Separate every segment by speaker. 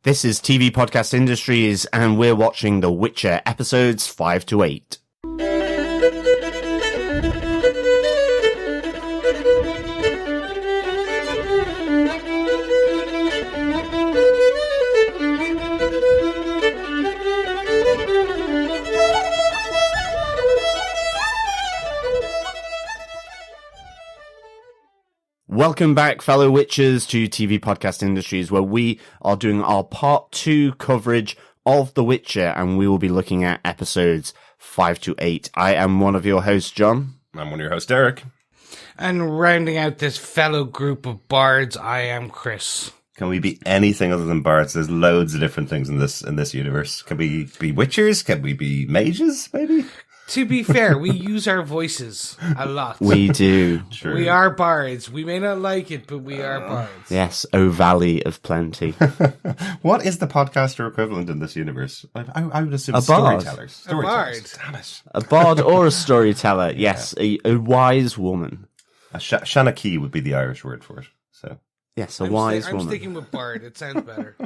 Speaker 1: This is TV Podcast Industries, and we're watching The Witcher episodes 5 to 8. Welcome back, fellow Witchers, to TV Podcast Industries, where we are doing our part 2 coverage of The Witcher, and we will be looking at episodes 5 to 8. I am one of your hosts, John.
Speaker 2: I'm one of your hosts, Derek.
Speaker 3: And rounding out this fellow group of bards, I am Chris.
Speaker 2: Can we be anything other than bards? There's loads of different things in this universe. Can we be witchers? Can we be mages, maybe?
Speaker 3: To be fair, we use our voices a lot.
Speaker 1: We do.
Speaker 2: True.
Speaker 3: We are bards. We may not like it, but we are bards.
Speaker 1: Yes, O Valley of Plenty.
Speaker 2: What is the podcaster equivalent in this universe? I would assume
Speaker 1: A bard.
Speaker 2: storytellers.
Speaker 3: A bard.
Speaker 2: Damn it.
Speaker 1: A bard or a storyteller, yes, a wise woman.
Speaker 2: A Shanachie would be the Irish word for it. So
Speaker 1: Yes, a wise
Speaker 3: I'm
Speaker 1: woman.
Speaker 3: sticking with bard. It sounds better.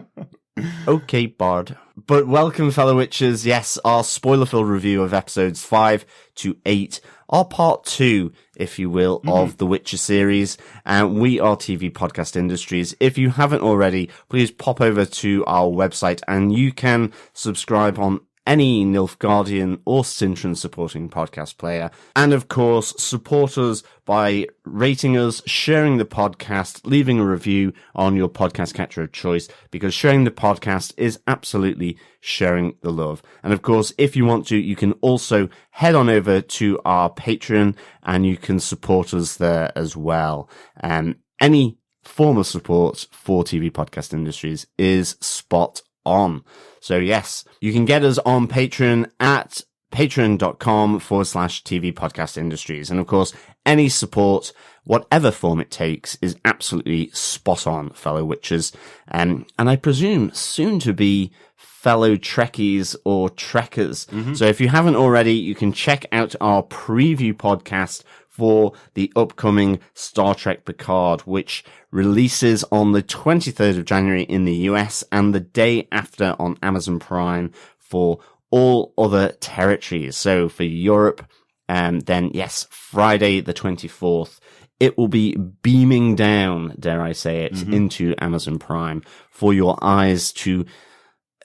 Speaker 1: Okay, Bard. But welcome, fellow witches. Yes, our spoiler-filled review of episodes 5 to 8, our part 2, if you will, of the Witcher series. And we are TV Podcast Industries. If you haven't already, please pop over to our website and you can subscribe on any Nilfgaardian or Sintran supporting podcast player. And of course, support us by rating us, sharing the podcast, leaving a review on your podcast catcher of choice, because sharing the podcast is absolutely sharing the love. And of course, if you want to, you can also head on over to our Patreon and you can support us there as well. Any form of support for TV Podcast Industries is spot on. So yes, you can get us on Patreon at patreon.com/TV Podcast Industries. And of course, any support, whatever form it takes, is absolutely spot on, fellow witchers. And I presume soon to be fellow Trekkies or Trekkers. So if you haven't already, you can check out our preview podcast for the upcoming Star Trek Picard, which releases on the 23rd of January in the US and the day after on Amazon Prime for all other territories. So for Europe, then yes, Friday the 24th, it will be beaming down, dare I say it, into Amazon Prime for your eyes to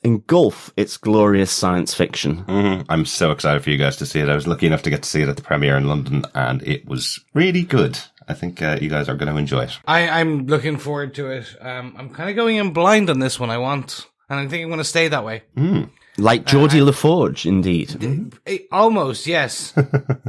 Speaker 1: engulf its glorious science fiction.
Speaker 2: I'm so excited for you guys to see it. I was lucky enough to get to see it at the premiere in London, and it was really good. I think you guys are going to enjoy it.
Speaker 3: I'm looking forward to it. I'm kind of going in blind on this one, and I think I'm going to stay that way.
Speaker 1: Like Geordie LaForge, indeed.
Speaker 3: Almost, yes.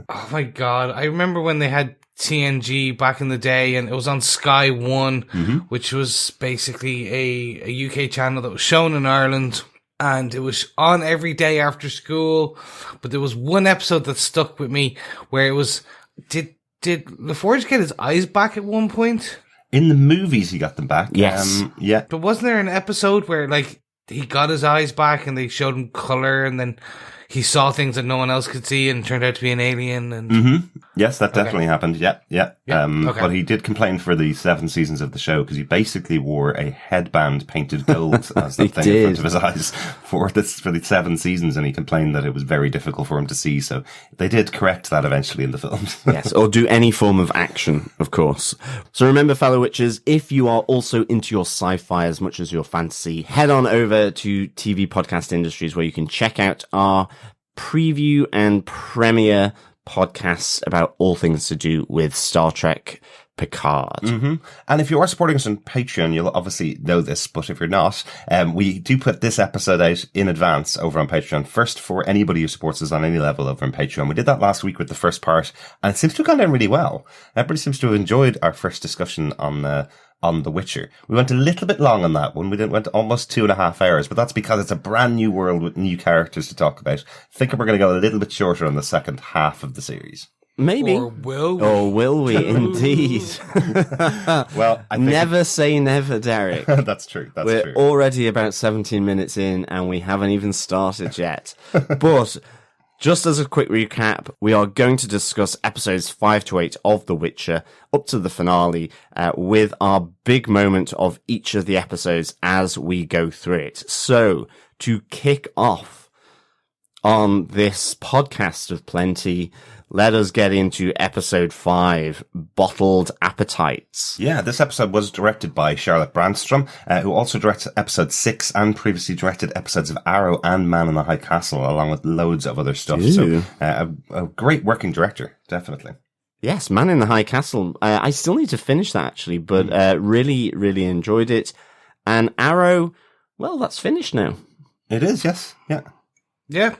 Speaker 3: Oh my God. I remember when they had TNG back in the day, and it was on Sky One, which was basically a UK channel that was shown in Ireland, and it was on every day after school. But there was one episode that stuck with me where it was, did LaForge get his eyes back at one point?
Speaker 2: In the movies, he got them back.
Speaker 1: Yes.
Speaker 2: Yeah.
Speaker 3: But wasn't there an episode where like he got his eyes back and they showed him color, and then he saw things that no one else could see and turned out to be an alien? And
Speaker 2: Yes, that definitely happened. Yeah.
Speaker 3: Okay.
Speaker 2: But he did complain for the 7 seasons of the show because he basically wore a headband painted gold as the thing in front of his eyes for the 7 seasons, and he complained that it was very difficult for him to see. So they did correct that eventually in the films.
Speaker 1: Yes, or do any form of action, of course. So remember, fellow witches, if you are also into your sci-fi as much as your fantasy, head on over to TV Podcast Industries, where you can check out our preview and premiere podcasts about all things to do with Star Trek Picard.
Speaker 2: And if you are supporting us on Patreon, you'll obviously know this, but if you're not, we do put this episode out in advance over on Patreon, first for anybody who supports us on any level over on Patreon. We did that last week with the first part, and it seems to have gone down really well. Everybody seems to have enjoyed our first discussion on The Witcher. We went a little bit long on that one. We went almost 2.5 hours, but that's because it's a brand new world with new characters to talk about. I think we're going to go a little bit shorter on the second half of the series.
Speaker 1: Maybe.
Speaker 3: Or will we?
Speaker 1: Or will we, indeed?
Speaker 2: Well, I think
Speaker 1: Never say never, Derek.
Speaker 2: that's true.
Speaker 1: We're already about 17 minutes in and we haven't even started yet. But Just as a quick recap, we are going to discuss episodes 5 to 8 of The Witcher up to the finale with our big moment of each of the episodes as we go through it. So, to kick off on this podcast of plenty, let us get into episode 5, Bottled Appetites.
Speaker 2: Yeah, this episode was directed by Charlotte Brändström, who also directed episode 6 and previously directed episodes of Arrow and Man in the High Castle, along with loads of other stuff.
Speaker 1: Ooh.
Speaker 2: So, a great working director, definitely.
Speaker 1: Yes, Man in the High Castle. I still need to finish that, actually, but really, really enjoyed it. And Arrow, well, that's finished now.
Speaker 2: It is, yes. Yeah.
Speaker 3: Yeah.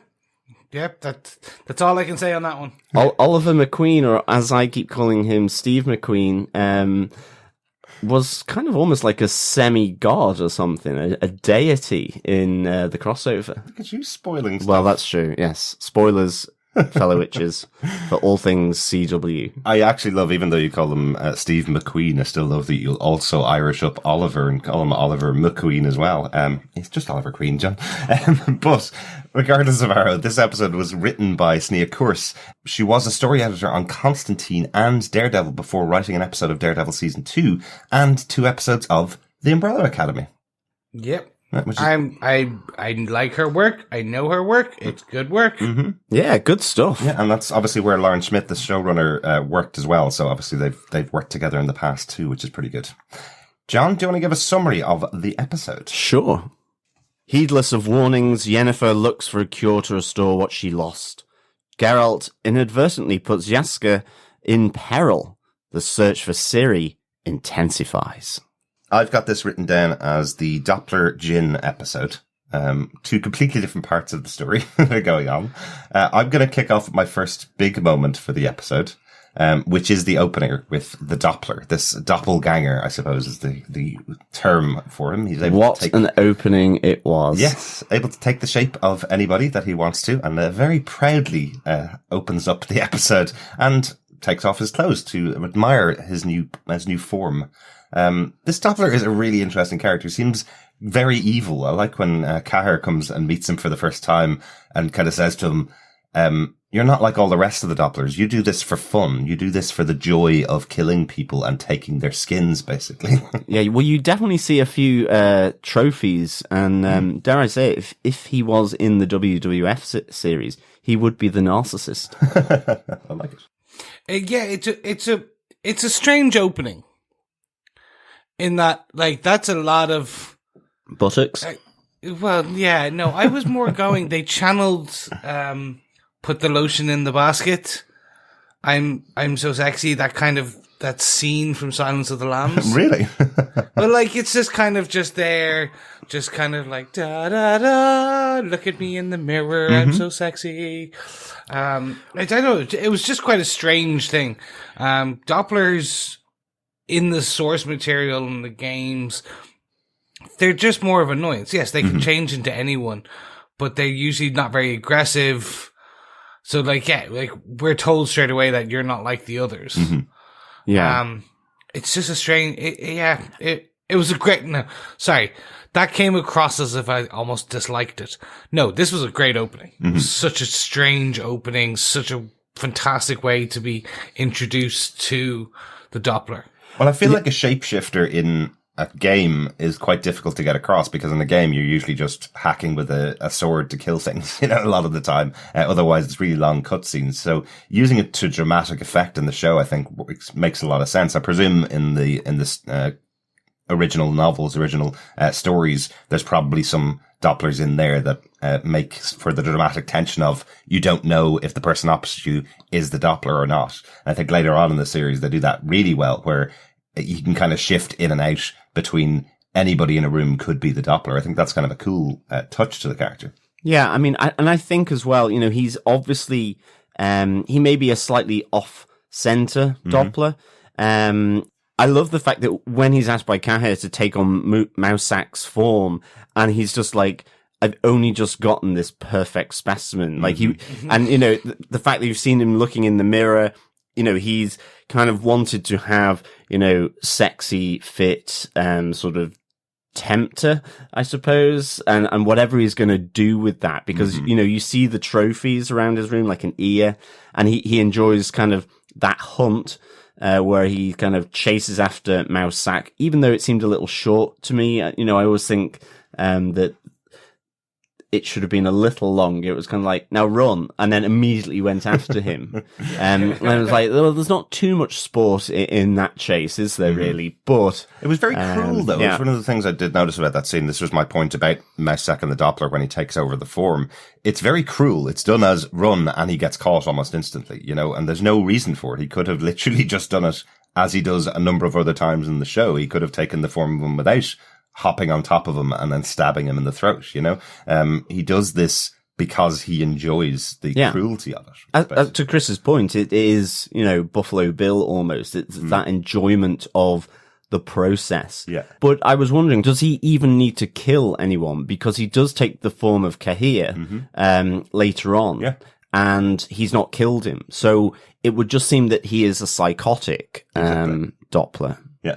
Speaker 3: Yep, that's all I can say on that one.
Speaker 1: Oliver McQueen, or as I keep calling him, Steve McQueen, was kind of almost like a semi-god or something, a deity in the crossover.
Speaker 2: Look at you spoiling stuff.
Speaker 1: Well, that's true, yes. Spoilers, fellow witches, for all things CW.
Speaker 2: I actually love, even though you call him Steve McQueen, I still love that you'll also Irish up Oliver and call him Oliver McQueen as well. It's just Oliver Queen, John. But regardless of Arrow, this episode was written by Sneha Koorse. She was a story editor on Constantine and Daredevil before writing an episode of Daredevil Season 2 and 2 episodes of The Umbrella Academy.
Speaker 3: Yep. I like her work. I know her work. It's good work.
Speaker 2: Mm-hmm.
Speaker 1: Yeah, good stuff.
Speaker 2: Yeah, and that's obviously where Lauren Schmidt, the showrunner, worked as well. So obviously they've worked together in the past too, which is pretty good. John, do you want to give a summary of the episode?
Speaker 1: Sure. Heedless of warnings, Yennefer looks for a cure to restore what she lost. Geralt inadvertently puts Jaskier in peril. The search for Ciri intensifies.
Speaker 2: I've got this written down as the Doppler Djinn episode. 2 completely different parts of the story that are going on. I'm going to kick off with my first big moment for the episode, which is the opener with the Doppler. This doppelganger, I suppose, is the term for him. He's able
Speaker 1: What
Speaker 2: to take,
Speaker 1: an opening it was.
Speaker 2: Yes, able to take the shape of anybody that he wants to, and very proudly opens up the episode and takes off his clothes to admire his new form. This Doppler is a really interesting character. He seems very evil. I like when Cahir comes and meets him for the first time and kind of says to him, you're not like all the rest of the Dopplers. You do this for fun. You do this for the joy of killing people and taking their skins, basically.
Speaker 1: Yeah, well, you definitely see a few trophies, and dare I say it, if he was in the WWF series, he would be the narcissist.
Speaker 2: I like it.
Speaker 3: Yeah, it's a strange opening. In that, like, that's a lot of
Speaker 1: buttocks.
Speaker 3: Well, yeah, no, I was more going. They channeled, put the lotion in the basket. I'm so sexy. That scene from Silence of the Lambs.
Speaker 2: Really?
Speaker 3: But like, it's just kind of just there, just kind of like da da da. Look at me in the mirror. I'm so sexy. I don't know. It was just quite a strange thing. Dopplers in the source material in the games, they're just more of annoyance. Yes, they can change into anyone, but they're usually not very aggressive. So like, yeah, like we're told straight away that you're not like the others.
Speaker 1: Yeah.
Speaker 3: It's just a strange, it was a great, no, sorry. That came across as if I almost disliked it. No, this was a great opening. It was such a strange opening, such a fantastic way to be introduced to the Doppler.
Speaker 2: Well, I feel like a shapeshifter in a game is quite difficult to get across, because in a game you're usually just hacking with a sword to kill things, a lot of the time. Otherwise it's really long cutscenes. So using it to dramatic effect in the show, I think makes a lot of sense. I presume in this original novels, stories, there's probably some Dopplers in there that make for the dramatic tension of you don't know if the person opposite you is the Doppler or not. And I think later on in the series they do that really well, where you can kind of shift in and out between anybody in a room could be the Doppler. I think that's kind of a cool touch to the character.
Speaker 1: Yeah, I mean, I think as well, he's obviously, he may be a slightly off-center Doppler. I love the fact that when he's asked by Cahir to take on Mousek's form, and he's just like, I've only just gotten this perfect specimen. Like and the fact that you've seen him looking in the mirror, he's kind of wanted to have, sexy, fit, sort of tempter, I suppose, and whatever he's going to do with that, because, you know, you see the trophies around his room, like an ear, and he enjoys kind of that hunt, where he kind of chases after Mouse Sack, even though it seemed a little short to me. You know, I always think, that it should have been a little longer. It was kind of like, now run, and then immediately went after him. And I was like, well, there's not too much sport in that chase, is there really? But
Speaker 2: it was very cruel, though.
Speaker 1: Yeah.
Speaker 2: It was one of the things I did notice about that scene. This was my point about Mousesack and the Doppler when he takes over the form. It's very cruel. It's done as run, and he gets caught almost instantly, you know, and there's no reason for it. He could have literally just done it as he does a number of other times in the show. He could have taken the form of him without hopping on top of him and then stabbing him in the throat, you know? He does this because he enjoys the cruelty of it.
Speaker 1: To Chris's point, it is, you know, Buffalo Bill almost. It's that enjoyment of the process.
Speaker 2: Yeah.
Speaker 1: But I was wondering, does he even need to kill anyone? Because he does take the form of Kahir, later on.
Speaker 2: Yeah.
Speaker 1: And he's not killed him. So it would just seem that he is a psychotic, Doppler.
Speaker 2: Yeah.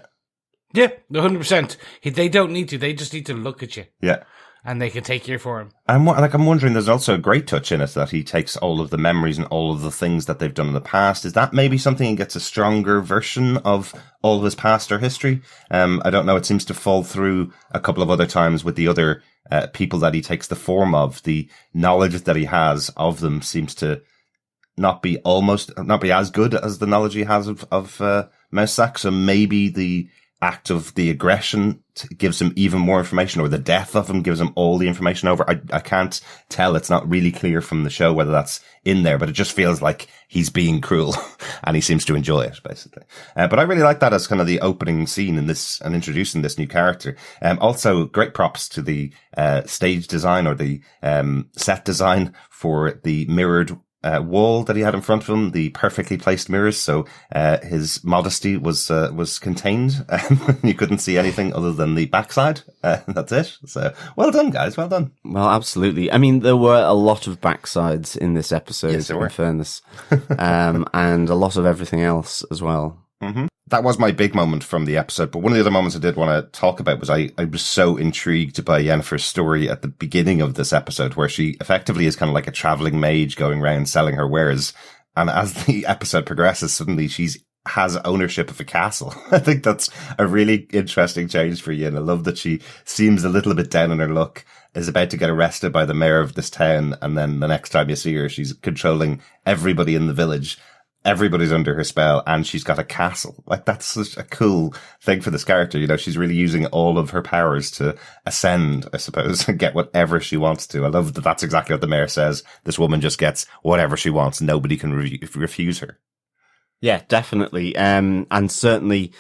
Speaker 3: Yeah, 100%. They don't need to. They just need to look at you.
Speaker 2: Yeah.
Speaker 3: And they can take you for him.
Speaker 2: I'm wondering, there's also a great touch in it that he takes all of the memories and all of the things that they've done in the past. Is that maybe something he gets a stronger version of all of his past or history? I don't know. It seems to fall through a couple of other times with the other people that he takes the form of. The knowledge that he has of them seems to not be as good as the knowledge he has of Mousesack. So maybe the act of the aggression gives him even more information, or the death of him gives him all the information over. I can't tell. It's not really clear from the show whether that's in there, but it just feels like he's being cruel and he seems to enjoy it, basically. But I really like that as kind of the opening scene in this and introducing this new character. Also great props to the stage design or the set design for the mirrored wall that he had in front of him, the perfectly placed mirrors, so his modesty was contained. You couldn't see anything other than the backside. That's it. So well done, guys. Well done.
Speaker 1: Well, absolutely. I mean, there were a lot of backsides in this episode,
Speaker 2: yes, there were.
Speaker 1: In fairness, and a lot of everything else as well.
Speaker 2: Mm-hmm. That was my big moment from the episode. But one of the other moments I did want to talk about was I was so intrigued by Yennefer's story at the beginning of this episode, where she effectively is kind of like a traveling mage going around selling her wares. And as the episode progresses, suddenly has ownership of a castle. I think that's a really interesting change for Yen. I love that she seems a little bit down on her luck, is about to get arrested by the mayor of this town. And then the next time you see her, she's controlling everybody in the village. Everybody's under her spell, and she's got a castle. Like, that's such a cool thing for this character. You know, she's really using all of her powers to ascend, I suppose, and get whatever she wants to. I love that that's exactly what the mayor says. This woman just gets whatever she wants. Nobody can refuse her.
Speaker 1: Yeah, definitely. And certainly,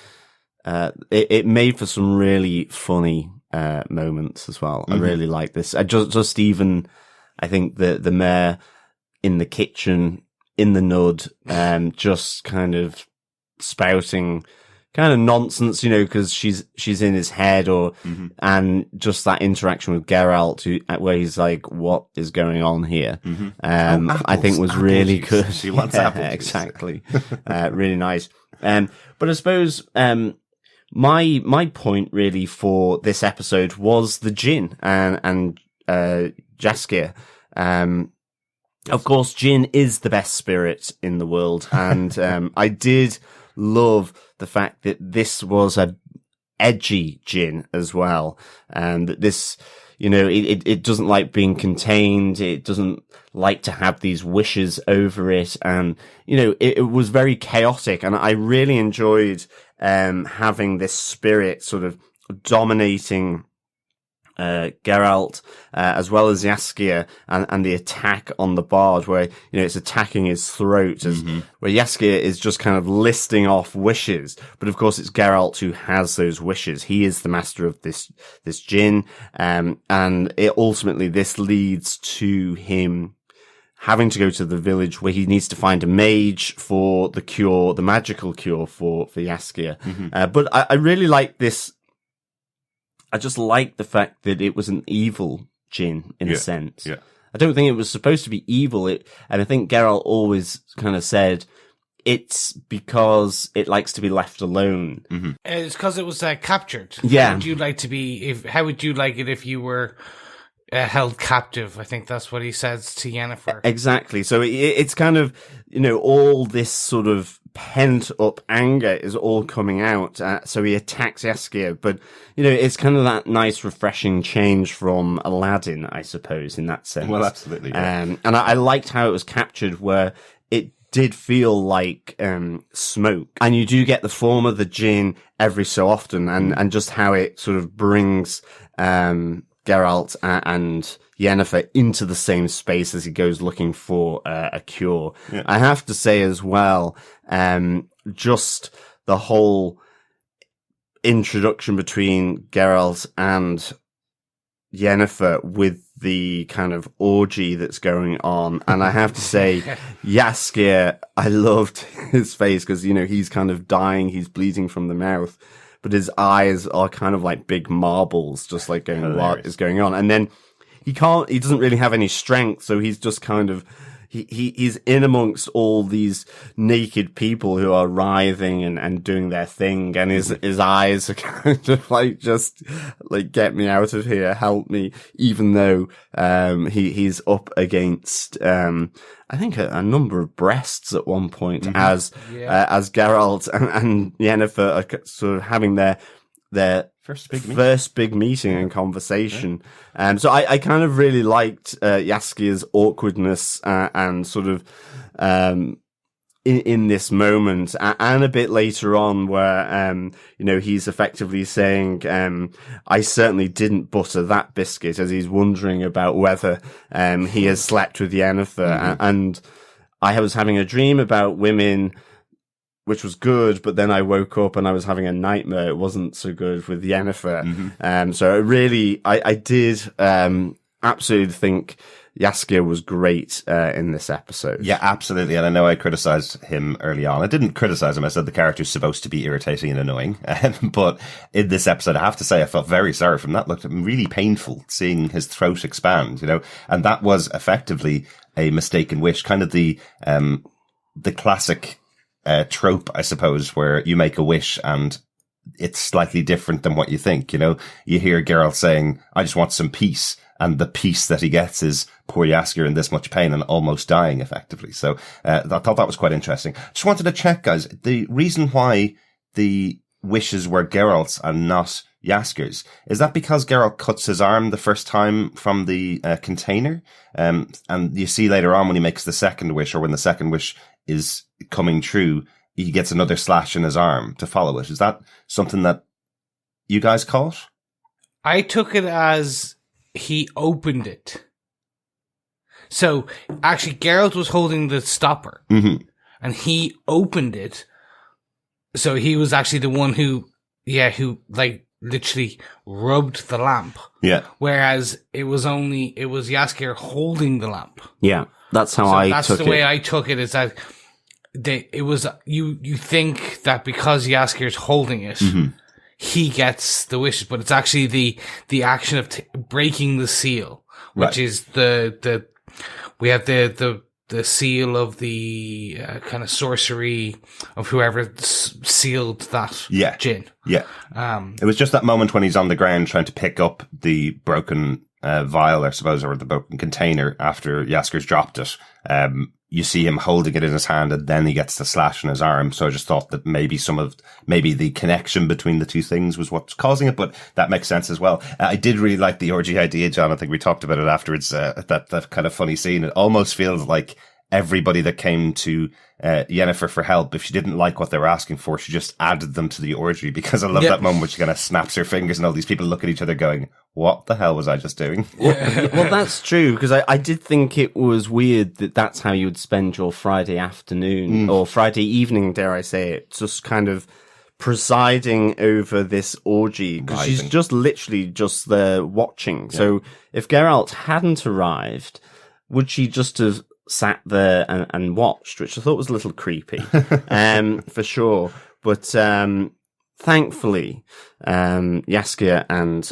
Speaker 1: it made for some really funny, moments as well. I really like this. Just even, I think the mayor in the kitchen, in the nud, just kind of spouting kind of nonsense, you know, because she's in his head, or and just that interaction with Geralt, where he's like, "What is going on here?" I think was really good.
Speaker 2: She wants apples.
Speaker 1: Exactly, really nice. But I suppose my point really for this episode was the Djinn and Jaskier. Of course, Djinn is the best spirit in the world, and I did love the fact that this was a edgy Djinn as well, and that this, you know, it doesn't like being contained, it doesn't like to have these wishes over it, and, you know, it was very chaotic, and I really enjoyed having this spirit sort of dominating Geralt, as well as Jaskier, and the attack on the bard, where, you know, it's attacking his throat, where Jaskier is just kind of listing off wishes. But of course, it's Geralt who has those wishes. He is the master of this Djinn. And ultimately, this leads to him having to go to the village where he needs to find a mage for the cure, the magical cure for Jaskier. But I really like this. I just like the fact that it was an evil Djinn in a sense. Yeah. I don't think it was supposed to be evil. And I think Geralt always kind of said it's because it likes to be left alone.
Speaker 2: Mm-hmm.
Speaker 3: It's because it was captured.
Speaker 1: Yeah.
Speaker 3: How would you like to be? How would you like it if you were held captive? I think that's what he says to Yennefer.
Speaker 1: Exactly. So it's kind of, all this sort of pent up anger is all coming out. So he attacks Jaskier, but it's kind of that nice, refreshing change from Aladdin, I suppose, in that sense.
Speaker 2: Well, absolutely. Yeah.
Speaker 1: And I liked how it was captured, where it did feel like smoke, and you do get the form of the djinn every so often, and just how it sort of brings Geralt and Yennefer into the same space as he goes looking for a cure. Yeah. I have to say as well, just the whole introduction between Geralt and Yennefer with the kind of orgy that's going on. And I have to say, Jaskier, I loved his face because, he's kind of dying. He's bleeding from the mouth, but his eyes are kind of like big marbles, just like going, what is going on? And then he doesn't really have any strength. So he's just kind of, he's in amongst all these naked people who are writhing and doing their thing. And his eyes are kind of like, just like, get me out of here, help me. Even though, he's up against, I think a number of breasts at one point as Geralt and Yennefer are sort of having their first big meeting and conversation. So I kind of really liked Jaskier's awkwardness and sort of in this moment, and a bit later on where he's effectively saying I certainly didn't butter that biscuit, as he's wondering about whether he has slept with Yennefer. And I was having a dream about women, which was good, but then I woke up and I was having a nightmare. It wasn't so good with Yennefer. So really, I did absolutely think Jaskier was great in this episode.
Speaker 2: Yeah, absolutely. And I know I criticized him early on. I didn't criticize him. I said the character's supposed to be irritating and annoying. But in this episode, I have to say, I felt very sorry for him. That looked really painful, seeing his throat expand, and that was effectively a mistaken wish, kind of the classic trope, I suppose, where you make a wish and it's slightly different than what you think. You hear Geralt saying, I just want some peace. And the peace that he gets is poor Jaskier in this much pain and almost dying effectively. So, I thought that was quite interesting. Just wanted to check, guys, the reason why the wishes were Geralt's and not Jaskier's, is that because Geralt cuts his arm the first time from the container? And you see later on when he makes the second wish, or when the second wish is coming true, he gets another slash in his arm to follow it. Is that something that you guys caught?
Speaker 3: I took it as he opened it. So actually Geralt was holding the stopper and he opened it. So he was actually the one who like literally rubbed the lamp.
Speaker 2: Yeah.
Speaker 3: Whereas it was Jaskier holding the lamp.
Speaker 1: Yeah. That's how I took it.
Speaker 3: That's the way I took it, is that you think that because Jaskier's holding it, he gets the wishes, but it's actually the action of breaking the seal, which is we have the seal of the kind of sorcery of whoever sealed that djinn. Yeah.
Speaker 2: It was just that moment when he's on the ground trying to pick up the broken vial, I suppose, or the broken container after Jaskier's dropped it. You see him holding it in his hand, and then he gets the slash in his arm. So I just thought that maybe the connection between the two things was what's causing it, but that makes sense as well. I did really like the orgy idea, John. I think we talked about it afterwards, that kind of funny scene. It almost feels like everybody that came to Yennefer for help, if she didn't like what they were asking for, she just added them to the orgy, because I love that moment where she kind of snaps her fingers and all these people look at each other going, what the hell was I just doing?
Speaker 1: Well, that's true, because I did think it was weird that that's how you would spend your Friday afternoon or Friday evening, dare I say it, just kind of presiding over this orgy, because she's just literally just there watching. Yeah. So if Geralt hadn't arrived, would she just have sat there and watched, which I thought was a little creepy, for sure. But thankfully, Jaskier and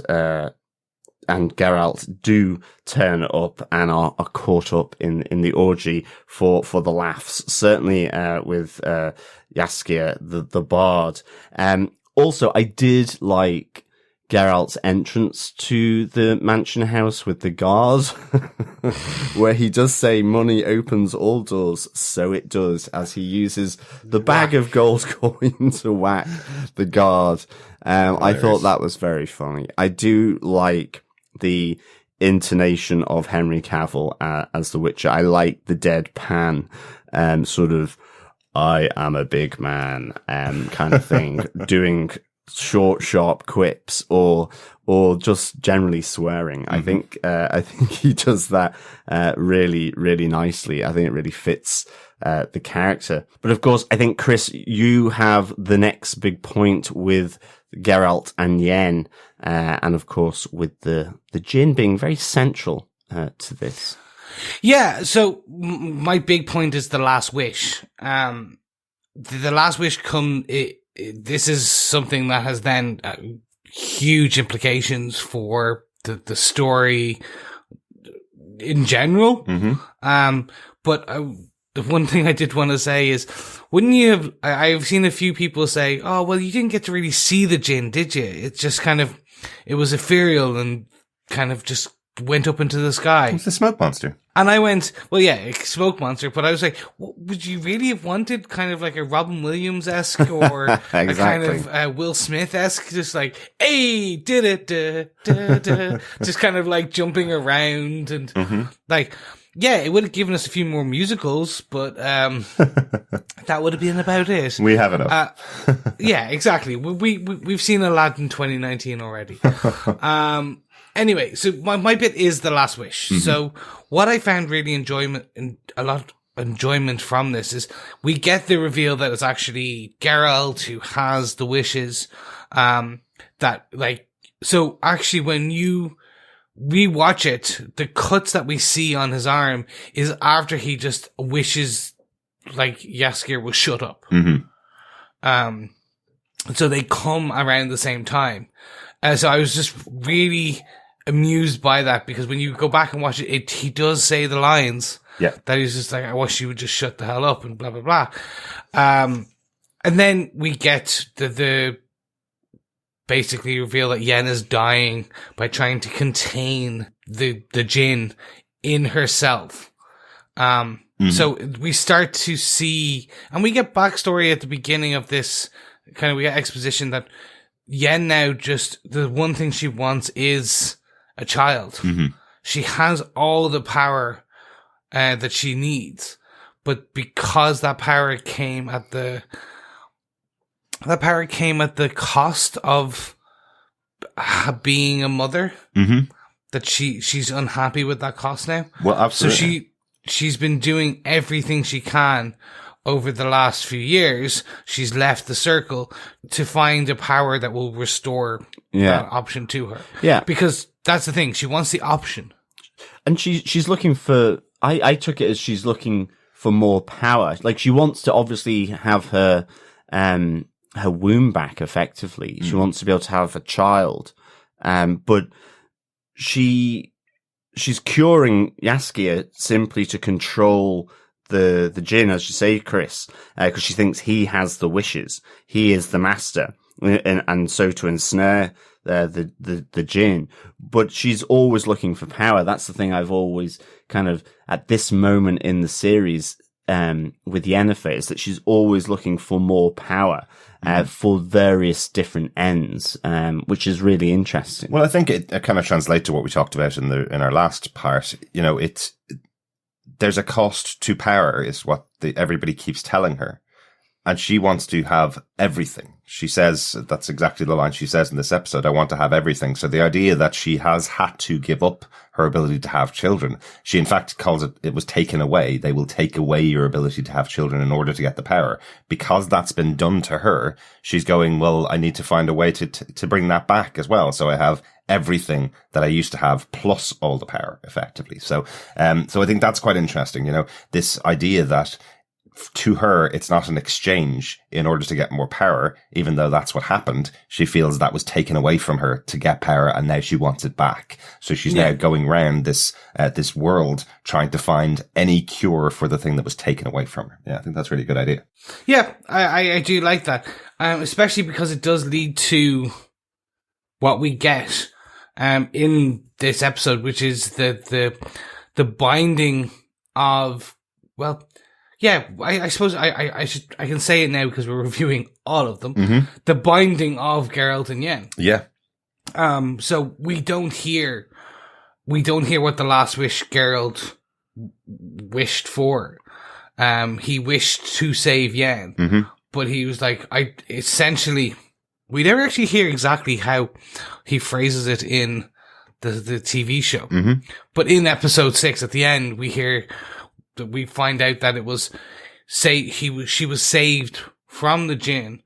Speaker 1: and Geralt do turn up and are caught up in the orgy for the laughs. Certainly, with, Jaskier, the bard. Also, I did like Geralt's entrance to the mansion house with the guard, where he does say money opens all doors, so it does, as he uses the bag of gold coin to whack the guard. I thought that was very funny. I do like the intonation of Henry Cavill as the Witcher. I like the deadpan, sort of, I am a big man, kind of thing, doing short, sharp quips or just generally swearing. Mm-hmm. I think he does that, really, really nicely. I think it really fits, the character. But of course, I think, Chris, you have the next big point with Geralt and Yen, and of course with the djinn being very central, to this.
Speaker 3: Yeah. So my big point is the last wish. The last wish this is something that has then huge implications for the story in general. Mm-hmm. But the one thing I did want to say is, wouldn't you have, I've seen a few people say, oh, well, you didn't get to really see the djinn, did you? It's just kind of, it was ethereal and kind of just went up into the sky.
Speaker 2: It's the smoke monster.
Speaker 3: And I went, well, yeah, a smoke monster, but I was like, would you really have wanted kind of like a Robin Williams-esque or
Speaker 1: exactly.
Speaker 3: a kind of Will Smith-esque, just like, hey, did it, da, da, da, just kind of like jumping around and like, yeah, it would have given us a few more musicals, but that would have been about it.
Speaker 2: We have enough.
Speaker 3: Yeah, exactly. We've seen Aladdin 2019 already. Anyway, so my bit is the last wish. Mm-hmm. So what I found really a lot of enjoyment from this is we get the reveal that it's actually Geralt who has the wishes. That like, so actually when you rewatch it, the cuts that we see on his arm is after he just wishes like Jaskier will shut up. Mm-hmm. So they come around the same time. So I was just really amused by that, because when you go back and watch it, he does say the lines.
Speaker 2: Yeah.
Speaker 3: That he's just like, I wish you would just shut the hell up and blah, blah, blah. And then we get the basically reveal that Yen is dying by trying to contain the djinn in herself. So we start to see, and we get backstory at the beginning of this, kind of, we get exposition that Yen now just, the one thing she wants is a child. Mm-hmm. She has all the power that she needs, but because that power came at the cost of being a mother, that she's unhappy with that cost now.
Speaker 2: Well, absolutely.
Speaker 3: So she's been doing everything she can over the last few years. She's left the circle to find a power that will restore that option to her. Yeah. Because that's the thing. She wants the option.
Speaker 1: And she's looking for, I took it as she's looking for more power. Like, she wants to obviously have her womb back effectively. She wants to be able to have a child. But she's curing Jaskier simply to control the djinn, as you say, Chris, because she thinks he has the wishes. He is the master, and so to ensnare the djinn. But she's always looking for power. That's the thing I've always kind of, at this moment in the series, with Yennefer, is that she's always looking for more power, for various different ends, which is really interesting.
Speaker 2: Well, I think it kind of translates to what we talked about in our last part. You know, there's a cost to power, is what everybody keeps telling her. And she wants to have everything. She says, that's exactly the line she says in this episode, I want to have everything. So the idea that she has had to give up her ability to have children, she in fact calls it was taken away. They will take away your ability to have children in order to get the power. Because that's been done to her, she's going, well, I need to find a way to bring that back as well. So I have everything that I used to have plus all the power effectively. So I think that's quite interesting. You know, this idea that to her, it's not an exchange in order to get more power, even though that's what happened. She feels that was taken away from her to get power, and now she wants it back. So she's now going around this world trying to find any cure for the thing that was taken away from her. Yeah, I think that's a really good idea.
Speaker 3: Yeah, I do like that, especially because it does lead to what we get in this episode, which is the binding of, well, yeah, I suppose I can say it now because we're reviewing all of them. Mm-hmm. The binding of Geralt and Yen.
Speaker 2: Yeah.
Speaker 3: So we don't hear what the last wish Geralt wished for. He wished to save Yen, but he was like, we never actually hear exactly how he phrases it in the TV show. Mm-hmm. But in episode 6 at the end, we find out that it was she was saved from the Jinn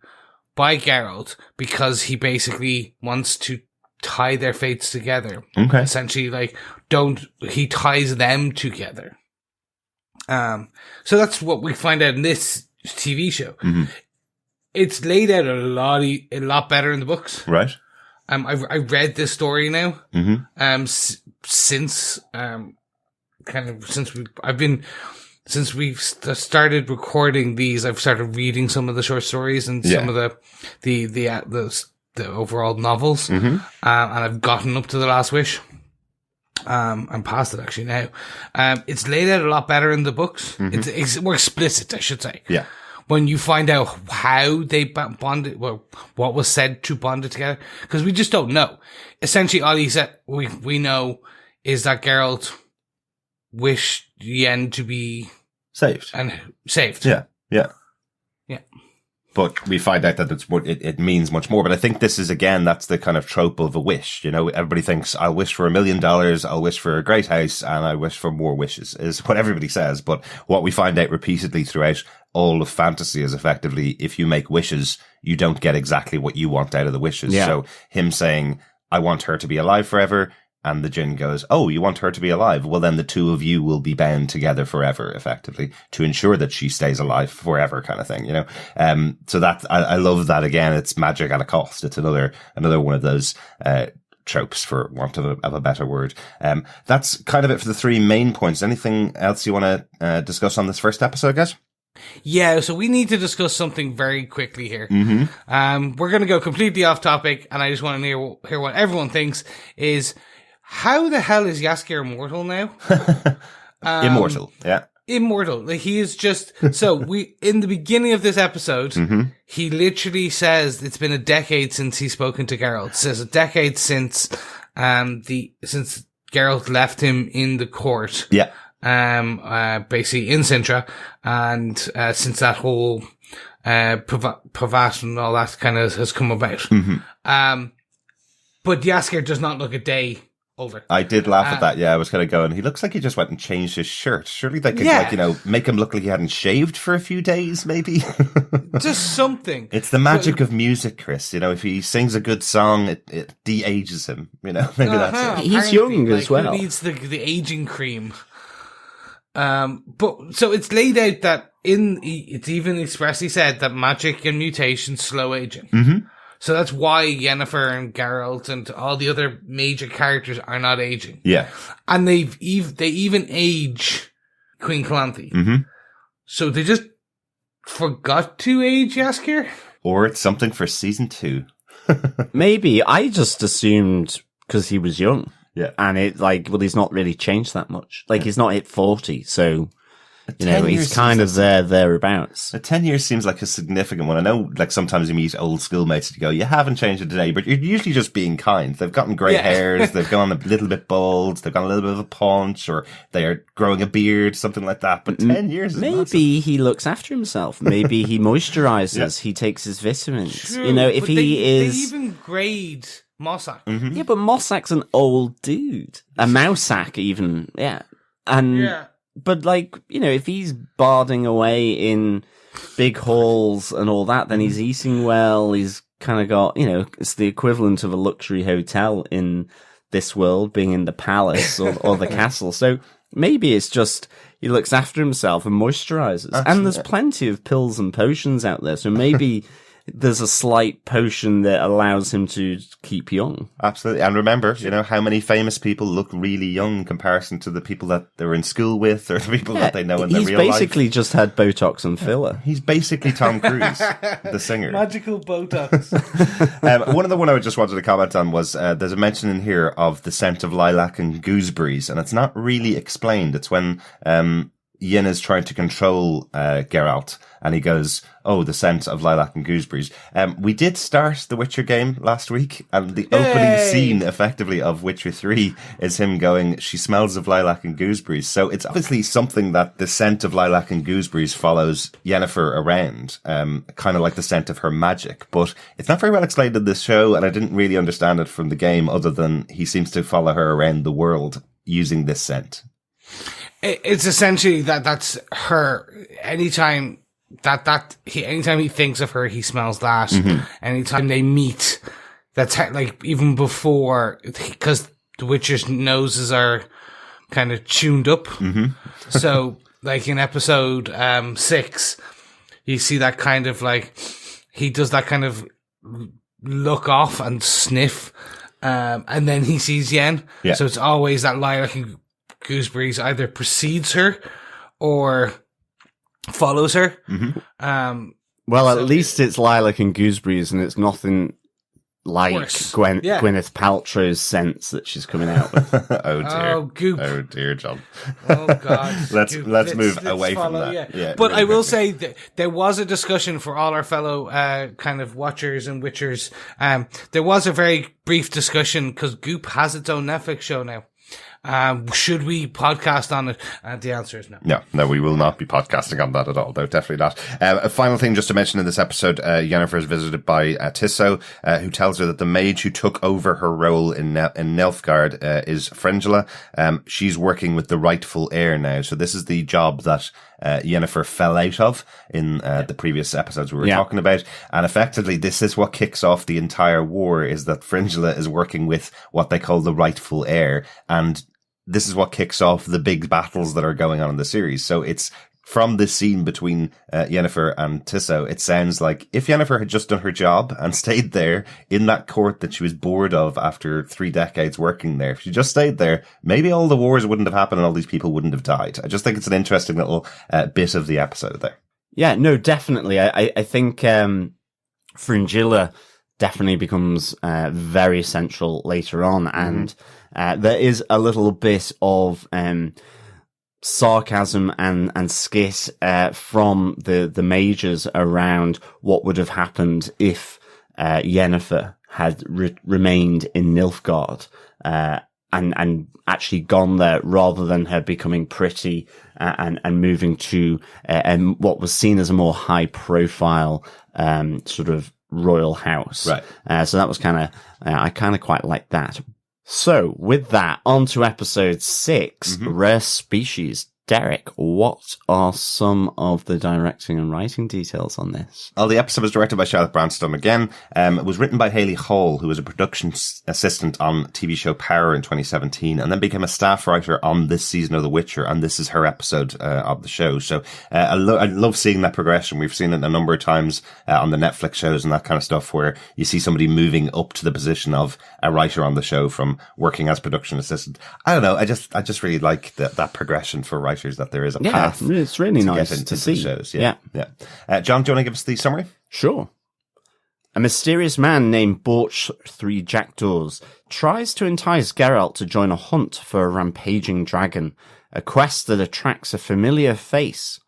Speaker 3: by Geralt because he basically wants to tie their fates together.
Speaker 2: Okay.
Speaker 3: Essentially, he ties them together. So that's what we find out in this TV show. Mm-hmm. It's laid out a lot better in the books.
Speaker 2: Right.
Speaker 3: I read this story now. Mm-hmm. Since we've started recording these, I've started reading some of the short stories and some of the overall novels. Mm-hmm. And I've gotten up to the Last Wish. I'm past it actually now. It's laid out a lot better in the books. Mm-hmm. It's more explicit, I should say.
Speaker 2: Yeah.
Speaker 3: When you find out how they bonded, well, what was said to bond it together, because we just don't know. Essentially, all he said we know is that Geralt wished Yen to be
Speaker 2: saved.
Speaker 3: Yeah.
Speaker 2: But we find out that it means much more. But I think this is, again, that's the kind of trope of a wish. You know, everybody thinks, I'll wish for $1 million, I'll wish for a great house, and I wish for more wishes, is what everybody says. But what we find out repeatedly throughout all of fantasy is effectively, if you make wishes, you don't get exactly what you want out of the wishes. Yeah. So him saying, I want her to be alive forever, and the Jinn goes, oh, you want her to be alive? Well, then the two of you will be bound together forever, effectively, to ensure that she stays alive forever, kind of thing, you know? So that, I love that. Again, it's magic at a cost. It's another one of those, tropes, for want of a better word. That's kind of it for the 3 main points. Anything else you want to, discuss on this first episode, guys?
Speaker 3: Yeah, so we need to discuss something very quickly here. Mm-hmm. We're going to go completely off topic, and I just want to hear what everyone thinks is, how the hell is Jaskier immortal now?
Speaker 2: Immortal, yeah.
Speaker 3: Immortal. Like, he is just, so in the beginning of this episode, he literally says it's been a decade since he's spoken to Geralt. It says a decade since Geralt left him in the court.
Speaker 2: Yeah.
Speaker 3: Basically in Sintra, and since that whole Pravat and all that kind of has come about. Mm-hmm. But Jaskier does not look a day older.
Speaker 2: I did laugh at that. Yeah, I was kind of going, he looks like he just went and changed his shirt. Surely they could, make him look like he hadn't shaved for a few days, maybe.
Speaker 3: Just something.
Speaker 2: It's the magic of music, Chris. You know, if he sings a good song, it de-ages him. You know, maybe that's it.
Speaker 1: He's young as well.
Speaker 3: He needs the aging cream. But so it's laid out that it's even expressly said that magic and mutation slow aging. Mm-hmm. So that's why Yennefer and Geralt and all the other major characters are not aging.
Speaker 2: Yeah.
Speaker 3: And they even age Queen Calanthe. Mm-hmm. So they just forgot to age Jaskier?
Speaker 2: Or it's something for season 2.
Speaker 1: Maybe. I just assumed because he was young.
Speaker 2: Yeah.
Speaker 1: And he's not really changed that much. He's not hit 40, so, he's kind of thereabouts.
Speaker 2: 10 years seems like a significant one. I know, sometimes you meet old schoolmates and you go, you haven't changed it today, but you're usually just being kind. They've gotten grey hairs, they've gone a little bit bald, they've got a little bit of a paunch, or they are growing a beard, something like that. But 10 years is
Speaker 1: maybe massive. He looks after himself. Maybe he moisturizes, he takes his vitamins.
Speaker 3: True,
Speaker 1: if
Speaker 3: they even grade Mossack.
Speaker 1: Mm-hmm. Yeah, but Mossack's an old dude. A Mousack even, yeah. But if he's barding away in big halls and all that, then he's eating well, he's kind of got, it's the equivalent of a luxury hotel in this world, being in the palace or the castle. So maybe it's just he looks after himself and moisturizes.
Speaker 2: Absolutely.
Speaker 1: And there's plenty of pills and potions out there, so maybe there's a slight potion that allows him to keep young.
Speaker 2: Absolutely. And remember, how many famous people look really young in comparison to the people that they're in school with or the people that they know in their real life.
Speaker 1: He's basically just had Botox and filler.
Speaker 2: He's basically Tom Cruise, the singer.
Speaker 3: Magical Botox.
Speaker 2: One of the one I just wanted to comment on was there's a mention in here of the scent of lilac and gooseberries, and it's not really explained. It's when Yen is trying to control Geralt, and he goes, "Oh, the scent of lilac and gooseberries." We did start the Witcher game last week, and the opening scene, effectively, of Witcher 3 is him going, "She smells of lilac and gooseberries." So it's obviously something that the scent of lilac and gooseberries follows Yennefer around, kind of like the scent of her magic. But it's not very well explained in this show, and I didn't really understand it from the game, other than he seems to follow her around the world using this scent.
Speaker 3: It's essentially that's her. Anytime he thinks of her, he smells that.
Speaker 2: Mm-hmm.
Speaker 3: Anytime they meet, that's like even before, because the Witcher's noses are kind of tuned up.
Speaker 2: Mm-hmm.
Speaker 3: So, like in episode 6, you see that kind of like he does that kind of look off and sniff, and then he sees Yen.
Speaker 2: Yeah.
Speaker 3: So it's always that lilac and gooseberries either precedes her or follows her.
Speaker 2: Mm-hmm.
Speaker 1: Well, at least it's lilac and gooseberries, and it's nothing like Gwyneth Paltrow's scents that she's coming out with.
Speaker 2: Oh dear!
Speaker 3: Oh, goop!
Speaker 2: Oh dear, John.
Speaker 3: Oh god!
Speaker 2: let's move away from that.
Speaker 3: Yeah. But I will say that there was a discussion for all our fellow kind of watchers and witchers. There was a very brief discussion because Goop has its own Netflix show now. Should we podcast on it? The answer is no.
Speaker 2: No, we will not be podcasting on that at all, though. Definitely not. A final thing just to mention in this episode, Yennefer is visited by Tiso, who tells her that the mage who took over her role in Nilfgaard is Fringilla. She's working with the rightful heir now. So this is the job that Yennefer fell out of in the previous episodes we were talking about. And effectively, this is what kicks off the entire war, is that Fringilla is working with what they call the rightful heir. And this is what kicks off the big battles that are going on in the series. So it's from this scene between Yennefer and Tiso, it sounds like if Yennefer had just done her job and stayed there in that court that she was bored of after 3 decades working there, if she just stayed there, maybe all the wars wouldn't have happened and all these people wouldn't have died. I just think it's an interesting little bit of the episode there. Yeah,
Speaker 1: no, definitely. I think Fringilla definitely becomes very central later on, and there is a little bit of sarcasm and skit from the mages around what would have happened if Yennefer had remained in Nilfgaard and actually gone there, rather than her becoming pretty and moving to what was seen as a more high profile sort of royal house.
Speaker 2: Right.
Speaker 1: So that was I kind of quite like that. So, with that, on to episode 6, Rare Species. Derek, what are some of the directing and writing details on this?
Speaker 2: Well, the episode was directed by Charlotte Brändström again. It was written by Hayley Hall, who was a production assistant on TV show Power in 2017, and then became a staff writer on this season of The Witcher, and this is her episode of the show. So I love seeing that progression. We've seen it a number of times on the Netflix shows and that kind of stuff, where you see somebody moving up to the position of a writer on the show from working as production assistant. I don't know. I just really like that progression for writers, that there is a path.
Speaker 1: It's really nice to see.
Speaker 2: Shows. Yeah. John, do you want to give us the summary?
Speaker 1: Sure. A mysterious man named Borch Three Jackdaws tries to entice Geralt to join a hunt for a rampaging dragon, a quest that attracts a familiar face.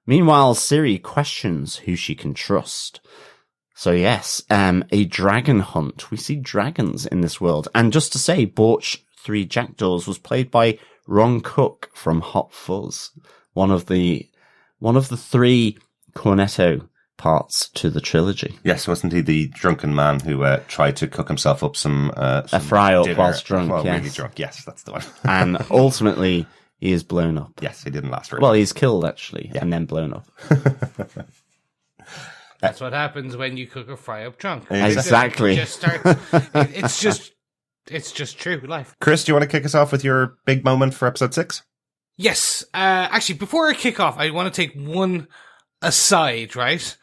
Speaker 1: Meanwhile, Ciri questions who she can trust. So yes, a dragon hunt. We see dragons in this world. And just to say, Borch Three Jackdaws was played by Ron Cook from Hot Fuzz, one of the 3 cornetto parts to the trilogy.
Speaker 2: Yes, wasn't he the drunken man who tried to cook himself up some
Speaker 1: a fry up whilst drunk?
Speaker 2: Well,
Speaker 1: yes.
Speaker 2: really drunk. Yes, that's the one.
Speaker 1: And ultimately, he is blown up.
Speaker 2: Yes, he didn't last very
Speaker 1: well.
Speaker 2: long.
Speaker 1: He's killed actually, and then blown up.
Speaker 3: That's what happens when you cook a fry up drunk.
Speaker 1: Exactly.
Speaker 3: It's just true life.
Speaker 2: Chris, do you want to kick us off with your big moment for episode 6?
Speaker 3: Yes. Actually, before I kick off, I want to take one aside, right?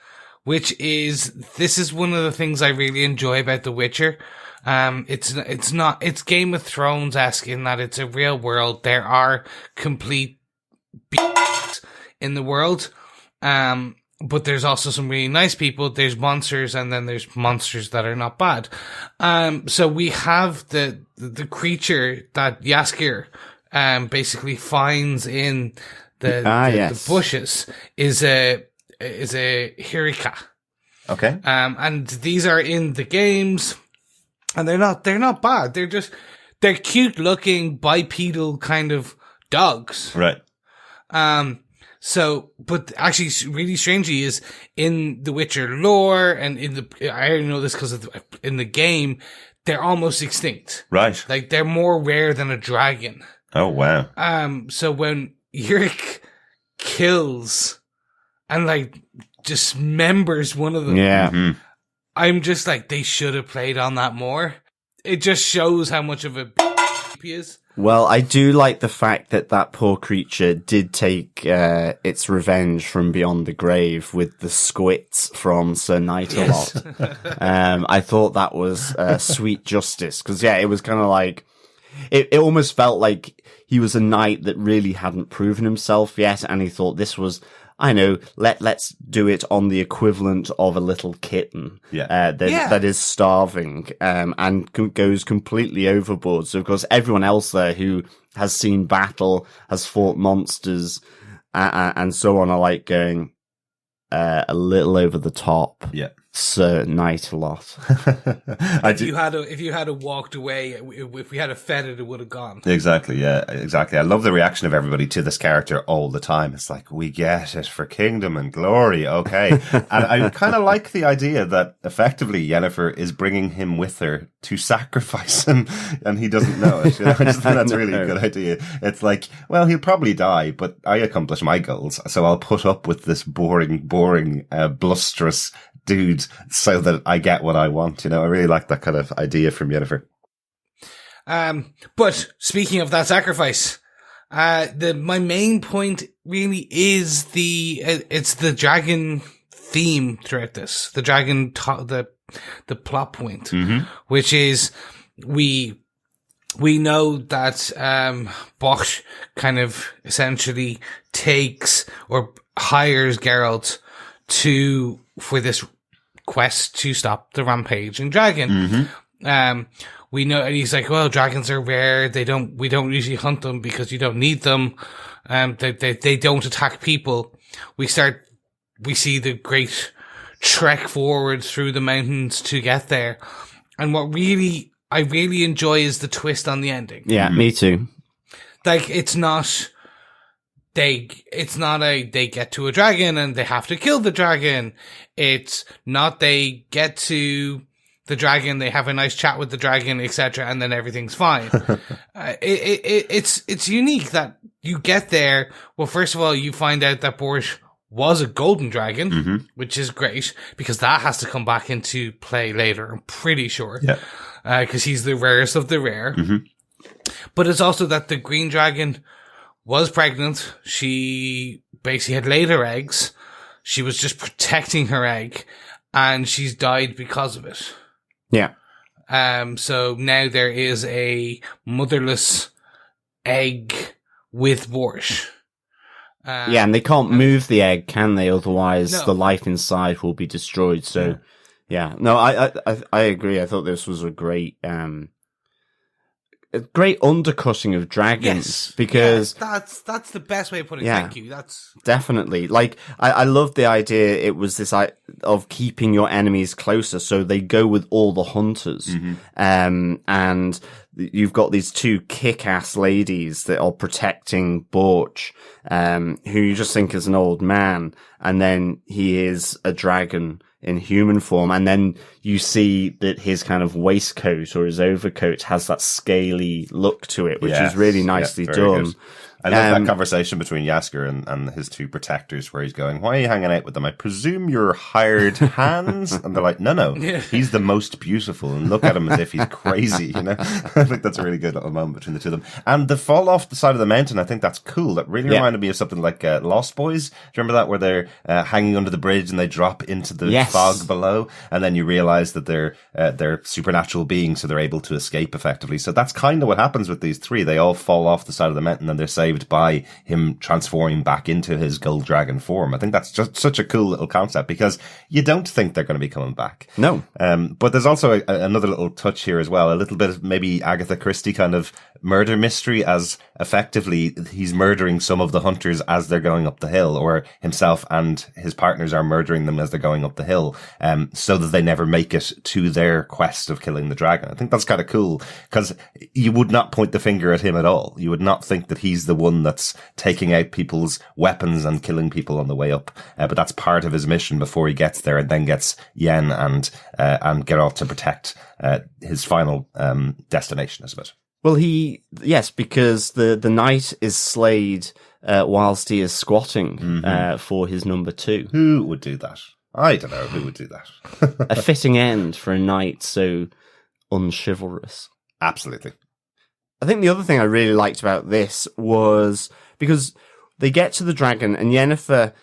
Speaker 3: Which is, this is one of the things I really enjoy about The Witcher. It's Game of Thrones-esque in that it's a real world. There are complete beasts in the world. But there's also some really nice people. There's monsters, and then there's monsters that are not bad. So we have the creature that Jaskier, basically finds in the bushes is a Hirika.
Speaker 2: Okay.
Speaker 3: And these are in the games, and they're not bad. They're cute looking bipedal kind of dogs.
Speaker 2: Right.
Speaker 3: So, but actually, really strangely, is in the Witcher lore, and I only know this because in the game, they're almost extinct.
Speaker 2: Right.
Speaker 3: Like, they're more rare than a dragon.
Speaker 2: Oh, wow.
Speaker 3: So when Yurik kills and, like, dismembers one of them, I'm just like, they should have played on that more. It just shows how much of a he is.
Speaker 1: Well, I do like the fact that poor creature did take its revenge from beyond the grave with the squits from Sir Nightalot. Yes. I thought that was sweet justice, because it was kind of like it almost felt like he was a knight that really hadn't proven himself yet, and he thought this was, I know, let's do it on the equivalent of a little kitten that is starving and goes completely overboard. So, of course, everyone else there who has seen battle, has fought monsters, and so on are like going a little over the top.
Speaker 2: Yeah.
Speaker 1: Sir Nightalot.
Speaker 3: If you had walked away, if we had fed it, it would have gone.
Speaker 2: Exactly, yeah, exactly. I love the reaction of everybody to this character all the time. It's like, we get it for kingdom and glory, okay. And I kind of like the idea that effectively Yennefer is bringing him with her to sacrifice him, and he doesn't know it. You know? I just think that's really a good idea. It's like, well, he'll probably die, but I accomplish my goals, so I'll put up with this boring, blusterous dude so that I get what I want. You know, I really like that kind of idea from Yennefer.
Speaker 3: But speaking of that sacrifice, my main point really is it's the dragon theme throughout this. The dragon, the plot point, which is we know that, Borch kind of essentially takes or hires Geralt for this quest to stop the rampaging dragon. We know, and he's like, well, dragons are rare. We don't usually hunt them because you don't need them. They don't attack people. We see the great trek forward through the mountains to get there. And what I really enjoy is the twist on the ending.
Speaker 1: Yeah, me too.
Speaker 3: Like, it's not they get to a dragon and they have to kill the dragon. It's not they get to the dragon, they have a nice chat with the dragon, etc., and then everything's fine. It's unique that you get there. Well, first of all, you find out that Borch was a golden dragon, which is great, because that has to come back into play later, I'm pretty sure. Yeah. Because he's the rarest of the rare. But it's also that the green dragon was pregnant. She basically had laid her eggs. She was just protecting her egg, and she's died because of it.
Speaker 1: Yeah.
Speaker 3: So now there is a motherless egg with Borch.
Speaker 1: And they can't move the egg, can they? Otherwise, the life inside will be destroyed. So, no, I agree. I thought this was a great undercutting of dragons, because
Speaker 3: that's the best way of putting it. Thank you. That's
Speaker 1: definitely, like, I love the idea. It was this of keeping your enemies closer, so they go with all the hunters. And you've got these two kick-ass ladies that are protecting Borch, who you just think is an old man, and then he is a dragon in human form, and then you see that his kind of waistcoat or his overcoat has that scaly look to it, which is really nicely done.
Speaker 2: I love that conversation between Jaskier and his two protectors where he's going, why are you hanging out with them? I presume you're hired hands? And they're like, no, he's the most beautiful, and look at him as if he's crazy, you know? I think that's a really good little moment between the two of them. And the fall off the side of the mountain, I think that's cool. That really reminded me of something like Lost Boys. Do you remember that, where they're hanging under the bridge and they drop into the fog below, and then you realize that they're supernatural beings, so they're able to escape effectively. So that's kind of what happens with these three. They all fall off the side of the mountain and they're saved by him transforming back into his gold dragon form. I think that's just such a cool little concept, because you don't think they're going to be coming back.
Speaker 1: No.
Speaker 2: But there's also another little touch here as well, a little bit of maybe Agatha Christie kind of murder mystery, as effectively he's murdering some of the hunters as they're going up the hill, or himself and his partners are murdering them as they're going up the hill, so that they never make it to their quest of killing the dragon. I think that's kind of cool, because you would not point the finger at him at all. You would not think that he's the one that's taking out people's weapons and killing people on the way up. But that's part of his mission before he gets there, and then gets Yen and Geralt to protect his final destination, I suppose.
Speaker 1: Well, because the knight is slayed whilst he is squatting for his number 2.
Speaker 2: Who would do that? I don't know who would do that.
Speaker 1: A fitting end for a knight so unchivalrous.
Speaker 2: Absolutely.
Speaker 1: I think the other thing I really liked about this was because they get to the dragon and Yennefer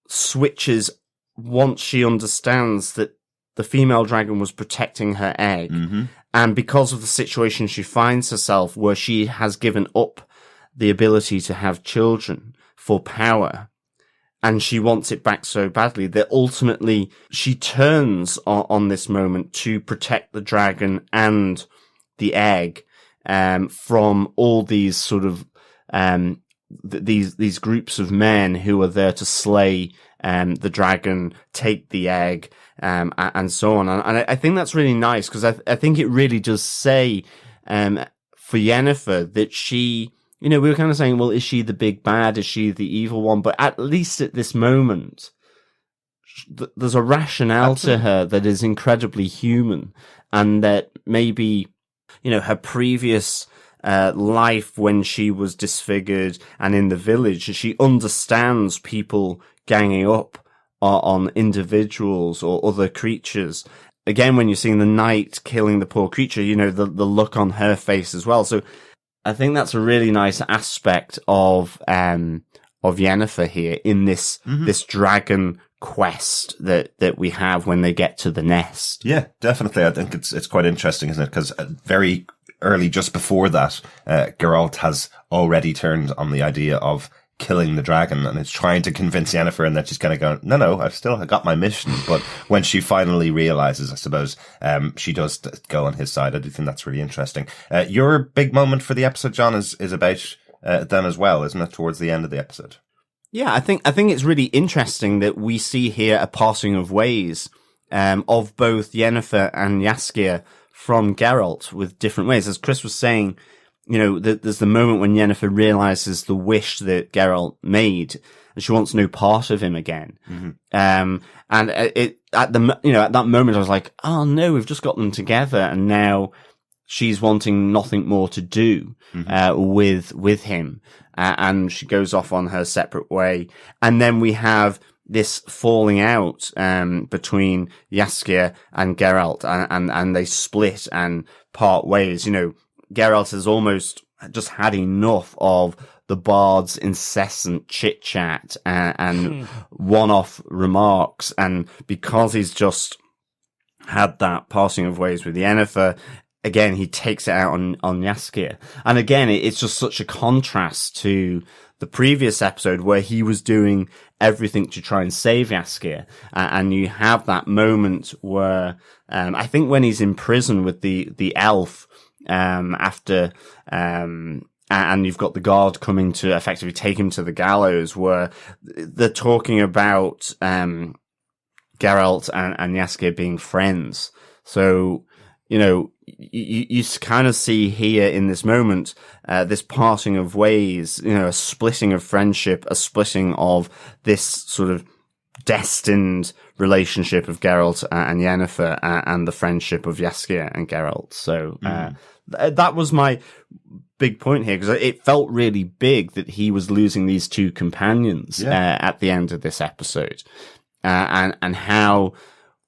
Speaker 1: switches once she understands that the female dragon was protecting her egg. Mm-hmm. And because of the situation she finds herself, where she has given up the ability to have children for power, and she wants it back so badly that ultimately she turns on this moment to protect the dragon and the egg from all these sort of these groups of men who are there to slay the dragon, take the egg, and so on. And I think that's really nice, because I think it really does say for Yennefer that she, you know, we were kind of saying, well, is she the big bad? Is she the evil one? But at least at this moment, there's a rationale to her that is incredibly human, and that maybe, you know, her previous life when she was disfigured and in the village, she understands people ganging up on individuals or other creatures. Again, when you're seeing the knight killing the poor creature, you know, the look on her face as well. So I think that's a really nice aspect of Yennefer here in this this dragon quest that we have when they get to the nest.
Speaker 2: Yeah, definitely. I think it's quite interesting, isn't it? Because very early, just before that, Geralt has already turned on the idea of killing the dragon, and it's trying to convince Yennefer, and then she's kind of going, no, I've still got my mission. But when she finally realizes, I suppose, she does go on his side. I do think that's really interesting. Your big moment for the episode, John, is about them as well, isn't it? Towards the end of the episode.
Speaker 1: Yeah, I think it's really interesting that we see here a passing of ways of both Yennefer and Jaskier from Geralt with different ways. As Chris was saying, you know, there's the moment when Yennefer realizes the wish that Geralt made, and she wants no part of him again. Mm-hmm. And at that moment, I was like, oh no, we've just got them together, and now she's wanting nothing more to do with him, and she goes off on her separate way. And then we have this falling out between Jaskier and Geralt, and they split and part ways. You know, Geralt has almost just had enough of the bard's incessant chit chat and one-off remarks, and because he's just had that passing of ways with Yennefer, again he takes it out on Jaskier. And again, it's just such a contrast to the previous episode where he was doing everything to try and save Jaskier, and you have that moment where I think when he's in prison with the elf. After, and you've got the guard coming to effectively take him to the gallows, where they're talking about, Geralt and Jaskier being friends. So, you know, you kind of see here in this moment, this parting of ways, you know, a splitting of friendship, a splitting of this sort of destined relationship of Geralt and Yennefer, and the friendship of Jaskier and Geralt. So, that was my big point here, because it felt really big that he was losing these two companions at the end of this episode, and how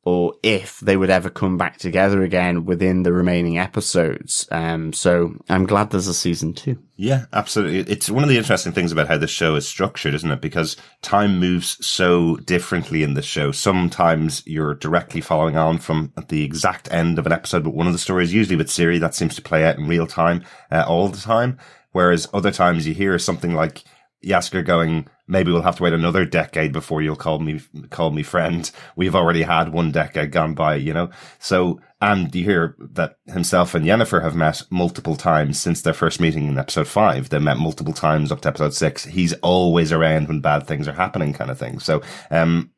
Speaker 1: or if they would ever come back together again within the remaining episodes. So I'm glad there's a season 2.
Speaker 2: Yeah, absolutely. It's one of the interesting things about how this show is structured, isn't it? Because time moves so differently in this show. Sometimes you're directly following on from the exact end of an episode, but one of the stories, usually with Ciri, that seems to play out in real time all the time. Whereas other times you hear something like Jaskier going, maybe we'll have to wait another decade before you'll call me friend. We've already had 1 decade gone by, you know? So, and you hear that himself and Yennefer have met multiple times since their first meeting in episode 5. They met multiple times up to episode 6. He's always around when bad things are happening, kind of thing. So,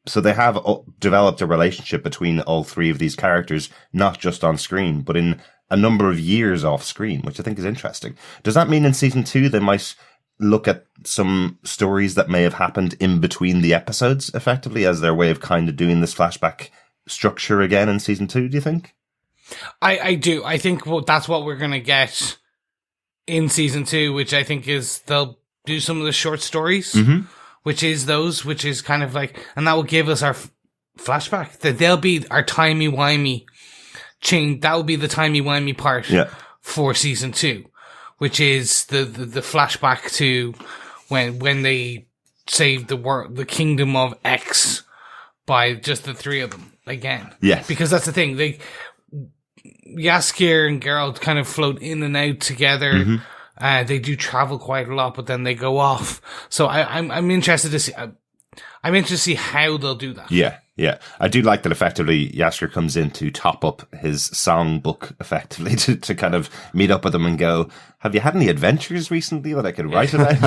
Speaker 2: so they have developed a relationship between all 3 of these characters, not just on screen, but in a number of years off screen, which I think is interesting. Does that mean in season 2 they might look at some stories that may have happened in between the episodes, effectively, as their way of kind of doing this flashback structure again in season 2, do you think?
Speaker 3: I do. I think that's what we're going to get in season 2, which I think is they'll do some of the short stories, which is kind of like, and that will give us our flashback. That they'll be our timey-wimey chain. That will be the timey-wimey part for season 2. Which is the flashback to when they saved the kingdom of X by just the 3 of them again.
Speaker 2: Yes.
Speaker 3: Because that's the thing. Jaskier and Geralt kind of float in and out together. They do travel quite a lot, but then they go off. So I'm interested to see. I'm interested to see how they'll do that.
Speaker 2: Yeah. I do like that effectively Jaskier comes in to top up his song book effectively to kind of meet up with them and go, have you had any adventures recently that I could write about?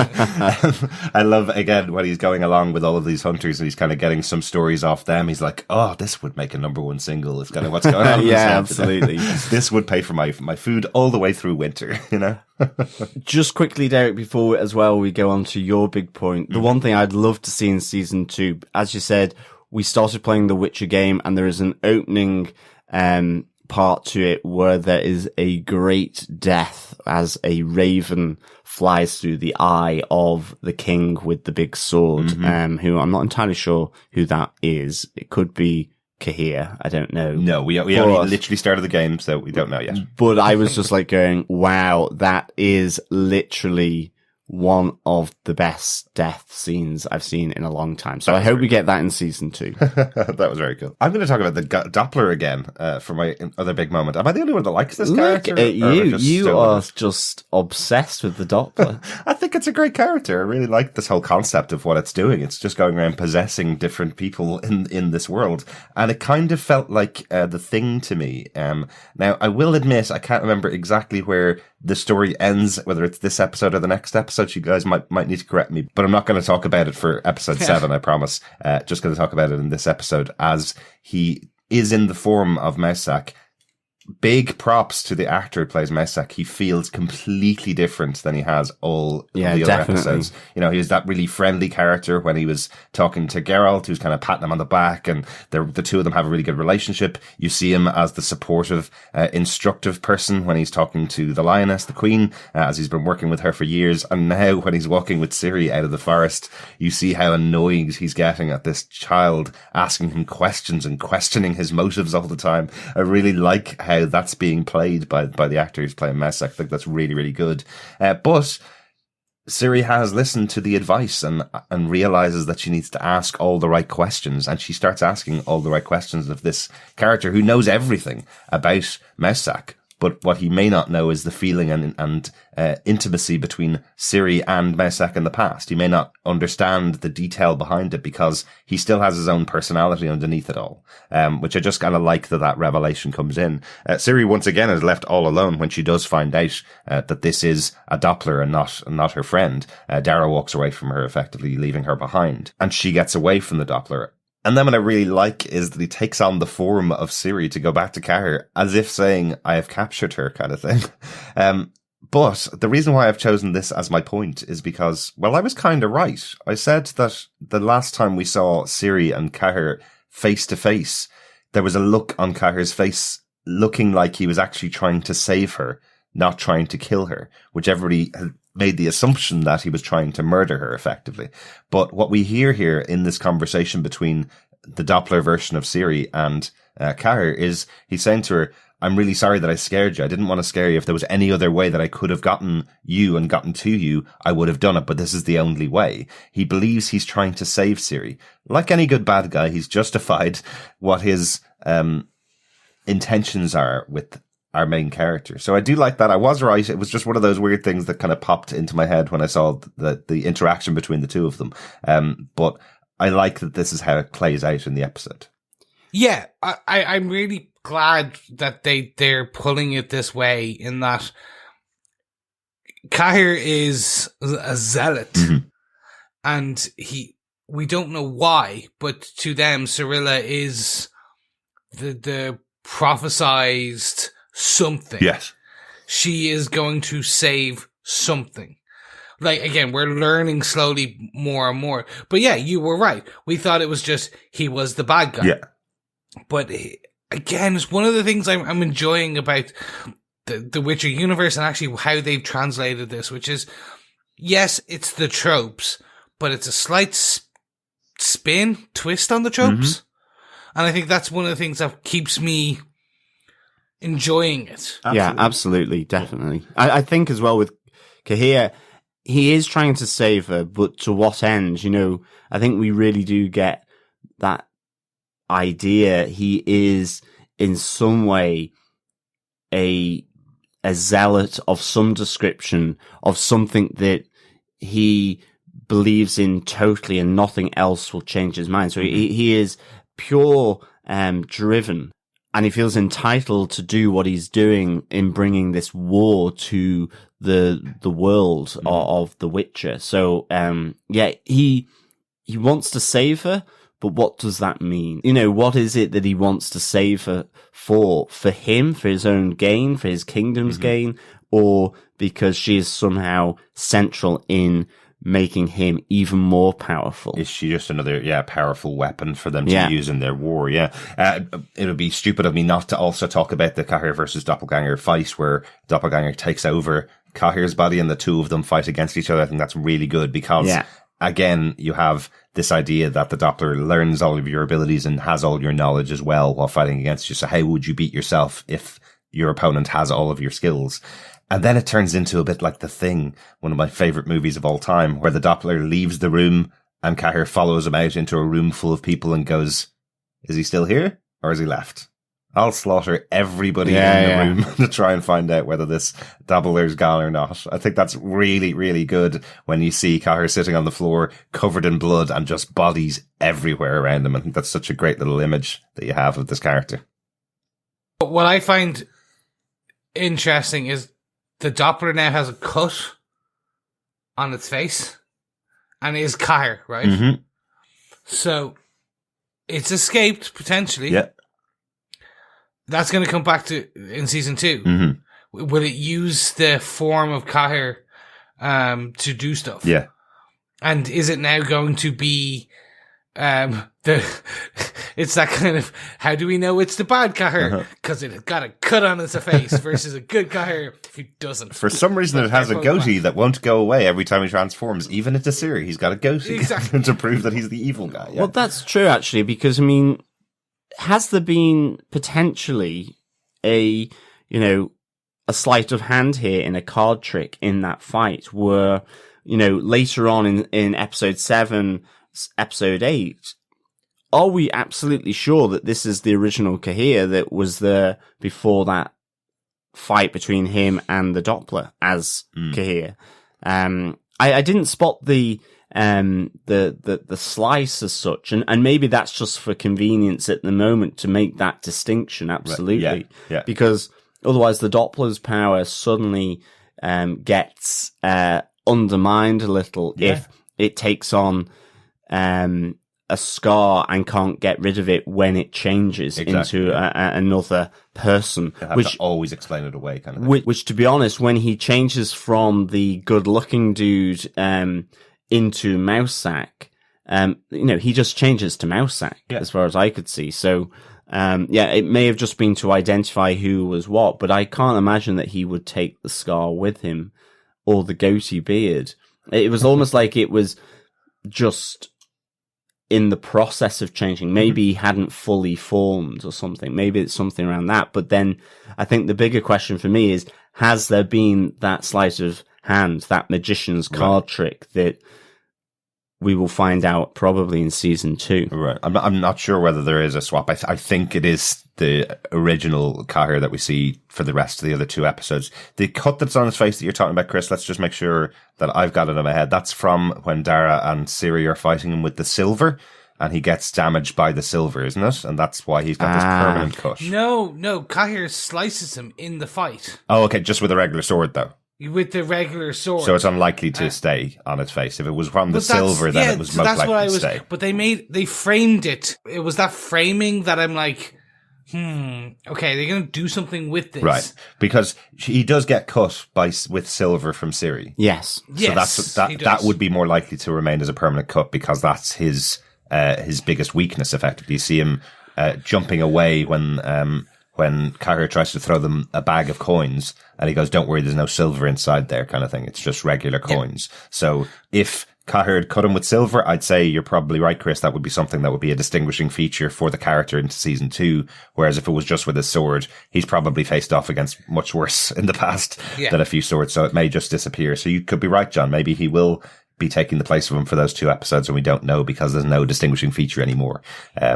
Speaker 2: I love, again, when he's going along with all of these hunters and he's kind of getting some stories off them. He's like, oh, this would make a #1 single. It's kind of what's going on.
Speaker 1: Yeah, absolutely.
Speaker 2: This would pay for my food all the way through winter, you know?
Speaker 1: Just quickly, Derek, before as well we go on to your big point, the one thing I'd love to see in season 2, as you said, we started playing the Witcher game and there is an opening part to it where there is a great death as a raven flies through the eye of the king with the big sword, who I'm not entirely sure who that is. It could be Cahir. I don't know.
Speaker 2: No, we only literally started the game, so we don't know yet.
Speaker 1: But I was just like going, wow, that is literally one of the best death scenes I've seen in a long time. So I hope we get that in season 2.
Speaker 2: That was very cool. I'm going to talk about the Doppler again for my other big moment. Am I the only one that likes this character?
Speaker 1: Look at you. You are just obsessed with the Doppler.
Speaker 2: I think it's a great character. I really like this whole concept of what it's doing. It's just going around possessing different people in this world. And it kind of felt like the Thing to me. Now, I will admit, I can't remember exactly where the story ends, whether it's this episode or the next episode. You guys might need to correct me, but I'm not going to talk about it for episode 7, I promise. Just going to talk about it in this episode as he is in the form of Mousak. Big props to the actor who plays Mousak. He feels completely different than he has all the other episodes. You know, he was that really friendly character when he was talking to Geralt, who's kind of patting him on the back, and the two of them have a really good relationship. You see him as the supportive, instructive person when he's talking to the lioness, the queen, as he's been working with her for years. And now when he's walking with Ciri out of the forest, you see how annoyed he's getting at this child asking him questions and questioning his motives all the time. I really like how that's being played by the actor who's playing Mousak. I think that's really, really good. But Ciri has listened to the advice and realizes that she needs to ask all the right questions, and she starts asking all the right questions of this character who knows everything about Mousak. But what he may not know is the feeling and intimacy between Ciri and Mousak in the past. He may not understand the detail behind it because he still has his own personality underneath it all, which I just kind of like that revelation comes in. Ciri, once again, is left all alone when she does find out that this is a Doppler and not her friend. Dara walks away from her, effectively leaving her behind, and she gets away from the Doppler. And then what I really like is that he takes on the form of Ciri to go back to Cahir, as if saying, I have captured her, kind of thing. But the reason why I've chosen this as my point is because, well, I was kind of right. I said that the last time we saw Ciri and Cahir face to face, there was a look on Cahir's face looking like he was actually trying to save her. not trying to kill her, which everybody had made the assumption that he was trying to murder her effectively. But what we hear here in this conversation between the Doppler version of Ciri and Cahir is he's saying to her, I'm really sorry that I scared you. I didn't want to scare you. If there was any other way that I could have gotten you and gotten to you, I would have done it, but this is the only way. He believes he's trying to save Ciri. Like any good bad guy, he's justified what his intentions are with our main character. So I do like that. I was right. It was just one of those weird things that kind of popped into my head when I saw the interaction between the two of them. But I like that this is how it plays out in the episode.
Speaker 3: Yeah, I'm really glad that they're pulling it this way, in that Cahir is a zealot, and we don't know why, but to them, Cirilla is the prophesized something.
Speaker 2: Yes.
Speaker 3: She is going to save something. Like, again, we're learning slowly more and more. But yeah, you were right. We thought it was just he was the bad guy.
Speaker 2: Yeah.
Speaker 3: But again, it's one of the things I'm enjoying about the Witcher universe, and actually how they've translated this, which is, yes, it's the tropes, but it's a slight twist on the tropes. And I think that's one of the things that keeps me enjoying it.
Speaker 1: Absolutely. Yeah, absolutely. Definitely. I think as well with Cahir, he is trying to save her, but to what end? You know, I think we really do get that idea. He is in some way a zealot of some description of something that he believes in totally, and nothing else will change his mind. So he is pure driven, and he feels entitled to do what he's doing in bringing this war to the world of The Witcher. So he wants to save her, but what does that mean? You know, what is it that he wants to save her for? For him, for his own gain, for his kingdom's gain, or because she is somehow central in making him even more powerful?
Speaker 2: Is she just another, powerful weapon for them to use in their war? Yeah. It would be stupid of me not to also talk about the Cahir versus Doppelganger fight, where Doppelganger takes over Cahir's body and the two of them fight against each other. I think that's really good because, again, you have this idea that the Doppler learns all of your abilities and has all your knowledge as well while fighting against you. So how would you beat yourself if your opponent has all of your skills? And then it turns into a bit like The Thing, one of my favorite movies of all time, where the Doppler leaves the room and Cahir follows him out into a room full of people and goes, is he still here or has he left? I'll slaughter everybody in the room to try and find out whether this Doppler's gone or not. I think that's really, really good when you see Cahir sitting on the floor covered in blood and just bodies everywhere around him. I think that's such a great little image that you have of this character.
Speaker 3: What I find interesting is the Doppler now has a cut on its face and is Cahir, right? So it's escaped potentially.
Speaker 2: Yeah.
Speaker 3: That's going to come back to in season 2. Will it use the form of Cahir to do stuff?
Speaker 2: Yeah.
Speaker 3: And is it now going to be it's that kind of, how do we know it's the bad Cahir? Because it got a cut on its face versus a good Cahir who doesn't.
Speaker 2: For some reason, it has a goatee that won't go away every time he transforms. Even into Ciri, he's got a goatee to prove that he's the evil guy. Yeah.
Speaker 1: Well, that's true, actually, because, I mean, has there been potentially a sleight of hand here in a card trick in that fight where, later on in episode 7, episode 8, are we absolutely sure that this is the original Cahir that was there before that fight between him and the Doppler as Cahir? I didn't spot the slice as such, and maybe that's just for convenience at the moment to make that distinction. Absolutely,
Speaker 2: right. Yeah.
Speaker 1: Because otherwise the Doppler's power suddenly gets undermined a little if it takes on a scar and can't get rid of it when it changes into another person.
Speaker 2: You have to always explain it away, kind of thing.
Speaker 1: Which, to be honest, when he changes from the good-looking dude into Mouse Sack, he just changes to Mouse Sack, as far as I could see. So It may have just been to identify who was what, but I can't imagine that he would take the scar with him or the goatee beard. It was almost like it was just in the process of changing. Maybe he hadn't fully formed or something. Maybe it's something around that. But then I think the bigger question for me is, has there been that sleight of hand, that magician's card trick that we will find out probably in season 2?
Speaker 2: Right. I'm not sure whether there is a swap. I think it is the original Cahir that we see for the rest of the other 2 episodes. The cut that's on his face that you're talking about, Chris, let's just make sure that I've got it in my head. That's from when Dara and Ciri are fighting him with the silver, and he gets damaged by the silver, isn't it? And that's why he's got this permanent cut.
Speaker 3: No, Cahir slices him in the fight.
Speaker 2: Oh, okay, just with a regular sword, though.
Speaker 3: With the regular sword.
Speaker 2: So it's unlikely to stay on its face. If it was from the silver, then it was most likely to stay.
Speaker 3: But they framed it. It was that framing that I'm like, okay, they're going to do something with this.
Speaker 2: Right. Because he does get cut with silver from Ciri.
Speaker 1: Yes.
Speaker 2: So that would be more likely to remain as a permanent cut, because that's his biggest weakness, effectively. You see him jumping away when Cahir tries to throw them a bag of coins, and he goes, "Don't worry, there's no silver inside there," kind of thing. It's just regular coins. Yeah. So if Cahir had cut him with silver, I'd say you're probably right, Chris. That would be something that would be a distinguishing feature for the character into season 2. Whereas if it was just with his sword, he's probably faced off against much worse in the past than a few swords. So it may just disappear. So you could be right, John. Maybe he will be taking the place of him for those 2 episodes, and we don't know because there's no distinguishing feature anymore.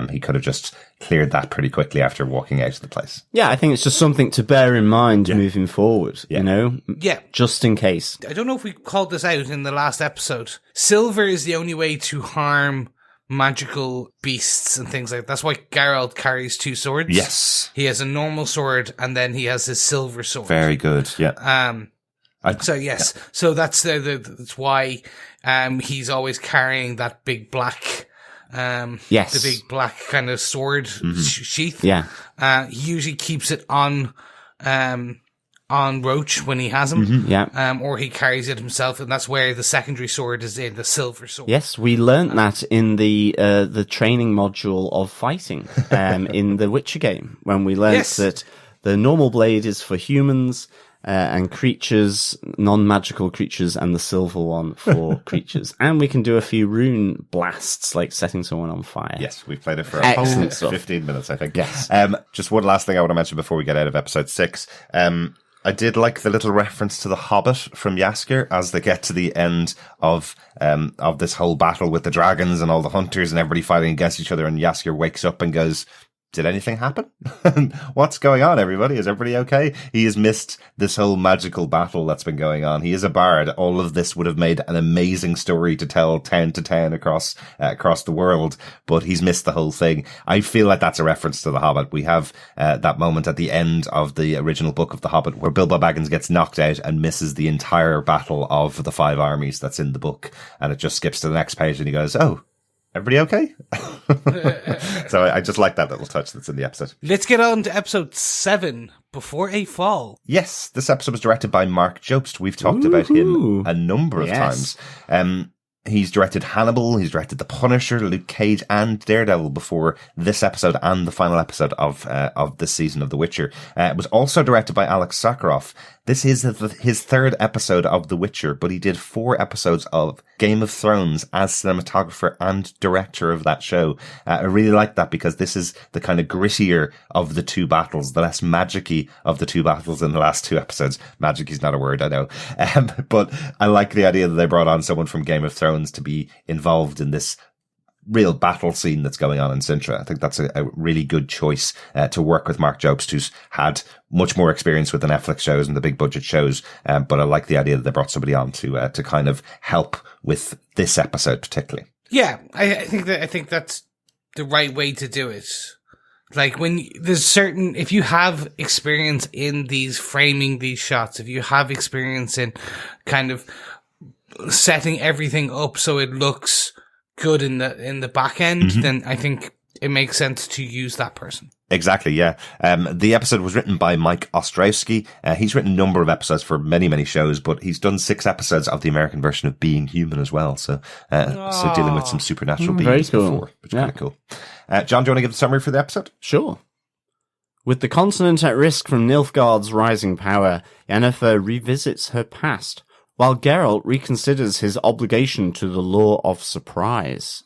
Speaker 2: He could have just cleared that pretty quickly after walking out of the place.
Speaker 1: Yeah, I think it's just something to bear in mind moving forward, you know?
Speaker 3: Yeah.
Speaker 1: Just in case.
Speaker 3: I don't know if we called this out in the last episode. Silver is the only way to harm magical beasts and things like that. That's why Geralt carries 2 swords.
Speaker 2: Yes.
Speaker 3: He has a normal sword, and then he has his silver sword.
Speaker 2: Very good, yeah.
Speaker 3: So that's that's why he's always carrying that big black the big black kind of sword sheath.
Speaker 1: Yeah.
Speaker 3: He usually keeps it on Roach when he has him. Or he carries it himself, and that's where the secondary sword is in, the silver sword.
Speaker 1: Yes, we learnt that in the training module of fighting in the Witcher game, when we learnt that the normal blade is for humans, and creatures, non-magical creatures, and the silver one for creatures. And we can do a few rune blasts, like setting someone on fire.
Speaker 2: Yes, we've played it for
Speaker 1: excellent
Speaker 2: 15 minutes, I think.
Speaker 1: Yes.
Speaker 2: Just one last thing I want to mention before we get out of episode 6. I did like the little reference to the Hobbit from Jaskier as they get to the end of this whole battle with the dragons and all the hunters and everybody fighting against each other, and Jaskier wakes up and goes, "Did anything happen? What's going on, everybody? Is everybody okay?" He has missed this whole magical battle that's been going on. He is a bard. All of this would have made an amazing story to tell town to town across the world, but he's missed the whole thing. I feel like that's a reference to The Hobbit. We have that moment at the end of the original book of The Hobbit where Bilbo Baggins gets knocked out and misses the entire battle of the 5 armies that's in the book, and it just skips to the next page and he goes, "Oh, everybody okay?" So I just like that little touch that's in the episode.
Speaker 3: Let's get on to episode 7, Before a Fall.
Speaker 2: Yes, this episode was directed by Marc Jobst. We've talked about him a number of times. He's directed Hannibal, he's directed The Punisher, Luke Cage, and Daredevil before this episode and the final episode of this season of The Witcher. It was also directed by Alik Sakharov. This is his 3rd episode of The Witcher, but he did 4 episodes of Game of Thrones as cinematographer and director of that show. I really like that because this is the kind of grittier of the 2 battles, the less magic-y of the 2 battles in the last 2 episodes. Magic is not a word, I know. But I like the idea that they brought on someone from Game of Thrones to be involved in this real battle scene that's going on in Sintra. I think that's a really good choice to work with Marc Jobst, who's had much more experience with the Netflix shows and the big budget shows. But I like the idea that they brought somebody on to kind of help with this episode particularly.
Speaker 3: Yeah, I think that's the right way to do it. Like when if you have experience in these framing these shots, if you have experience in kind of setting everything up so it looks good in the back end, then I think it makes sense to use that person.
Speaker 2: Exactly, yeah. The episode was written by Mike Ostrowski. He's written a number of episodes for many, many shows, but he's done 6 episodes of the American version of Being Human as well. So dealing with some supernatural beings before, which is kind of cool. John, do you want to give the summary for the episode?
Speaker 1: Sure. With the continent at risk from Nilfgaard's rising power, Yennefer revisits her past, while Geralt reconsiders his obligation to the law of surprise.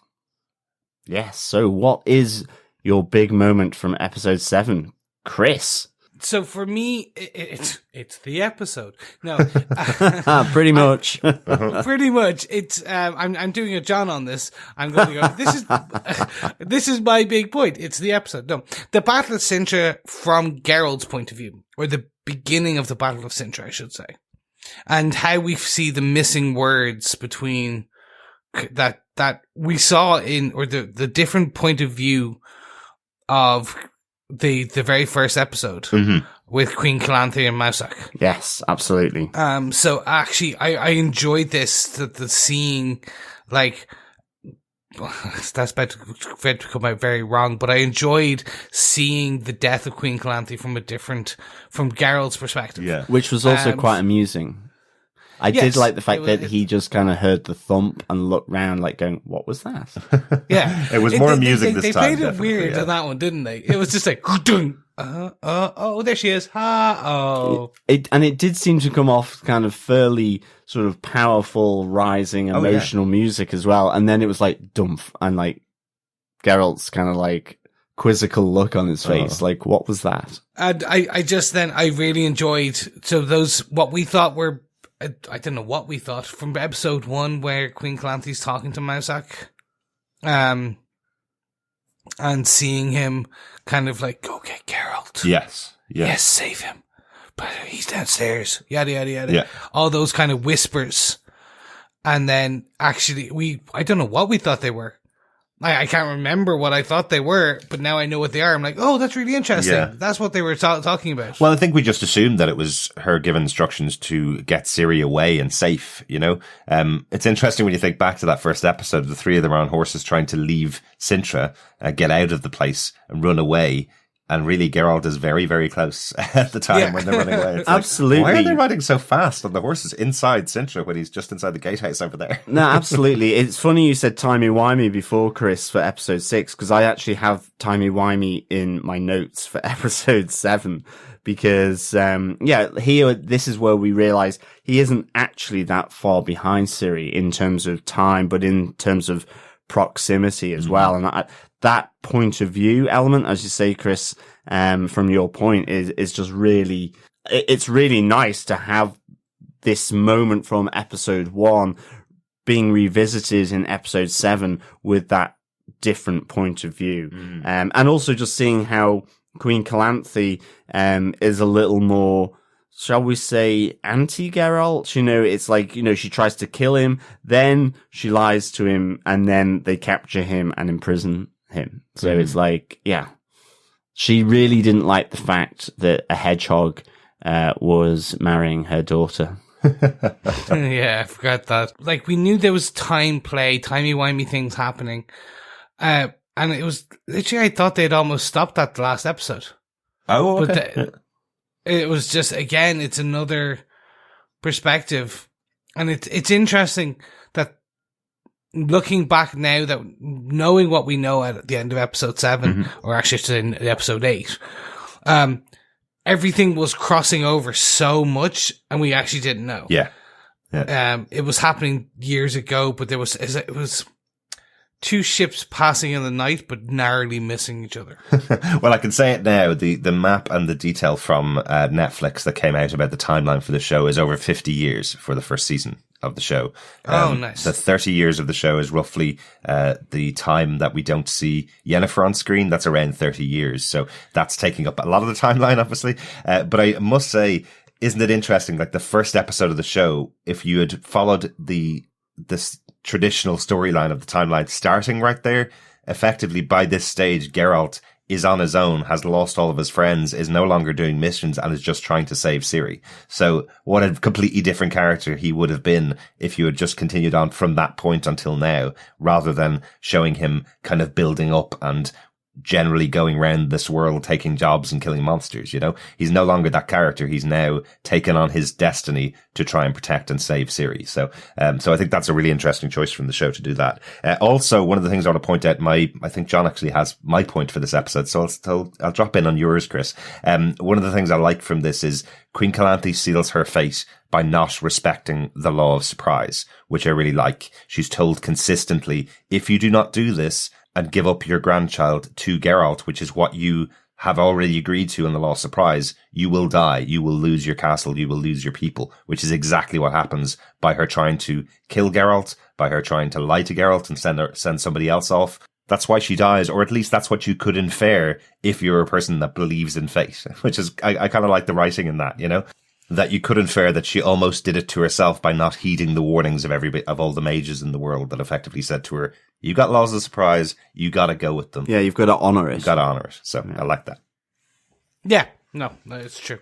Speaker 1: Yes, so what is your big moment from episode 7, Chris?
Speaker 3: So for me, it's the episode. No,
Speaker 1: pretty much.
Speaker 3: Pretty much. It's I'm doing a John on this. I'm going to go. This is my big point. It's the episode. No, the Battle of Sintra from Geralt's point of view, or the beginning of the Battle of Sintra, I should say, and how we see the missing words between that we saw in, or the different point of view of the very first episode with Queen Calanthe and Mousak.
Speaker 1: Yes, absolutely.
Speaker 3: So actually, I enjoyed this, the seeing, like, that's about to come out very wrong, but I enjoyed seeing the death of Queen Calanthe from Geralt's perspective.
Speaker 1: Yeah. Which was also quite amusing. I did like the fact that he just kind of heard the thump and looked round, like going, "What was that?"
Speaker 3: Yeah,
Speaker 2: it was more amusing this time.
Speaker 3: They played it weird on that one, didn't they? It was just like, oh, there she is.
Speaker 1: It did seem to come off kind of fairly sort of powerful, rising, emotional music as well, and then it was like dumph, and like Geralt's kind of like quizzical look on his face, like, what was that?
Speaker 3: And I really enjoyed, so those, what we thought were, I don't know what we thought from episode 1 where Queen Calanthe's talking to Mousak, and seeing him kind of like, go get Geralt.
Speaker 2: Yes,
Speaker 3: save him. But he's downstairs. Yada, yada, yada.
Speaker 2: Yeah.
Speaker 3: All those kind of whispers. And then actually I don't know what we thought they were. I can't remember what I thought they were, but now I know what they are. I'm like, oh, that's really interesting. Yeah. That's what they were talking about.
Speaker 2: Well, I think we just assumed that it was her giving instructions to get Ciri away and safe, you know? It's interesting when you think back to that first episode, the 3 of them are on horses trying to leave Sintra, get out of the place and run away. And really, Geralt is very, very close at the time when they're running away. It's
Speaker 1: absolutely.
Speaker 2: Like, why are they riding so fast on the horses inside Sintra when he's just inside the gatehouse over there?
Speaker 1: No, absolutely. It's funny you said timey-wimey before, Chris, for episode 6, because I actually have timey-wimey in my notes for episode 7. Because, here, this is where we realize he isn't actually that far behind Ciri in terms of time, but in terms of proximity as well. And that point of view element, as you say, Chris, from your point, is just really, it's really nice to have this moment from episode 1 being revisited in episode 7 with that different point of view. And also just seeing how Queen Calanthe is a little more, shall we say, anti-Geralt? You know, it's like, you know, she tries to kill him, then she lies to him, and then they capture him and imprison him. So it's like, yeah, she really didn't like the fact that a hedgehog was marrying her daughter.
Speaker 3: Yeah, I forgot that. Like, we knew there was timey-wimey things happening. And it was, literally, I thought they'd almost stopped that the last episode.
Speaker 2: Oh, okay.
Speaker 3: But it was just, again, it's another perspective. And it's interesting that looking back now, that knowing what we know at the end of episode 7, or actually it's in episode 8, everything was crossing over so much and we actually didn't know.
Speaker 2: Yeah.
Speaker 3: It was happening years ago, but it was 2 ships passing in the night, but narrowly missing each other.
Speaker 2: Well, I can say it now. The map and the detail from Netflix that came out about the timeline for the show is over 50 years for the first season of the show.
Speaker 3: Nice.
Speaker 2: The 30 years of the show is roughly the time that we don't see Yennefer on screen. That's around 30 years. So that's taking up a lot of the timeline, obviously. But I must say, isn't it interesting? Like the first episode of the show, if you had followed this traditional storyline of the timeline starting right there, effectively by this stage, Geralt is on his own, has lost all of his friends, is no longer doing missions, and is just trying to save Ciri. So what a completely different character he would have been if you had just continued on from that point until now, rather than showing him kind of building up and generally going around this world taking jobs and killing monsters, you know? He's no longer that character. He's now taken on his destiny to try and protect and save Ciri. So I think that's a really interesting choice from the show to do that. Also, one of the things I want to point out, I think John actually has my point for this episode, so I'll drop in on yours, Chris. One of the things I like from this is Queen Calanthe seals her fate by not respecting the law of surprise, which I really like. She's told consistently, if you do not do this, and give up your grandchild to Geralt, which is what you have already agreed to in the law of surprise, you will die. You will lose your castle. You will lose your people, which is exactly what happens by her trying to kill Geralt, by her trying to lie to Geralt and send somebody else off. That's why she dies, or at least that's what you could infer if you're a person that believes in fate, which is, I kind of like the writing in that, you know? That you could infer that she almost did it to herself by not heeding the warnings of all the mages in the world that effectively said to her, you got laws of surprise, you got to go with them.
Speaker 1: Yeah, you've got to honor it.
Speaker 2: You've got to honor it. So I like that.
Speaker 3: Yeah, no, it's true.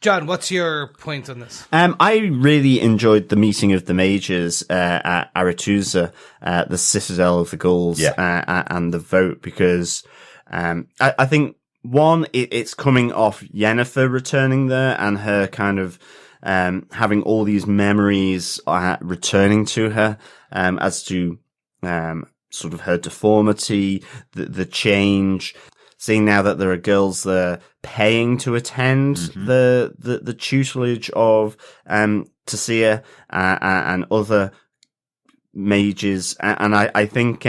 Speaker 3: John, what's your point on this?
Speaker 1: I really enjoyed the meeting of the mages at Aretusa, the citadel of the ghouls, and the vote, because I think, one, it's coming off Yennefer returning there and her kind of having all these memories returning to her as to sort of her deformity, the change. Seeing now that there are girls there paying to attend the tutelage of Jaskier and other mages, and I think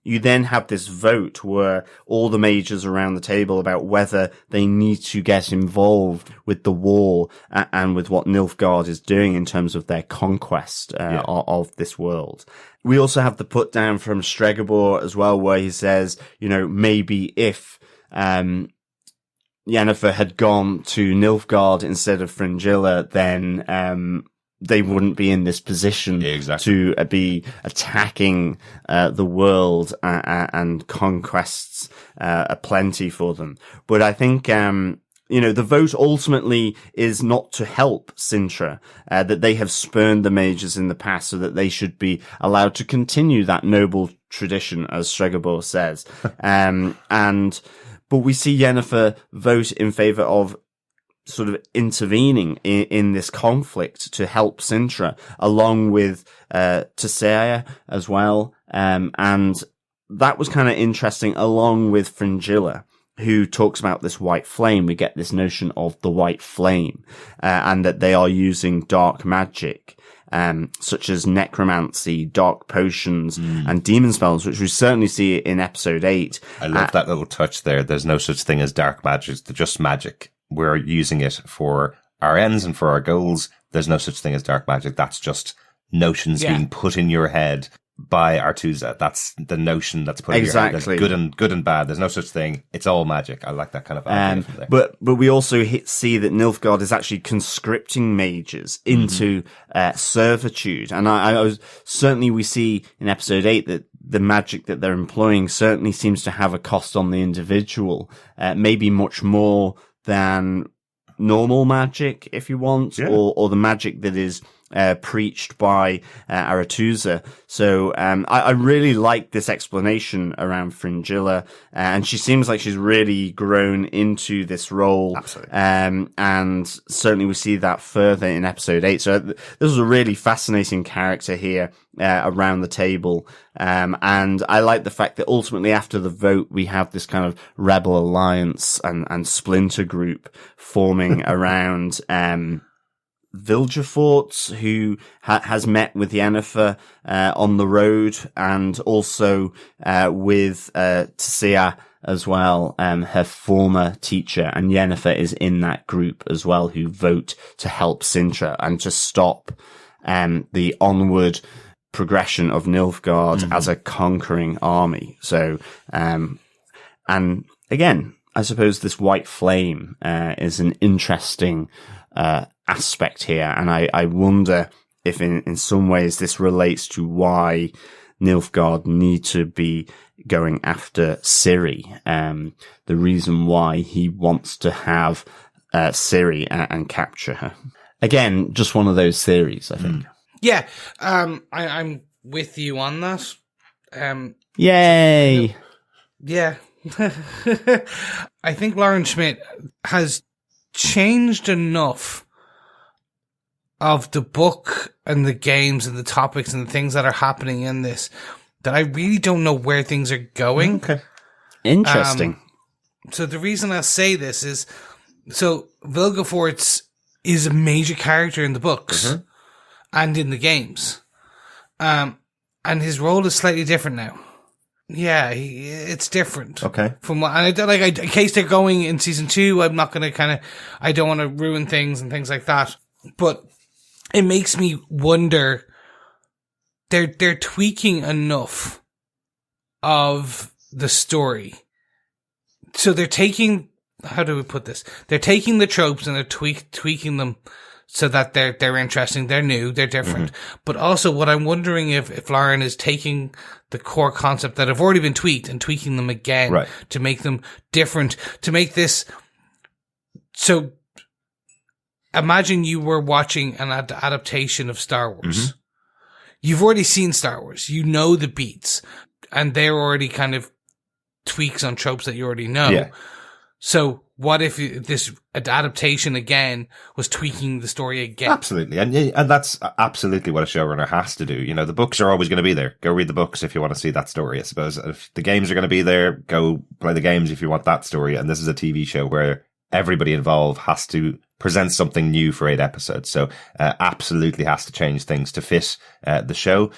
Speaker 1: you then have this vote where all the mages around the table about whether they need to get involved with the war and with what Nilfgaard is doing in terms of their conquest of this world. We also have the put down from Stregobor as well, where he says, you know, maybe if Yennefer had gone to Nilfgaard instead of Fringilla, then they wouldn't be in this position to be attacking the world and conquests aplenty for them. But I think the vote ultimately is not to help Cintra, that they have spurned the mages in the past, so that they should be allowed to continue that noble tradition, as Stregobor says. But we see Yennefer vote in favor of sort of intervening in this conflict to help Cintra, along with Jaskier as well. And that was kind of interesting, along with Fringilla, who talks about this white flame. We get this notion of the white flame, and that they are using dark magic, such as necromancy, dark potions, and demon spells, which we certainly see in episode 8.
Speaker 2: I love that little touch there. There's no such thing as dark magic. It's just magic. We're using it for our ends and for our goals. There's no such thing as dark magic. That's just notions being put in your head by Aretusa. That's the notion that's put in your head. There's good and bad. There's no such thing. It's all magic. I like that kind of idea from there.
Speaker 1: But we also see that Nilfgaard is actually conscripting mages into servitude. And I was certainly, we see in episode 8 that the magic that they're employing certainly seems to have a cost on the individual, maybe much more than normal magic, if you want, or the magic that is preached by Aretusa. So I really like this explanation around Fringilla, and she seems like she's really grown into this role.
Speaker 2: Absolutely.
Speaker 1: And certainly we see that further in episode 8. So this was a really fascinating character here around the table. And I like the fact that ultimately after the vote, we have this kind of rebel alliance and splinter group forming around Vilgefortz, who has met with Yennefer on the road, and also with Jaskier as well, her former teacher, and Yennefer is in that group as well, who vote to help Cintra and to stop the onward progression of Nilfgaard as a conquering army. So, and again, I suppose this white flame is an interesting aspect here, and I wonder if in some ways this relates to why Nilfgaard need to be going after Ciri, the reason why he wants to have Ciri and capture her. Again, just one of those theories, I think.
Speaker 3: Yeah, I'm with you on that.
Speaker 1: Yay!
Speaker 3: Yeah. I think Lauren Schmidt has changed enough of the book and the games and the topics and the things that are happening in this that I really don't know where things are going.
Speaker 2: Okay.
Speaker 1: Interesting.
Speaker 3: So the reason I say this is, so Vilgefortz is a major character in the books and in the games. And his role is slightly different now. Yeah, it's different.
Speaker 2: Okay.
Speaker 3: From what, and I don't like, in case they're going in season 2, I'm not going to I don't want to ruin things and things like that. But it makes me wonder, they're tweaking enough of the story. So they're taking, how do we put this? They're taking the tropes and they're tweaking them so that they're interesting, they're new, they're different. But also what I'm wondering if Lauren is taking the core concept that have already been tweaked and tweaking them again to make them different, to make this. So imagine you were watching an adaptation of Star Wars. You've already seen Star Wars. You know the beats and they're already kind of tweaks on tropes that you already know.
Speaker 2: Yeah.
Speaker 3: So what if this adaptation again was tweaking the story again?
Speaker 2: Absolutely. And that's absolutely what a showrunner has to do. You know, the books are always going to be there. Go read the books if you want to see that story, I suppose. If the games are going to be there, go play the games if you want that story. And this is a TV show where everybody involved has to present something new for 8 episodes. So absolutely has to change things to fit the show.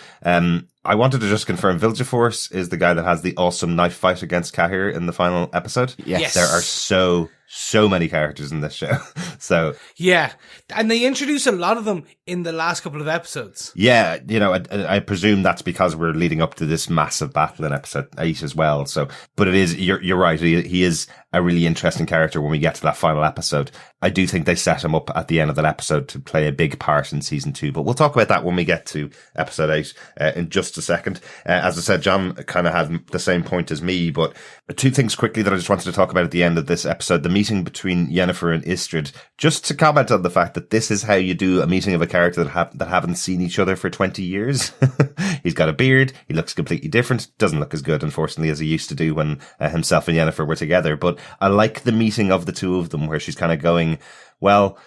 Speaker 2: I wanted to just confirm Vilgefortz is the guy that has the awesome knife fight against Cahir in the final episode.
Speaker 3: Yes.
Speaker 2: There are so many characters in this show. So
Speaker 3: yeah, and they introduce a lot of them in the last couple of episodes.
Speaker 2: yeah, you know, I presume that's because we're leading up to this massive battle in episode 8 as well. So, but it is, you're right. He is a really interesting character when we get to that final episode. I do think they set him up at the end of that episode to play a big part in season 2, but we'll talk about that when we get to episode 8 in just a second. As I said, John kind of had the same point as me, but 2 things quickly that I just wanted to talk about at the end of this episode. The meeting between Yennefer and Istrid, just to comment on the fact that this is how you do a meeting of a character that haven't seen each other for 20 years. He's got a beard. He looks completely different. Doesn't look as good, unfortunately, as he used to do when himself and Yennefer were together. But I like the meeting of the 2 of them where she's kind of going, well,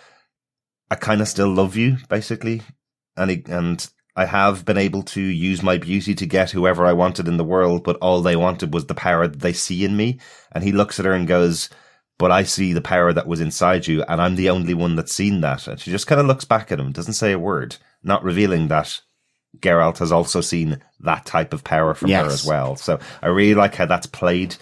Speaker 2: I kind of still love you, basically. And I have been able to use my beauty to get whoever I wanted in the world, but all they wanted was the power that they see in me. And he looks at her and goes, but I see the power that was inside you, and I'm the only one that's seen that. And she just kind of looks back at him, doesn't say a word, not revealing that Geralt has also seen that type of power from her as well. So I really like how that's played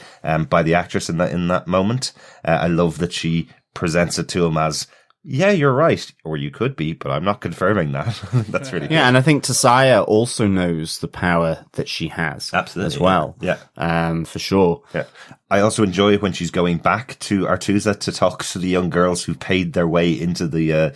Speaker 2: by the actress in that moment. I love that she presents it to him as, yeah, you're right, or you could be, but I'm not confirming that. That's really good.
Speaker 1: Yeah, and I think Tasaya also knows the power that she has.
Speaker 2: Absolutely,
Speaker 1: as well.
Speaker 2: Yeah.
Speaker 1: For sure.
Speaker 2: Yeah. I also enjoy when she's going back to Artusa to talk to the young girls who paid their way into the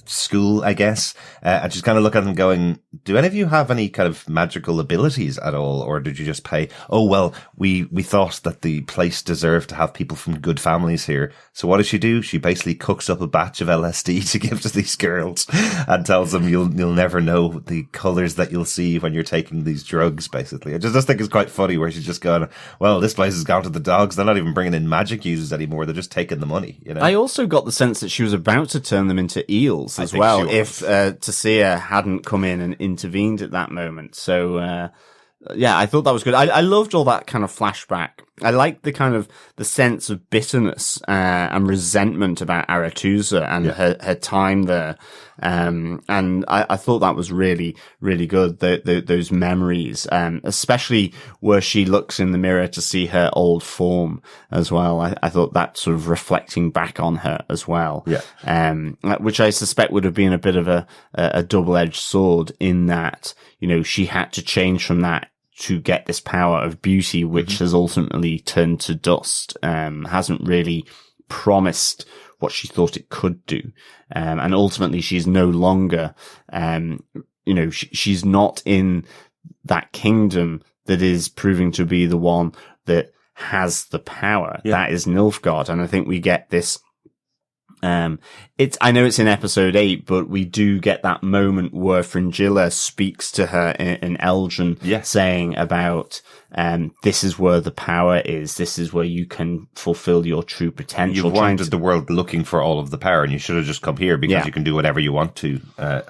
Speaker 2: school, I guess. And she's kind of looking at them going, do any of you have any kind of magical abilities at all? Or did you just pay? Oh, well, we thought that the place deserved to have people from good families here. So what does she do? She basically cooks up a batch of LSD to give to these girls and tells them you'll never know the colors that you'll see when you're taking these drugs, basically. I just think it's quite funny where she's just going, well, this place has gone to the dogs. They're not even bringing in magic users anymore. They're just taking the money, you know? I
Speaker 1: also got the sense that she was about to turn them into eels as well if Tassia hadn't come in and intervened at that moment. So yeah, I thought that was good. I loved all that kind of flashback. I liked the kind of the sense of bitterness and resentment about Aretusa and her time there. And I thought that was really, really good. Those memories, especially where she looks in the mirror to see her old form as well. I thought that sort of reflecting back on her as well.
Speaker 2: Yeah.
Speaker 1: Which I suspect would have been a bit of a double-edged sword in that, you know, she had to change from that to get this power of beauty, which has ultimately turned to dust, hasn't really promised what she thought it could do. And ultimately she's no longer, you know, she's not in that kingdom that is proving to be the one that has the power. Yeah. That is Nilfgaard. And I think we get this I know it's in episode 8, but we do get that moment where Fringilla speaks to her in Elgin, saying about, this is where the power is. This is where you can fulfill your true potential.
Speaker 2: You've wandered the world looking for all of the power, and you should have just come here because you can do whatever you want to,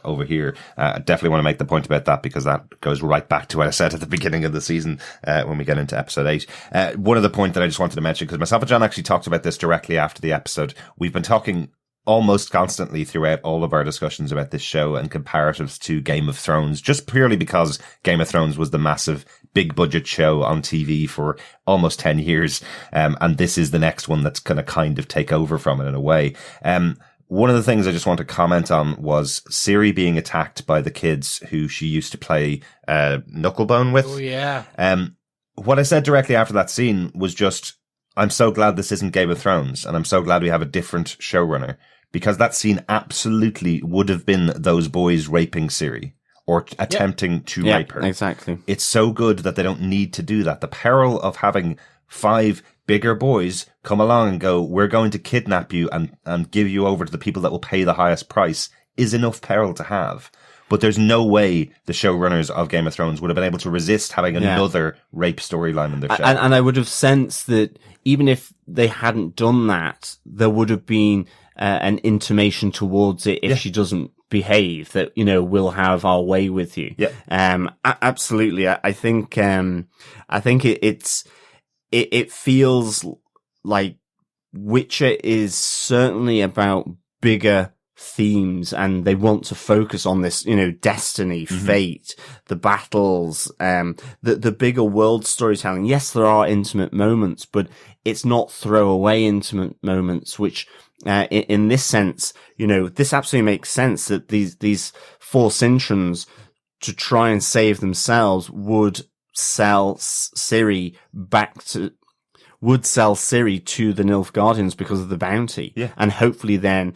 Speaker 2: over here. I definitely want to make the point about that because that goes right back to what I said at the beginning of the season, when we get into episode 8. One other point that I just wanted to mention, because myself and John actually talked about this directly after the episode. We've been talking almost constantly throughout all of our discussions about this show and comparatives to Game of Thrones, just purely because Game of Thrones was the massive big budget show on TV for almost 10 years. And this is the next one that's going to kind of take over from it in a way. One of the things I just want to comment on was Ciri being attacked by the kids who she used to play, Knucklebone with.
Speaker 3: Oh, yeah.
Speaker 2: What I said directly after that scene was just, I'm so glad this isn't Game of Thrones, and I'm so glad we have a different showrunner, because that scene absolutely would have been those boys raping Ciri or attempting to rape her.
Speaker 1: Exactly.
Speaker 2: It's so good that they don't need to do that. The peril of having 5 bigger boys come along and go, we're going to kidnap you and give you over to the people that will pay the highest price is enough peril to have. But there's no way the showrunners of Game of Thrones would have been able to resist having another rape storyline in their show.
Speaker 1: And I would have sensed that even if they hadn't done that, there would have been an intimation towards it if she doesn't behave, that, you know, we'll have our way with you.
Speaker 2: Yeah.
Speaker 1: Absolutely. I think it feels like Witcher is certainly about bigger themes, and they want to focus on this, you know, destiny, fate, the battles, the bigger world storytelling. Yes, there are intimate moments, but it's not throwaway intimate moments, which, in this sense, you know, this absolutely makes sense that these 4 Cintrons, to try and save themselves, would sell Ciri to the Nilfgaardians because of the bounty.
Speaker 2: Yeah.
Speaker 1: And hopefully then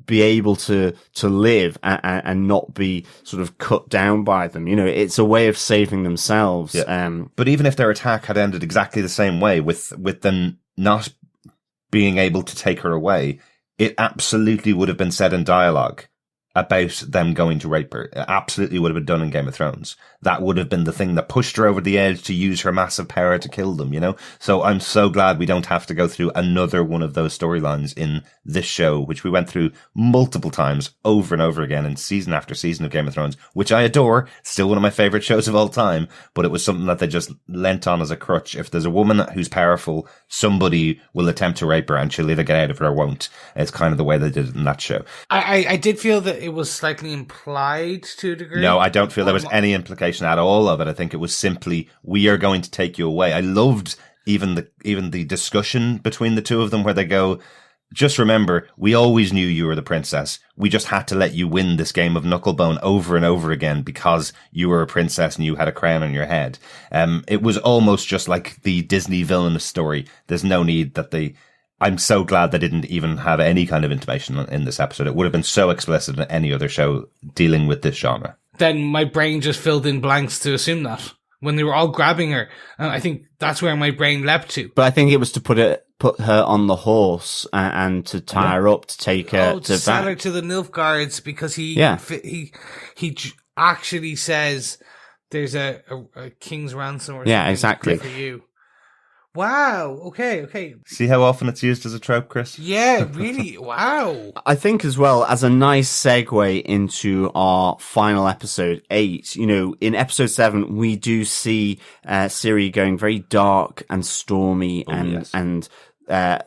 Speaker 1: be able to live and not be sort of cut down by them. You know, it's a way of saving themselves.
Speaker 2: Yeah. But even if their attack had ended exactly the same way, with them not being able to take her away, it absolutely would have been said in dialogue about them going to rape her. It absolutely would have been done in Game of Thrones. That would have been the thing that pushed her over the edge to use her massive power to kill them, you know? So I'm so glad we don't have to go through another one of those storylines in this show, which we went through multiple times over and over again in season after season of Game of Thrones, which I adore, still one of my favorite shows of all time, but it was something that they just lent on as a crutch. If there's a woman who's powerful, somebody will attempt to rape her and she'll either get out of it or won't. It's kind of the way they did it in that show.
Speaker 3: I did feel that it was slightly implied to a degree.
Speaker 2: No, I don't feel there was any implication at all of it. I think it was simply, we are going to take you away. I loved even the discussion between the two of them where they go, just remember, we always knew you were the princess. We just had to let you win this game of Knucklebone over and over again because you were a princess and you had a crown on your head. It was almost just like the Disney villainous story. There's no need that I'm so glad they didn't even have any kind of intimation in this episode. It would have been so explicit in any other show dealing with this genre.
Speaker 3: Then my brain just filled in blanks to assume that when they were all grabbing her. And I think that's where my brain leapt to.
Speaker 1: But I think it was to put her on the horse and to tie her up, to take her
Speaker 3: to sell her to the Nilfgaards, because he actually says there's a king's ransom or something
Speaker 1: exactly
Speaker 3: for you. Wow. Okay.
Speaker 2: See how often it's used as a trope, Chris?
Speaker 3: Yeah, really. Wow.
Speaker 1: I think as well, as a nice segue into our final episode 8, you know, in episode 7, we do see Ciri going very dark and stormy and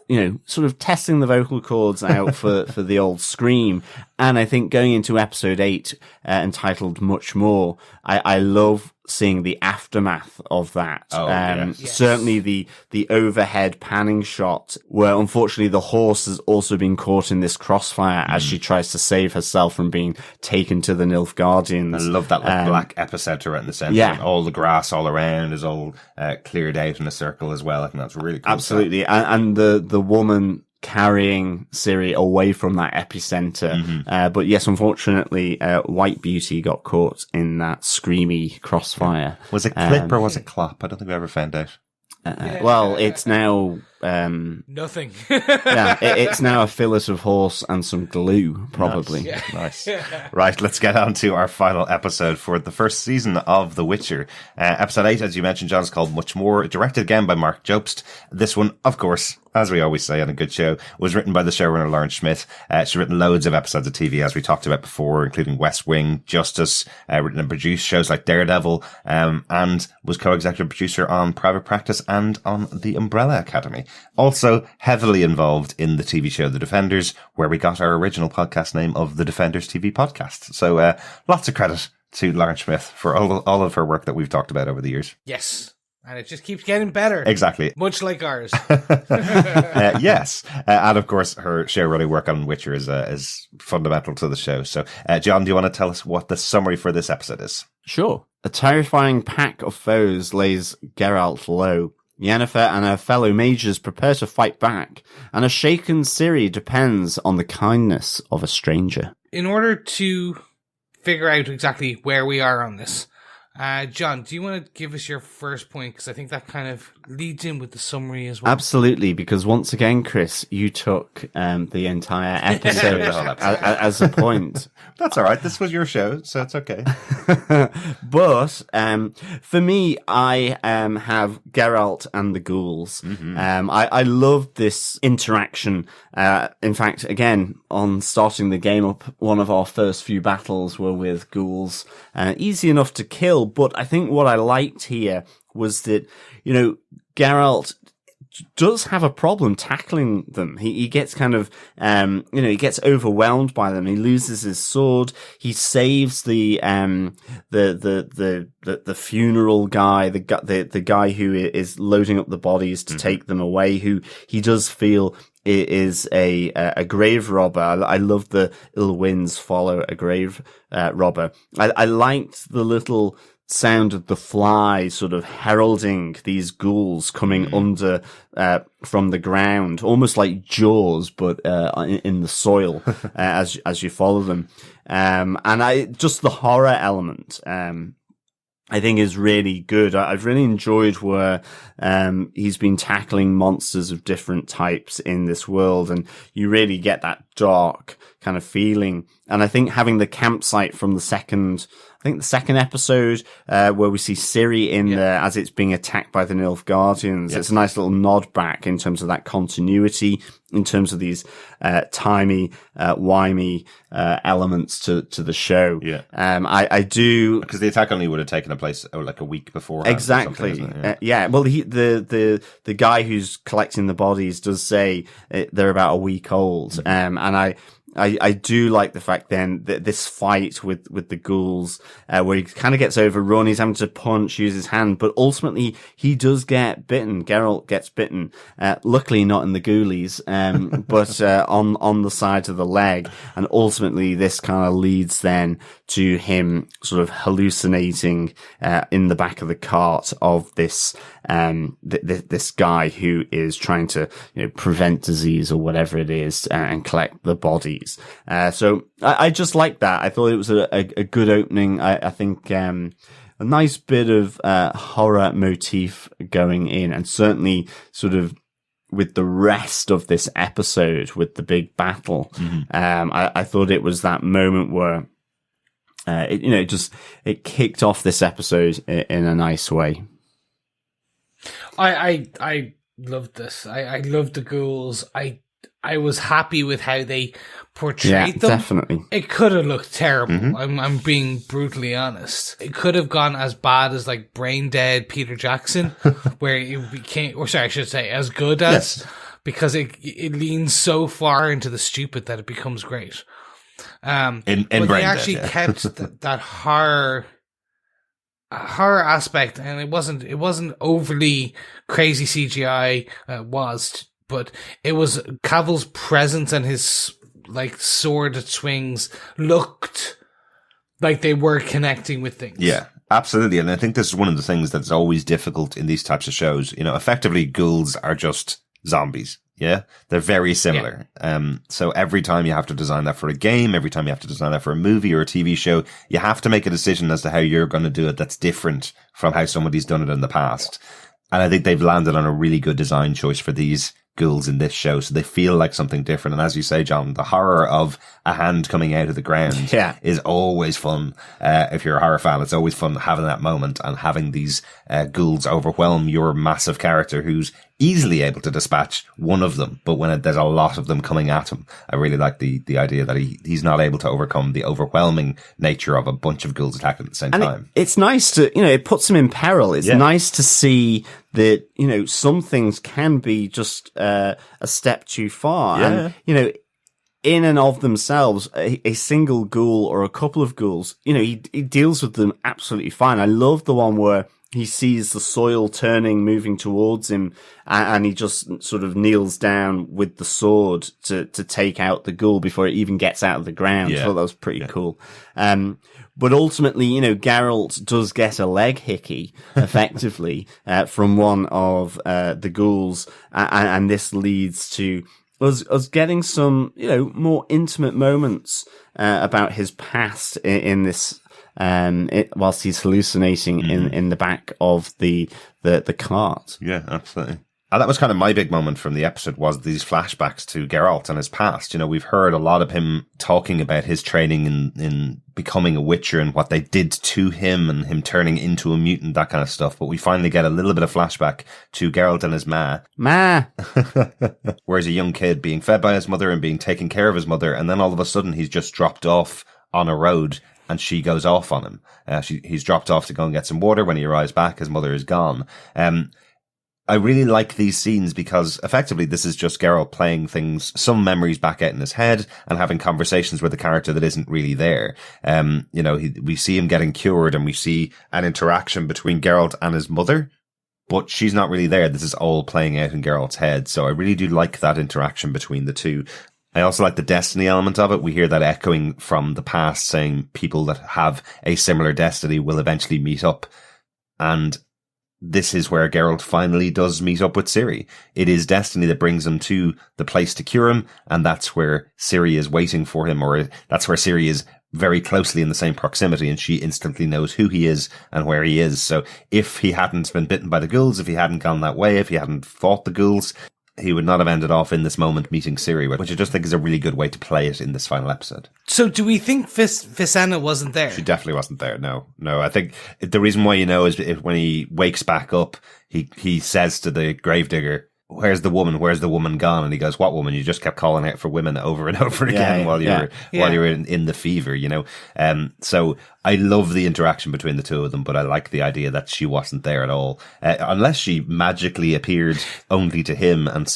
Speaker 1: you know, sort of testing the vocal cords out for the old scream. And I think going into episode 8, entitled Much More, I love seeing the aftermath of that. Certainly the overhead panning shot where unfortunately the horse has also been caught in this crossfire as she tries to save herself from being taken to the Nilfgaardians.
Speaker 2: I love that black epicenter right in the center.
Speaker 1: Yeah.
Speaker 2: And all the grass all around is all cleared out in a circle as well. I think that's really cool.
Speaker 1: Absolutely. And the woman carrying Ciri away from that epicenter. But yes, unfortunately, White Beauty got caught in that screamy crossfire.
Speaker 2: Was it clip or was it clop? I don't think we ever found out.
Speaker 1: Well, it's now
Speaker 3: Nothing.
Speaker 1: Yeah, it's now a fillet of horse and some glue, probably.
Speaker 2: Nice. Right, let's get on to our final episode for the first season of The Witcher. Episode 8, as you mentioned, John, is called Much More, directed again by Marc Jobst. This one, of course, as we always say on a good show, was written by the showrunner Lauren Schmidt. She's written loads of episodes of TV, as we talked about before, including West Wing, Justice, written and produced shows like Daredevil, and was co-executive producer on Private Practice and on The Umbrella Academy. Also heavily involved in the TV show The Defenders, where we got our original podcast name of The Defenders TV Podcast. So lots of credit to Lauren Schmidt for all of her work that we've talked about over the years.
Speaker 3: Yes. And it just keeps getting better.
Speaker 2: Exactly.
Speaker 3: Much like ours.
Speaker 2: Yes. And of course, her showrunning work on Witcher is fundamental to the show. So, John, do you want to tell us what the summary for this episode is?
Speaker 1: Sure. A terrifying pack of foes lays Geralt low. Yennefer and her fellow mages prepare to fight back, and a shaken Ciri depends on the kindness of a stranger.
Speaker 3: In order to figure out exactly where we are on this, John, do you want to give us your first point? Because I think that kind of leads in with the summary as well.
Speaker 1: Absolutely, because once again, Chris, you took the entire episode as a point.
Speaker 2: That's all right. This was your show, so it's okay.
Speaker 1: But for me, I have Geralt and the ghouls. Mm-hmm. I love this interaction. In fact, again, on starting the game up, one of our first few battles were with ghouls. Easy enough to kill, but I think what I liked here was that, Geralt does have a problem tackling them. He gets kind of, he gets overwhelmed by them. He loses his sword. He saves the funeral guy, the guy who is loading up the bodies to take them away, who he does feel is a grave robber. I love the ill winds follow a grave, robber. I liked the little sound of the fly sort of heralding these ghouls coming under from the ground, almost like Jaws, but in the soil as you follow them. And just the horror element I think is really good. I've really enjoyed where he's been tackling monsters of different types in this world, and you really get that dark kind of feeling. And I think having the campsite from the second episode, where we see Ciri in there as it's being attacked by the Nilfgaardians, it's a nice little nod back in terms of that continuity, in terms of these timey-wimey elements to the show. Yeah. I do,
Speaker 2: because the attack only would have taken place like a week before.
Speaker 1: Exactly. Well, the guy who's collecting the bodies does say they're about a week old. And I do like the fact then that this fight with the ghouls, where he kind of gets overrun, he's having to punch, use his hand, but ultimately he does get bitten. Geralt gets bitten. Luckily not in the ghoulies, but on the side of the leg. And ultimately this kind of leads then to him sort of hallucinating in the back of the cart of this this guy who is trying to prevent disease or whatever it is, and collect the bodies. So I just like that. I thought it was a good opening. I think a nice bit of horror motif going in, and certainly sort of with the rest of this episode with the big battle. I thought it was that moment where it kicked off this episode in a nice way.
Speaker 3: I loved this. I loved the ghouls. I was happy with how they portrayed them.
Speaker 1: Definitely.
Speaker 3: It could have looked terrible. I'm being brutally honest. It could have gone as bad as like Brain Dead Peter Jackson, where it became, or sorry, I should say as good as, because it leans so far into the stupid that it becomes great.
Speaker 2: In
Speaker 3: but
Speaker 2: Brain
Speaker 3: they actually
Speaker 2: Dead,
Speaker 3: kept that horror aspect, and it wasn't overly crazy CGI, but it was Cavill's presence and his like sword swings looked like they were connecting with things. Yeah,
Speaker 2: absolutely. And I think this is one of the things that's always difficult in these types of shows. Effectively ghouls are just zombies. Yeah, they're very similar. Yeah. So every time you have to design that for a game, every time you have to design that for a movie or a TV show, you have to make a decision as to how you're going to do it that's different from how somebody's done it in the past. And I think they've landed on a really good design choice for these ghouls in this show, so they feel like something different. And as you say, John, the horror of a hand coming out of the ground is always fun. If you're a horror fan, it's always fun having that moment and having these ghouls overwhelm your massive character who's easily able to dispatch one of them. But when there's a lot of them coming at him, I really like the idea that he's not able to overcome the overwhelming nature of a bunch of ghouls attacking at the same time.
Speaker 1: It's nice to, it puts him in peril. It's nice to see that, some things can be just a step too far. Yeah. And, in and of themselves, a single ghoul or a couple of ghouls, he deals with them absolutely fine. I love the one where he sees the soil turning, moving towards him, and he just sort of kneels down with the sword to take out the ghoul before it even gets out of the ground. I thought that was pretty cool. But ultimately, Geralt does get a leg hickey, effectively, from one of the ghouls, and this leads to us getting some, more intimate moments about his past in this, whilst he's hallucinating in the back of the cart.
Speaker 2: Yeah, absolutely. And that was kind of my big moment from the episode, was these flashbacks to Geralt and his past. We've heard a lot of him talking about his training in becoming a Witcher and what they did to him and him turning into a mutant, that kind of stuff. But we finally get a little bit of flashback to Geralt and his Ma. Where he's a young kid being fed by his mother and being taken care of his mother. And then all of a sudden he's just dropped off on a road and she goes off on him. He's dropped off to go and get some water. When he arrives back, his mother is gone. I really like these scenes because effectively this is just Geralt playing some memories back out in his head and having conversations with a character that isn't really there. We see him getting cured and we see an interaction between Geralt and his mother, but she's not really there. This is all playing out in Geralt's head. So I really do like that interaction between the two. I also like the destiny element of it. We hear that echoing from the past, saying people that have a similar destiny will eventually meet up. And this is where Geralt finally does meet up with Ciri. It is destiny that brings him to the place to cure him, and that's where Ciri is waiting for him, or that's where Ciri is very closely in the same proximity, and she instantly knows who he is and where he is. So if he hadn't been bitten by the ghouls, if he hadn't gone that way, if he hadn't fought the ghouls, he would not have ended off in this moment meeting Ciri, which I just think is a really good way to play it in this final episode.
Speaker 3: So do we think Visanna wasn't there?
Speaker 2: She definitely wasn't there. No. I think the reason why is when he wakes back up, he says to the gravedigger, "Where's the woman? Where's the woman gone?" And he goes, "What woman? You just kept calling out for women over and over again while you were in the fever, So I love the interaction between the two of them, but I like the idea that she wasn't there at all, unless she magically appeared only to him and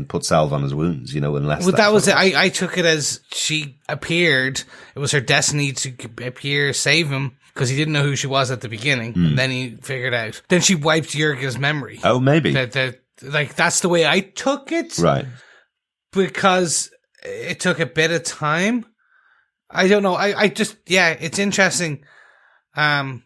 Speaker 2: put salve on his wounds, unless
Speaker 3: that was it. I took it as she appeared. It was her destiny to appear, save him, because he didn't know who she was at the beginning, and then he figured out. Then she wiped Jurga's memory.
Speaker 2: Oh, maybe.
Speaker 3: That's the way I took it.
Speaker 2: Right.
Speaker 3: Because it took a bit of time. I don't know. I just, it's interesting. But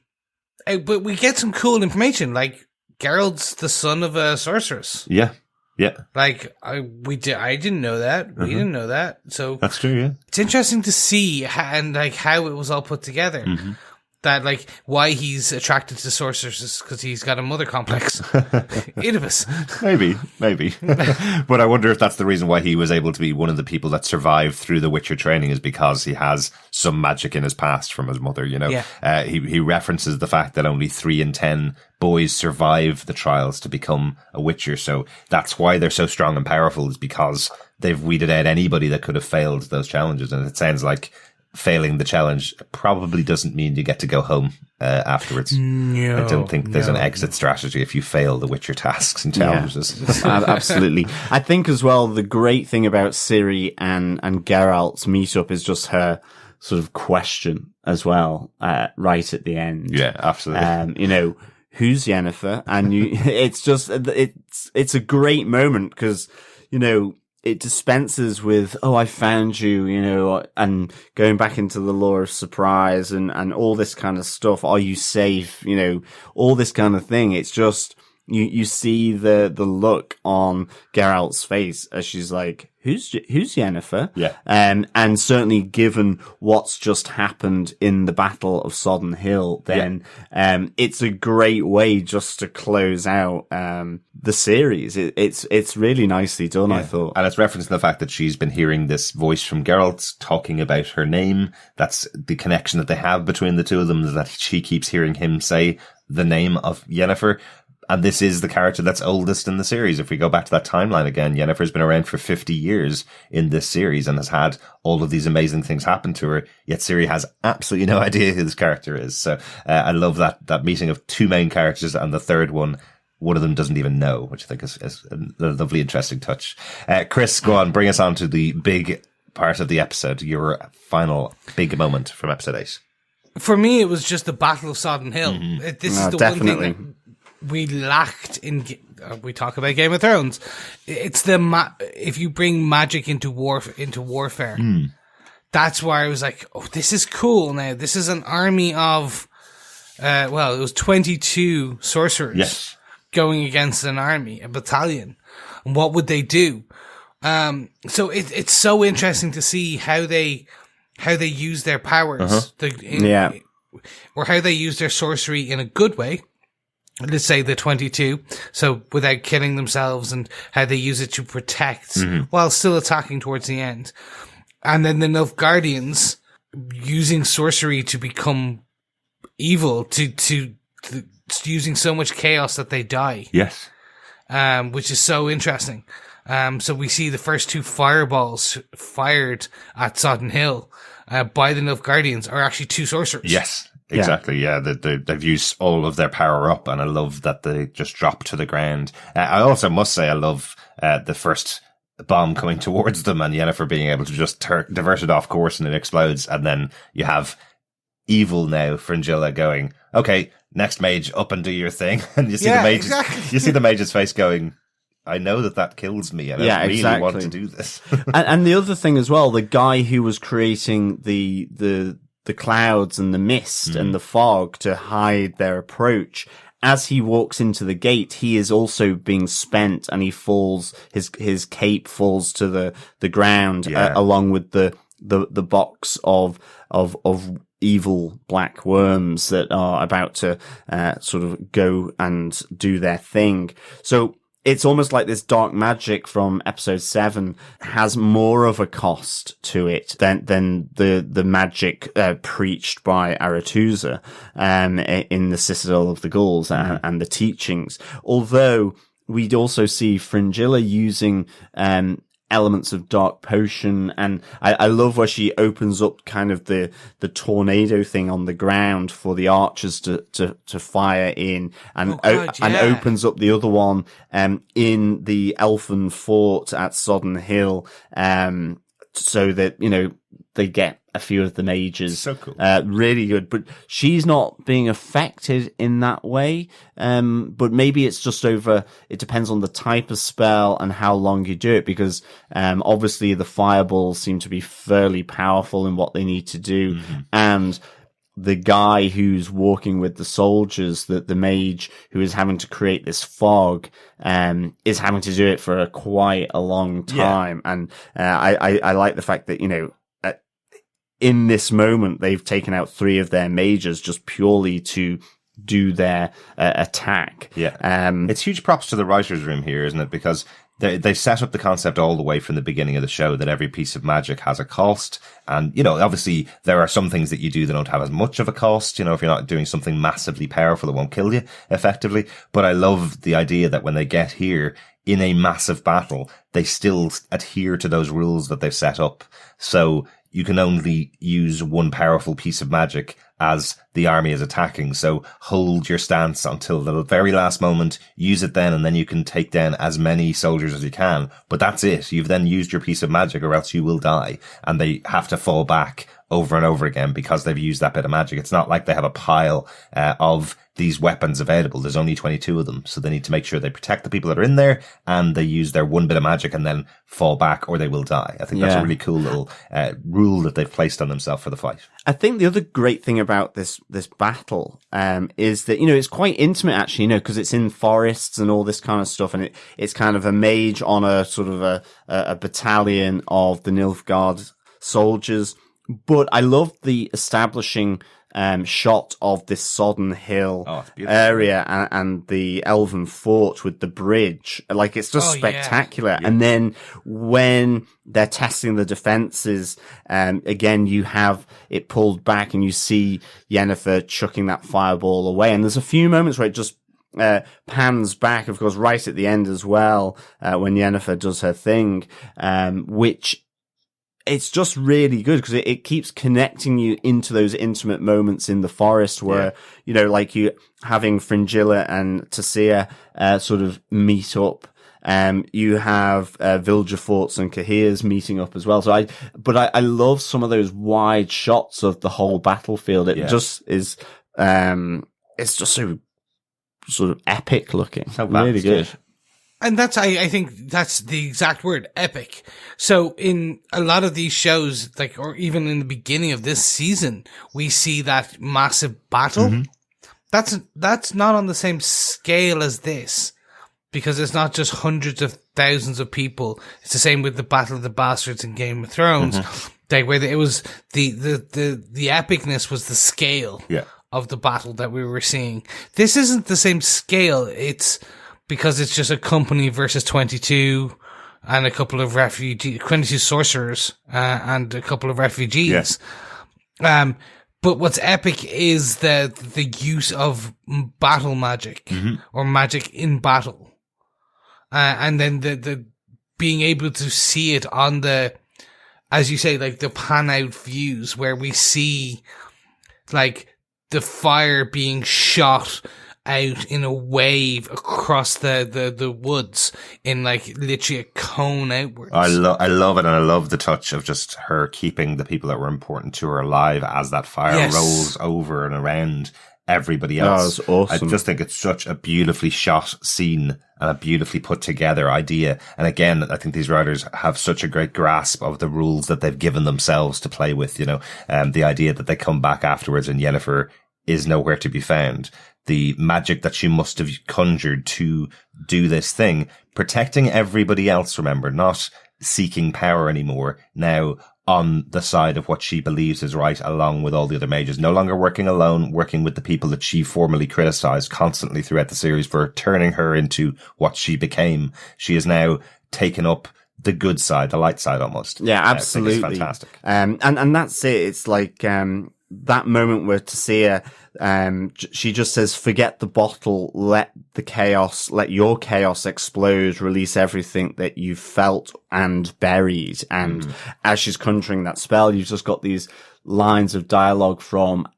Speaker 3: we get some cool information. Like, Geralt's the son of a sorceress.
Speaker 2: Yeah. Yeah.
Speaker 3: Like, I didn't know that. We didn't know that. So.
Speaker 2: That's true, yeah.
Speaker 3: It's interesting to see how it was all put together. Mm-hmm. That, why he's attracted to sorceresses, because he's got a mother complex. Oedipus.
Speaker 2: Maybe. But I wonder if that's the reason why he was able to be one of the people that survived through the Witcher training, is because he has some magic in his past from his mother, Yeah. He references the fact that only 3 in 10 boys survive the trials to become a Witcher. So that's why they're so strong and powerful, is because they've weeded out anybody that could have failed those challenges. And it sounds like failing the challenge probably doesn't mean you get to go home afterwards.
Speaker 3: No,
Speaker 2: I don't think there's an exit strategy if you fail the Witcher tasks and challenges.
Speaker 1: Yeah, absolutely. I think as well, the great thing about Ciri and Geralt's meetup is just her sort of question as well, right at the end.
Speaker 2: Yeah, absolutely.
Speaker 1: Who's Yennefer? And it's a great moment because, it dispenses with, "Oh, I found you," and going back into the law of surprise and all this kind of stuff. Are you safe? All this kind of thing. It's just you see the look on Geralt's face as she's like, who's Yennefer?
Speaker 2: Yeah.
Speaker 1: And certainly given what's just happened in the Battle of Sodden Hill, then, it's a great way just to close out, the series. It's really nicely done, I thought.
Speaker 2: And it's referencing the fact that she's been hearing this voice from Geralt talking about her name. That's the connection that they have between the two of them, is that she keeps hearing him say the name of Yennefer. And this is the character that's oldest in the series. If we go back to that timeline again, Yennefer's been around for 50 years in this series and has had all of these amazing things happen to her, yet Ciri has absolutely no idea who this character is. So I love that meeting of two main characters, and the third one of them doesn't even know, which I think is a lovely, interesting touch. Chris, go on, bring us on to the big part of the episode, your final big moment from episode 8.
Speaker 3: For me, it was just the Battle of Sodden Hill. This is the
Speaker 1: definitely.
Speaker 3: one thing that we lacked in. We talk about Game of Thrones. It's if you bring magic into warfare, that's where I was like, oh, this is cool. Now this is an army of, it was 22 sorcerers going against a battalion. And what would they do? So it's so interesting to see how they use their powers, or how they use their sorcery in a good way. Let's say the 22, so without killing themselves, and how they use it to protect while still attacking towards the end. And then the Nilfgaardians using sorcery to become evil, to using so much chaos that they die.
Speaker 2: Yes.
Speaker 3: Which is so interesting. So we see the first 2 fireballs fired at Sodden Hill by the Nilfgaardians are actually 2 sorcerers.
Speaker 2: Yes. Exactly, yeah. They've used all of their power up, and I love that they just drop to the ground. I also must say I love the first bomb coming towards them, and Yennefer being able to just divert it off course and it explodes, and then you have evil now, Fringilla, going, okay, next mage, up and do your thing. And you see you see the mage's face going, I know that kills me, and I really want to do this.
Speaker 1: and the other thing as well, the guy who was creating the clouds and the mist and the fog to hide their approach, as he walks into the gate, he is also being spent, and he falls, his cape falls to the ground, along with the box of evil black worms that are about to sort of go and do their thing. So it's almost like this dark magic from episode 7 has more of a cost to it than the magic preached by Aretusa in the Citadel of the Ghouls and the teachings. Although we'd also see Fringilla using elements of dark potion, and I love where she opens up kind of the tornado thing on the ground for the archers to fire in, and and opens up the other one in the elfin fort at Sodden Hill, so that they get a few of the mages.
Speaker 2: So cool.
Speaker 1: Really good. But she's not being affected in that way. But maybe it's just it depends on the type of spell and how long you do it, because, obviously the fireballs seem to be fairly powerful in what they need to do. And the guy who's walking with the soldiers, the mage who is having to create this fog, is having to do it for quite a long time. And, I like the fact that, in this moment, they've taken out 3 of their mages just purely to do their attack.
Speaker 2: Yeah. It's huge props to the writer's room here, isn't it? Because they set up the concept all the way from the beginning of the show that every piece of magic has a cost. And, obviously there are some things that you do that don't have as much of a cost. If you're not doing something massively powerful, it won't kill you effectively. But I love the idea that when they get here in a massive battle, they still adhere to those rules that they've set up. So you can only use one powerful piece of magic as the army is attacking. So hold your stance until the very last moment, use it then, and then you can take down as many soldiers as you can. But that's it. You've then used your piece of magic, or else you will die. And they have to fall back over and over again because they've used that bit of magic. It's not like they have a pile of these weapons available. There's only 22 of them. So they need to make sure they protect the people that are in there and they use their one bit of magic and then fall back or they will die. I think that's a really cool little rule that they've placed on themselves for the fight.
Speaker 1: I think the other great thing about this battle is that, it's quite intimate actually, because it's in forests and all this kind of stuff, and it's kind of a mage on a sort of a battalion of the Nilfgaard soldiers. But I love the establishing shot of this sodden hill area and the elven fort with the bridge. Like, it's just spectacular. Yeah. And then when they're testing the defenses, again, you have it pulled back and you see Yennefer chucking that fireball away. And there's a few moments where it just pans back, of course, right at the end as well, when Yennefer does her thing, which it's just really good because it keeps connecting you into those intimate moments in the forest where, like you having Fringilla and Tassia sort of meet up. You have Vilgefortz and Cahir's meeting up as well. So I love some of those wide shots of the whole battlefield. It just is, it's just so sort of epic looking.
Speaker 2: So
Speaker 1: really good.
Speaker 3: And I think that's the exact word, epic. So in a lot of these shows, or even in the beginning of this season, we see that massive battle. Mm-hmm. That's not on the same scale as this, because it's not just hundreds of thousands of people. It's the same with the Battle of the Bastards in Game of Thrones. Mm-hmm. Where it was the epicness was the scale of the battle that we were seeing. This isn't the same scale. It's because it's just a company versus 22 and a couple of 22 sorcerers, and a couple of refugees. Yes. But what's epic is the use of battle magic, or magic in battle. And then the being able to see it on the, as you say, like the pan out views where we see like the fire being shot out in a wave across the woods in like literally a cone outwards.
Speaker 2: I love it, and I love the touch of just her keeping the people that were important to her alive as that fire rolls over and around everybody else.
Speaker 1: That was awesome.
Speaker 2: I just think it's such a beautifully shot scene and a beautifully put together idea. And again, I think these writers have such a great grasp of the rules that they've given themselves to play with, the idea that they come back afterwards and Yennefer is nowhere to be found. The magic that she must have conjured to do this thing, protecting everybody else, remember, not seeking power anymore, now on the side of what she believes is right, along with all the other mages, no longer working alone, working with the people that she formerly criticized constantly throughout the series for turning her into what she became. She is now taken up the good side, the light side almost.
Speaker 1: Yeah, absolutely.
Speaker 2: It's fantastic.
Speaker 1: And that's it. It's like, that moment where Tassia, she just says, forget the bottle, let your chaos explode, release everything that you've felt and buried. And as she's conjuring that spell, you've just got these lines of dialogue from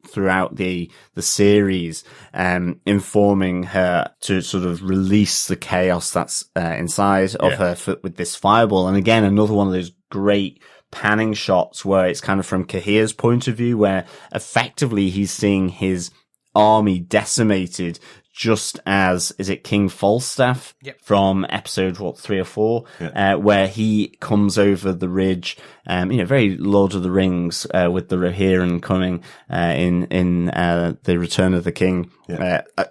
Speaker 1: throughout the series, informing her to sort of release the chaos that's inside of her with this fireball. And again, another one of those great panning shots where it's kind of from Cahir's point of view, where effectively he's seeing his army decimated, just as, is it King Falstaff from episode 3 or 4, where he comes over the ridge, very Lord of the Rings, with the Rohirrim coming, in the Return of the King,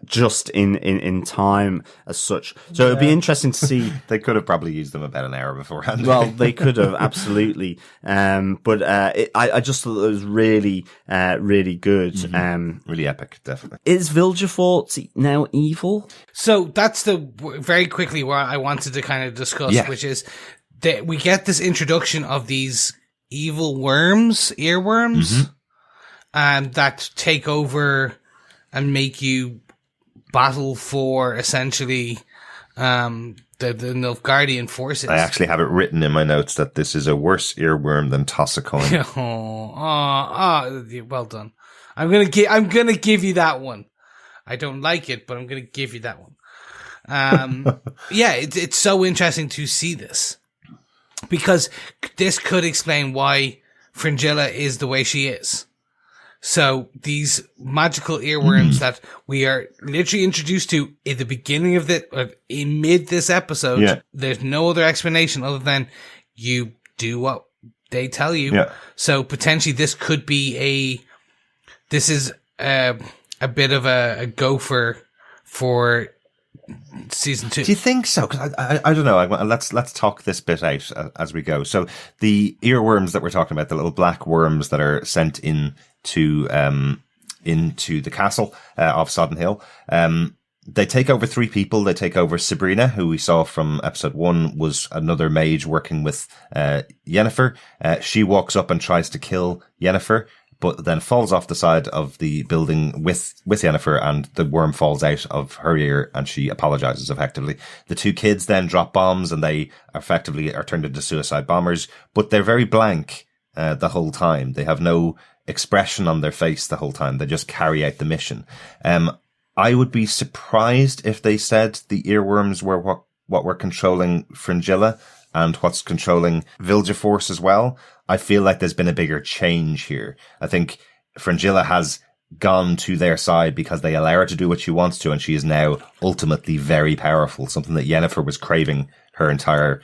Speaker 1: just in time as such. So it'd be interesting to see.
Speaker 2: They could have probably used them about an hour beforehand.
Speaker 1: Well, they could have, absolutely. But I just thought it was really, really good.
Speaker 2: Really epic, definitely.
Speaker 1: Is Vilgefortz now evil?
Speaker 3: So that's very quickly what I wanted to kind of discuss, which is that we get this introduction of these evil worms, earworms, that take over and make you battle for essentially the Nilfgaardian forces.
Speaker 2: I actually have it written in my notes that this is a worse earworm than toss a coin.
Speaker 3: Well done. I'm gonna give you that one. I don't like it, but I'm gonna give you that one. It's so interesting to see this, because this could explain why Fringilla is the way she is. So these magical earworms that we are literally introduced to in the beginning of in mid this episode, there's no other explanation other than you do what they tell you. Yeah. So potentially this could be this is a bit of a gopher for season 2.
Speaker 2: Do you think so? 'Cause I don't know. Let's talk this bit out as we go. So the earworms that we're talking about, the little black worms that are sent into the castle of Sodden Hill, they take over 3 people. They take over Sabrina, who we saw from episode 1 was another mage working with Yennefer. She walks up and tries to kill Yennefer, but then falls off the side of the building with Yennefer, and the worm falls out of her ear, and she apologizes effectively. The 2 kids then drop bombs, and they effectively are turned into suicide bombers, but they're very blank the whole time. They have no expression on their face the whole time. They just carry out the mission. I would be surprised if they said the earworms were what were controlling Fringilla and what's controlling Vilgeforce as well. I feel like there's been a bigger change here. I think Fringilla has gone to their side because they allow her to do what she wants to, and she is now ultimately very powerful, something that Yennefer was craving her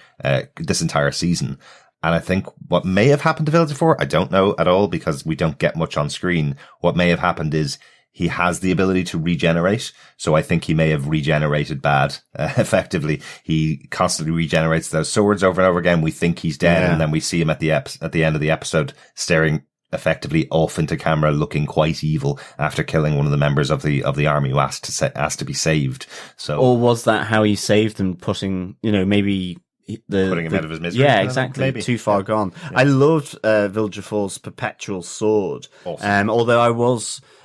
Speaker 2: this entire season. And I think what may have happened to Vilgeforce, I don't know at all because we don't get much on screen. What may have happened is he has the ability to regenerate. So I think he may have regenerated bad, effectively. He constantly regenerates those swords over and over again. We think he's dead. And then we see him at the end of the episode staring effectively off into camera, looking quite evil after killing one of the members of the army who asked to be saved. So,
Speaker 1: or was that how he saved them, putting, maybe
Speaker 2: putting him out of his misery?
Speaker 1: Yeah, exactly. Maybe. Too far gone. Yeah. I loved Vilgeforce's perpetual sword. Awesome. Although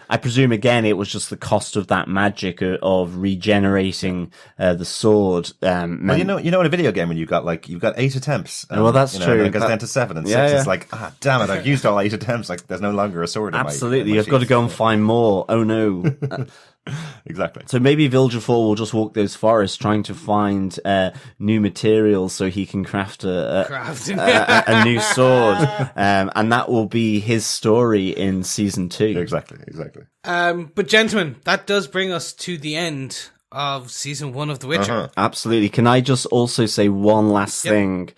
Speaker 1: I presume again it was just the cost of that magic of regenerating the sword.
Speaker 2: Well, in a video game when you've got 8 attempts.
Speaker 1: Well, that's true.
Speaker 2: And it goes down to 7 and 6. It's like, damn it! I've used all 8 attempts. Like, there's no longer a sword.
Speaker 1: Absolutely, you've got to go and find more. Oh no.
Speaker 2: Exactly.
Speaker 1: So maybe Vilgeforce will just walk those forests trying to find new materials so he can craft a new sword, and that will be his story in season 2.
Speaker 2: Exactly.
Speaker 3: But gentlemen, that does bring us to the end of season 1 of The Witcher.
Speaker 1: Absolutely. Can I just also say one last thing?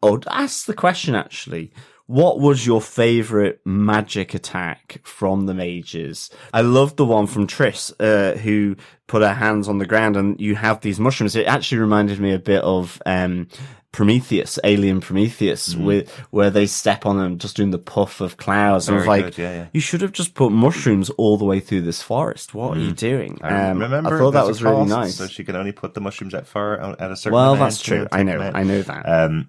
Speaker 1: Or ask the question actually. What was your favourite magic attack from the mages? I loved the one from Triss, who put her hands on the ground and you have these mushrooms. It actually reminded me a bit of Prometheus, Alien Prometheus, where they step on them just doing the puff of clouds. And I was like, you should have just put mushrooms all the way through this forest. What are you doing?
Speaker 2: I thought that was really nice. So she can only put the mushrooms out far at a certain
Speaker 1: Well, that's true. I know that.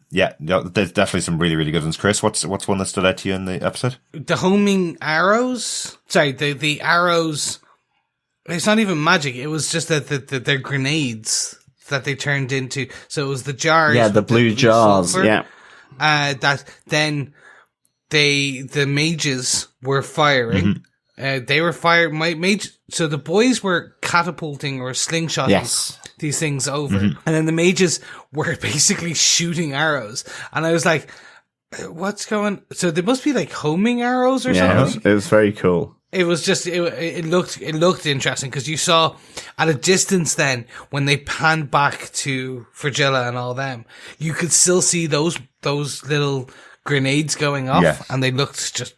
Speaker 2: There's definitely some really, really good ones. Chris, what's one that stood out to you in the episode?
Speaker 3: The homing arrows. Sorry, the arrows. It's not even magic. It was just that they're grenades that they turned into. So it was the jars.
Speaker 1: Yeah, the blue jars. Sulfur,
Speaker 3: that then the mages were firing. They were firing. So the boys were catapulting or slingshotting these things over. And then the mages were basically shooting arrows. And I was like, what's going? So there must be like homing arrows or something.
Speaker 1: It was very cool.
Speaker 3: It was just, it looked interesting because you saw at a distance then when they panned back to Fringilla and all them, you could still see those little grenades going off and they looked just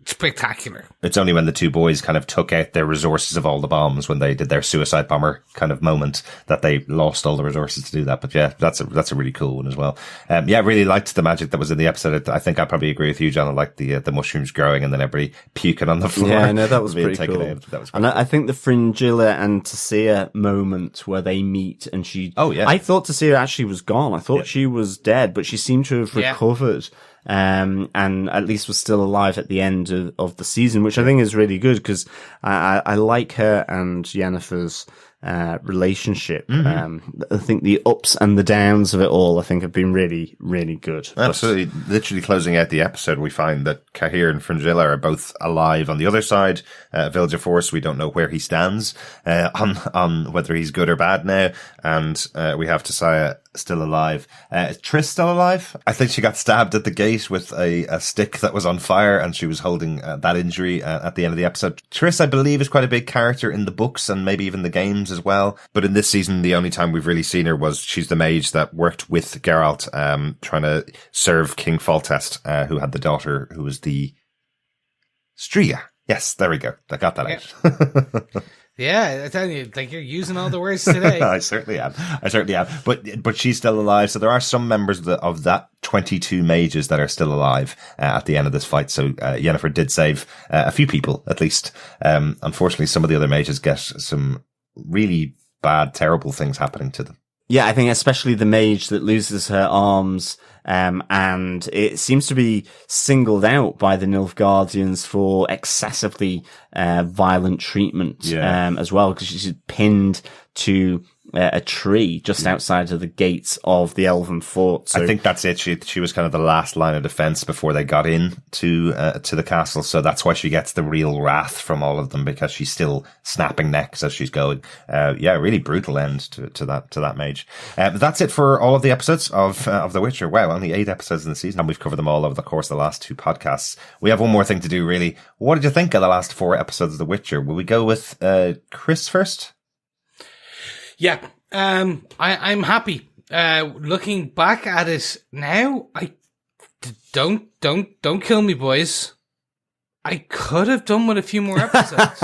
Speaker 3: spectacular.
Speaker 2: It's only when the 2 boys kind of took out their resources of all the bombs when they did their suicide bomber kind of moment that they lost all the resources to do that. But yeah, that's a really cool one as well. I really liked the magic that was in the episode. I think I probably agree with you, John. I liked the mushrooms growing and then everybody puking on the floor.
Speaker 1: Yeah, no, that was pretty cool. That was I think the Fringilla and Tasia moment where they meet and she... Oh, yeah. I thought Tasia actually was gone. I thought she was dead, but she seemed to have recovered. And at least was still alive at the end of the season, which I think is really good because I like her and Yennefer's relationship. I think the ups and the downs of it all, I think, have been really, really good.
Speaker 2: Absolutely. Literally closing out the episode, we find that Cahir and Fringilla are both alive on the other side. Villager Force, we don't know where he stands on whether he's good or bad now. And we have Tissaia still alive. Triss still alive? I think she got stabbed at the gate with a stick that was on fire, and she was holding that injury at the end of the episode. Triss, I believe, is quite a big character in the books and maybe even the games as well. But in this season, the only time we've really seen her was she's the mage that worked with Geralt, trying to serve King Foltest, who had the daughter who was the Stria. Yes, there we go. I got that out.
Speaker 3: Yeah, I tell you, like, you're using all the words today.
Speaker 2: I certainly am. But she's still alive. So there are some members of that 22 mages that are still alive at the end of this fight. So Yennefer did save a few people, at least. Unfortunately, some of the other mages get some really bad, terrible things happening to them.
Speaker 1: Yeah, I think especially the mage that loses her arms, and it seems to be singled out by the Nilfgaardians for excessively violent treatment as well, because she's pinned to a tree just outside of the gates of the Elven fort. So
Speaker 2: I think that's it. She was kind of the last line of defense before they got in to the castle. So that's why she gets the real wrath from all of them, because she's still snapping necks as she's going. Really brutal end to that mage. But that's it for all of the episodes of The Witcher. Wow, only 8 episodes in the season, and we've covered them all over the course of the last 2 podcasts. We have one more thing to do, really. What did you think of the last 4 episodes of The Witcher? Will we go with Chris first?
Speaker 3: Yeah, I'm happy. Looking back at it now, don't kill me, boys. I could have done with a few more episodes.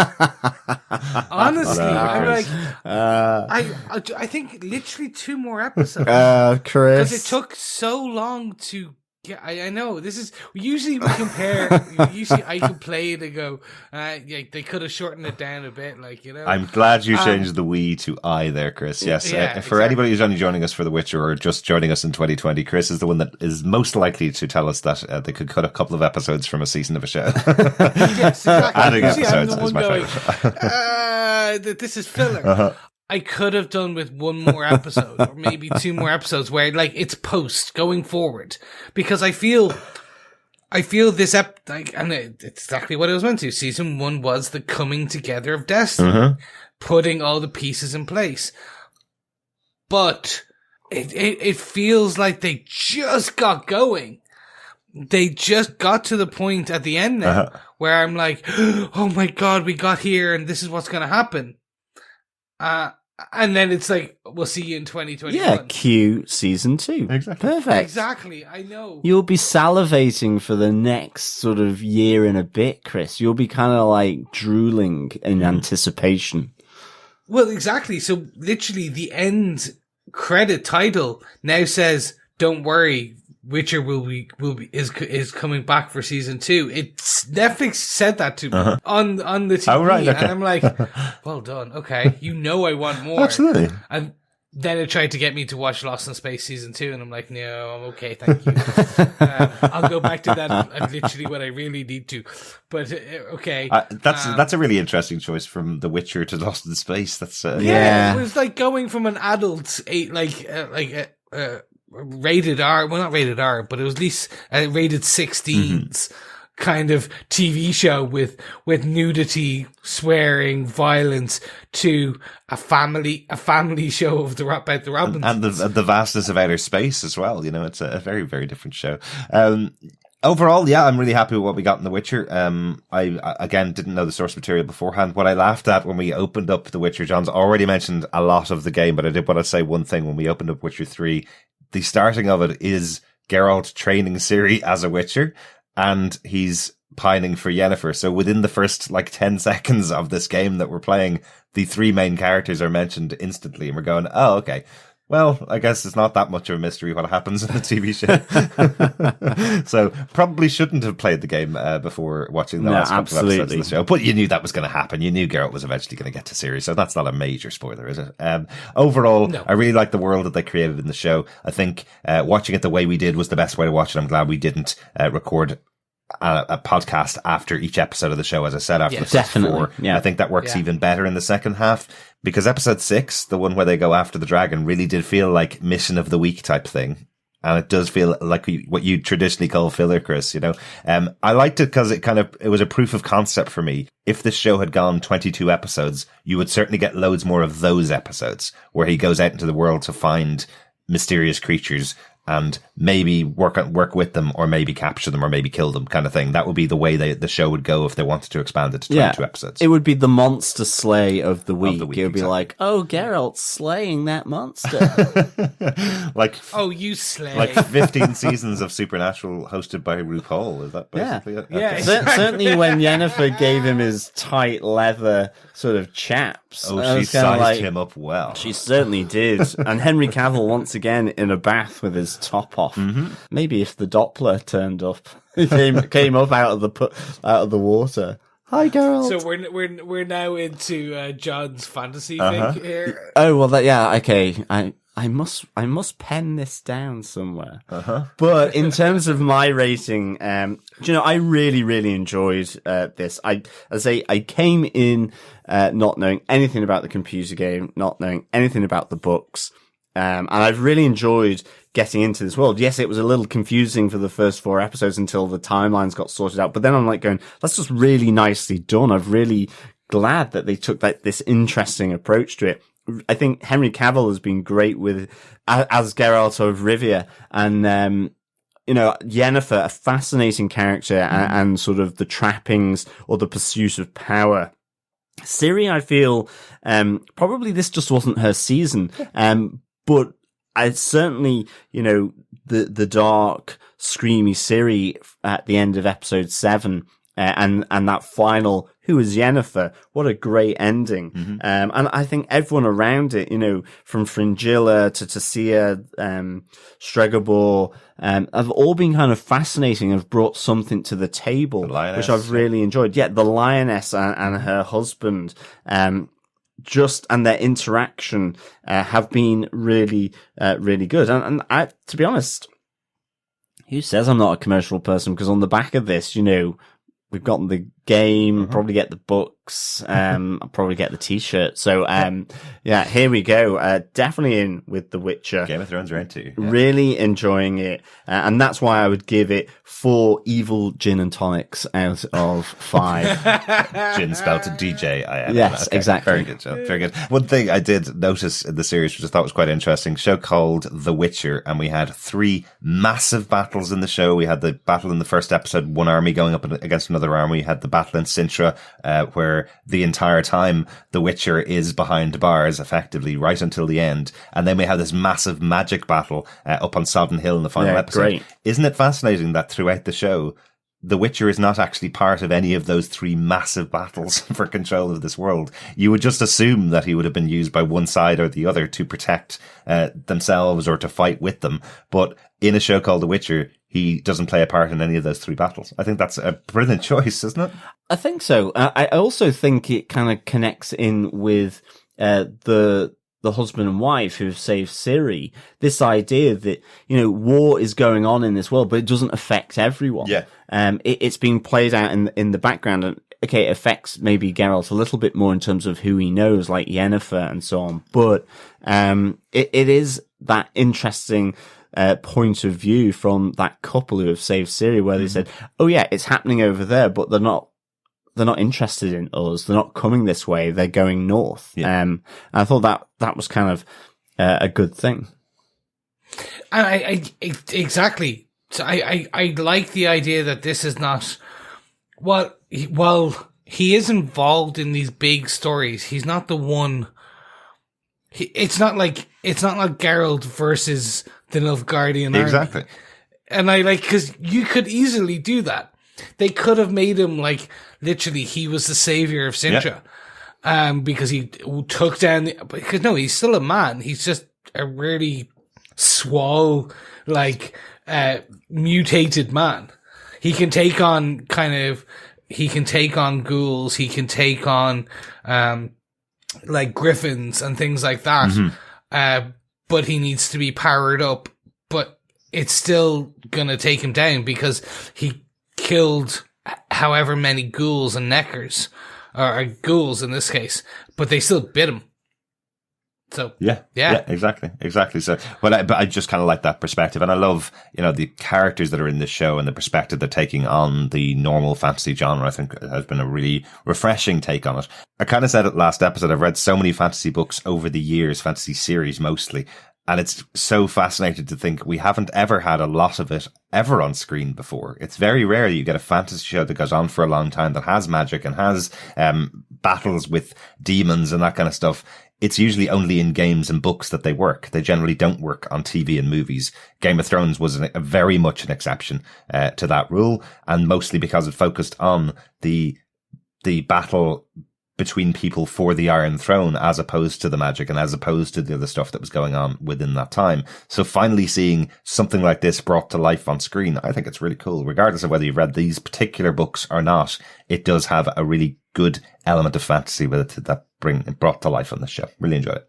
Speaker 3: Honestly, I'm like, I think literally 2 more episodes.
Speaker 1: Chris,
Speaker 3: because it took so long to. Yeah, I know. This is usually we compare. Usually, I can play it and go. They could have shortened it down a bit, like, you know.
Speaker 2: I'm glad you changed the "we" to "I" there, Chris. Yes. For anybody who's only joining us for The Witcher or just joining us in 2020, Chris is the one that is most likely to tell us that they could cut a couple of episodes from a season of a show.
Speaker 3: Yes, exactly.
Speaker 2: Adding episodes is my
Speaker 3: favorite. This is filler. I could have done with 1 more episode or maybe 2 more episodes where, like, it's post going forward, because I feel this and it's exactly what it was meant to. Season 1 was the coming together of Destiny, putting all the pieces in place, but it feels like they just got going. They just got to the point at the end now where I'm like, oh my God, we got here and this is what's going to happen. And then it's like, we'll see you in 2021.
Speaker 1: Yeah, Q season 2.
Speaker 2: Exactly.
Speaker 1: Perfect.
Speaker 3: Exactly, I know.
Speaker 1: You'll be salivating for the next sort of year and a bit, Chris. You'll be kind of like drooling in anticipation.
Speaker 3: Well, exactly. So literally the end credit title now says, don't worry, Witcher is coming back for season 2. Netflix said that to me on the TV,
Speaker 2: oh, right, okay.
Speaker 3: And I'm like, well done. Okay, I want more.
Speaker 2: Absolutely.
Speaker 3: And then it tried to get me to watch Lost in Space season 2, and I'm like, no, I'm okay, thank you. I'll go back to that literally when I really need to. But okay,
Speaker 2: that's a really interesting choice from The Witcher to Lost in Space. That's
Speaker 3: it was like going from an adult rated R, well, not rated R, but it was at least rated 16s kind of TV show with nudity, swearing, violence, to a family show of about the Robinsons.
Speaker 2: And the vastness of outer space as well. You know, it's a very, very different show. Overall, yeah, I'm really happy with what we got in The Witcher. I again didn't know the source material beforehand. What I laughed at when we opened up The Witcher, John's already mentioned a lot of the game, but I did want to say one thing. When we opened up Witcher 3, the starting of it is Geralt training Ciri as a Witcher, and he's pining for Yennefer. So within the first 10 seconds of this game that we're playing, the 3 main characters are mentioned instantly, and we're going, oh, okay. Well, I guess it's not that much of a mystery what happens in the TV show. So probably shouldn't have played the game before watching the last couple of episodes of the show. But you knew that was going to happen. You knew Geralt was eventually going to get to Ciri. So that's not a major spoiler, is it? Overall, no. I really like the world that they created in the show. I think watching it the way we did was the best way to watch it. I'm glad we didn't record a podcast after each episode of the show, as I said, after the first
Speaker 1: definitely.
Speaker 2: 4.
Speaker 1: Yeah.
Speaker 2: I think that works even better in the second half, because episode 6, the one where they go after the dragon, really did feel like mission of the week type thing. And it does feel like what you traditionally call filler, Chris, you know. I liked it because it was a proof of concept for me. If this show had gone 22 episodes, you would certainly get loads more of those episodes where he goes out into the world to find mysterious creatures and maybe work with them, or maybe capture them, or maybe kill them, kind of thing. That would be the way the show would go if they wanted to expand it to 22 episodes.
Speaker 1: It would be the monster slay of the week. It would be
Speaker 2: exactly.
Speaker 1: like, oh, Geralt slaying that monster.
Speaker 2: Like,
Speaker 3: oh, you slay.
Speaker 2: like 15 seasons of Supernatural hosted by RuPaul. Is that basically it?
Speaker 3: Yeah.
Speaker 2: Okay.
Speaker 1: Certainly when Yennefer gave him his tight leather sort of chaps.
Speaker 2: Oh,
Speaker 1: I
Speaker 2: she
Speaker 1: was kinda
Speaker 2: sized
Speaker 1: like,
Speaker 2: him up well.
Speaker 1: She certainly did. And Henry Cavill once again in a bath with his top off.
Speaker 2: Mm-hmm.
Speaker 1: Maybe if the Doppler turned up, he came up out of the water. Hi, Geralt.
Speaker 3: So we're now into John's fantasy thing here.
Speaker 1: Oh well, okay. I must pen this down somewhere. But in terms of my rating, I really, really enjoyed this. I came in not knowing anything about the computer game, not knowing anything about the books, and I've really enjoyed getting into this world. Yes, it was a little confusing for the first 4 episodes until the timelines got sorted out. But then I'm like going, that's just really nicely done. I'm really glad that they took this interesting approach to it. I think Henry Cavill has been great with as Geralt of Rivia, and Yennefer, a fascinating character, and sort of the trappings or the pursuit of power. Ciri, I feel probably this just wasn't her season, but I certainly, the dark, screamy Ciri at the end of episode 7. And that final, who is Yennefer? What a great ending.
Speaker 2: Mm-hmm.
Speaker 1: And I think everyone around it, from Fringilla to Tessia, Stregobor, have all been kind of fascinating, have brought something to the table, which I've really enjoyed. Yeah, the lioness and her husband, and their interaction, have been really, really good. And I, to be honest, who says I'm not a commercial person? Because on the back of this, we've gotten the game, probably get the books, I'll probably get the t-shirt. So, here we go. Definitely in with The Witcher.
Speaker 2: Game of Thrones round 2. Yeah.
Speaker 1: Really enjoying it. And that's why I would give it 4 evil gin and tonics out of 5.
Speaker 2: Gin spelled to DJ.
Speaker 1: Yes, exactly.
Speaker 2: Very good, John. Very good. One thing I did notice in the series, which I thought was quite interesting, show called The Witcher, and we had 3 massive battles in the show. We had the battle in the first episode, one army going up against another army. We had the battle in Sintra, where the entire time the Witcher is behind bars, effectively, right until the end. And then we have this massive magic battle up on Sodden Hill in the final episode.
Speaker 1: Great.
Speaker 2: Isn't it fascinating that throughout the show, the Witcher is not actually part of any of those 3 massive battles for control of this world? You would just assume that he would have been used by one side or the other to protect themselves or to fight with them. But in a show called The Witcher, he doesn't play a part in any of those 3 battles. I think that's a brilliant choice, isn't it?
Speaker 1: I think so. I also think it kind of connects in with the husband and wife who have saved Ciri. This idea that, war is going on in this world, but it doesn't affect everyone.
Speaker 2: Yeah.
Speaker 1: It's being played out in the background, and okay, it affects maybe Geralt a little bit more in terms of who he knows, like Yennefer and so on. But it is that interesting point of view from that couple who have saved Ciri, where they said, "Oh yeah, it's happening over there, but they're not interested in us. They're not coming this way. They're going north."
Speaker 2: Yeah.
Speaker 1: And I thought that was kind of a good thing.
Speaker 3: And I exactly. So I like the idea that this is not, while he is involved in these big stories, he's not the one. It's not like Geralt versus the Nilfgaardian army.
Speaker 2: Exactly.
Speaker 3: And I because you could easily do that. They could have made him literally he was the savior of Sintra, because he took down because no, he's still a man. He's just a really swole, mutated man. He can take on ghouls. He can take on griffins and things like that. Mm-hmm. But he needs to be powered up. But it's still gonna take him down because he killed however many ghouls and neckers, or ghouls in this case, but they still bit him. So yeah,
Speaker 2: exactly. So, but I just kind of like that perspective, and I love, you know, the characters that are in this show and the perspective they're taking on the normal fantasy genre. I think has been a really refreshing take on it. I kind of said it last episode. I've read so many fantasy books over the years, fantasy series mostly, and it's so fascinating to think we haven't ever had a lot of it ever on screen before. It's very rare that you get a fantasy show that goes on for a long time that has magic and has battles with demons and that kind of stuff. It's usually only in games and books that they work. They generally don't work on TV and movies. Game of Thrones was very much an exception to that rule, and mostly because it focused on the battle between people for the Iron Throne as opposed to the magic and as opposed to the other stuff that was going on within that time. So finally seeing something like this brought to life on screen, I think it's really cool. Regardless of whether you've read these particular books or not, it does have a really good element of fantasy with it that brought to life on the show. Really enjoyed it.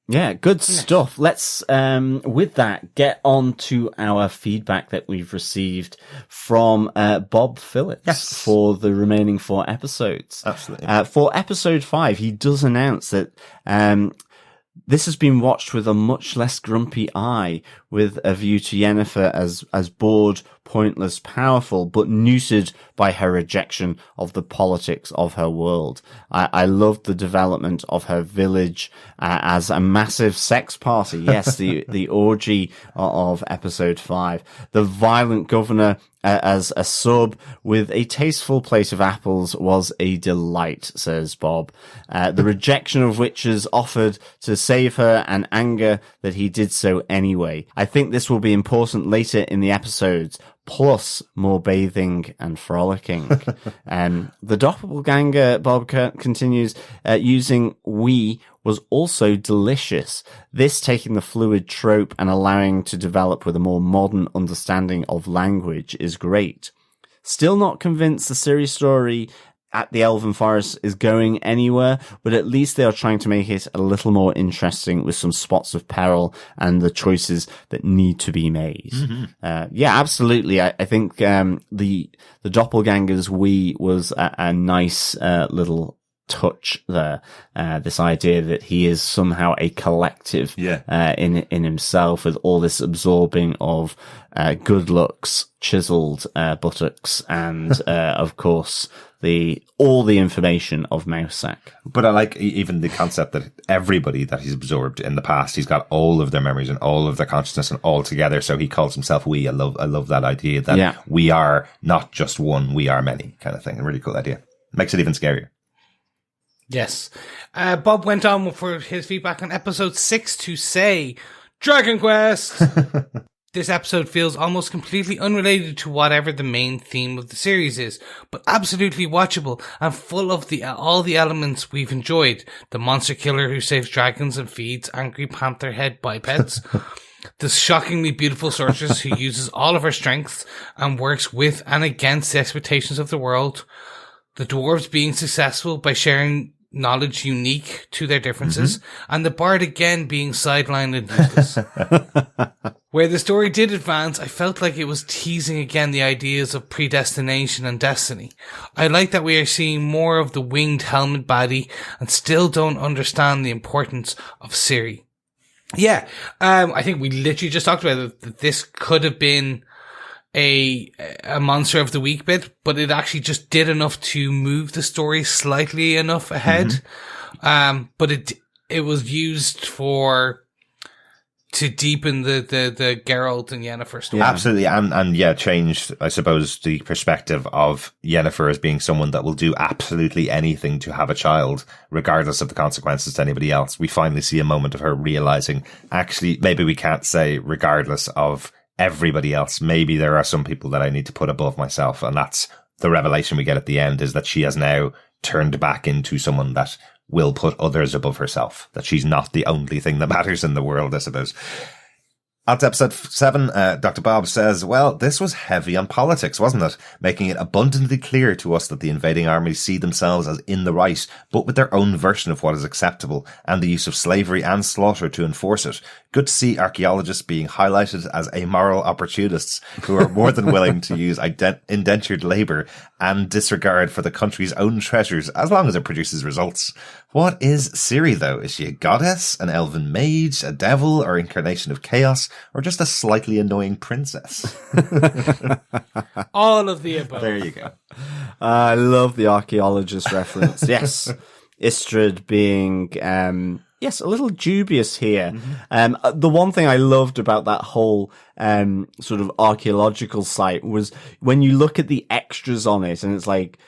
Speaker 1: Yeah, good stuff. Let's, with that, get on to our feedback that we've received from Bob Phillips for the remaining 4 episodes.
Speaker 2: Absolutely.
Speaker 1: For episode 5, he does announce that this has been watched with a much less grumpy eye, with a view to Yennefer as bored, pointless, powerful, but neutered by her rejection of the politics of her world. I loved the development of her village as a massive sex party. Yes, the orgy of episode 5. The violent governor as a sub with a tasteful plate of apples was a delight, says Bob. The rejection of witches offered to save her, and anger that he did so anyway. I think this will be important later in the episodes, plus more bathing and frolicking. The doppelganger, Bob continues, using we was also delicious. This taking the fluid trope and allowing to develop with a more modern understanding of language is great. Still not convinced the Ciri story at the Elven Forest is going anywhere, but at least they are trying to make it a little more interesting with some spots of peril and the choices that need to be made. Mm-hmm. Yeah, absolutely. I think the doppelganger's we was a nice little touch there. This idea that he is somehow a collective in himself, with all this absorbing of good looks, chiseled buttocks, and of course all the information of Mousesack.
Speaker 2: But I like even the concept that everybody that he's absorbed in the past, he's got all of their memories and all of their consciousness and all together. So he calls himself we. I love that idea that we are not just one, we are many, kind of thing. A really cool idea. Makes it even scarier.
Speaker 3: Yes. Bob went on for his feedback on episode 6 to say, Dragon Quest! This episode feels almost completely unrelated to whatever the main theme of the series is, but absolutely watchable and full of all the elements we've enjoyed. The monster killer who saves dragons and feeds angry panther head bipeds. The shockingly beautiful sorceress who uses all of her strength and works with and against the expectations of the world. The dwarves being successful by sharing knowledge unique to their differences, and the bard again being sidelined and useless. Where the story did advance, I felt like it was teasing again the ideas of predestination and destiny. I like that we are seeing more of the winged helmet baddie and still don't understand the importance of Ciri. Yeah, I think we literally just talked about it, that this could have been a monster of the week bit, but it actually just did enough to move the story slightly enough ahead. But it was used to deepen the Geralt and Yennefer story.
Speaker 2: Yeah. Absolutely. And changed, I suppose, the perspective of Yennefer as being someone that will do absolutely anything to have a child, regardless of the consequences to anybody else. We finally see a moment of her realizing, actually, maybe we can't say regardless of everybody else. Maybe there are some people that I need to put above myself. And that's the revelation we get at the end, is that she has now turned back into someone that will put others above herself, that she's not the only thing that matters in the world, I suppose. On to episode 7, Dr. Bob says, well, this was heavy on politics, wasn't it? Making it abundantly clear to us that the invading armies see themselves as in the right, but with their own version of what is acceptable, and the use of slavery and slaughter to enforce it. Good to see archaeologists being highlighted as amoral opportunists who are more than willing to use indentured labour and disregard for the country's own treasures as long as it produces results. What is Ciri, though? Is she a goddess, an elven mage, a devil, or incarnation of chaos, or just a slightly annoying princess?
Speaker 3: All of the above.
Speaker 2: There you go.
Speaker 1: I love the archaeologist reference. Yes. Istrid being, yes, a little dubious here. The one thing I loved about that whole sort of archaeological site was when you look at the extras on it, and it's like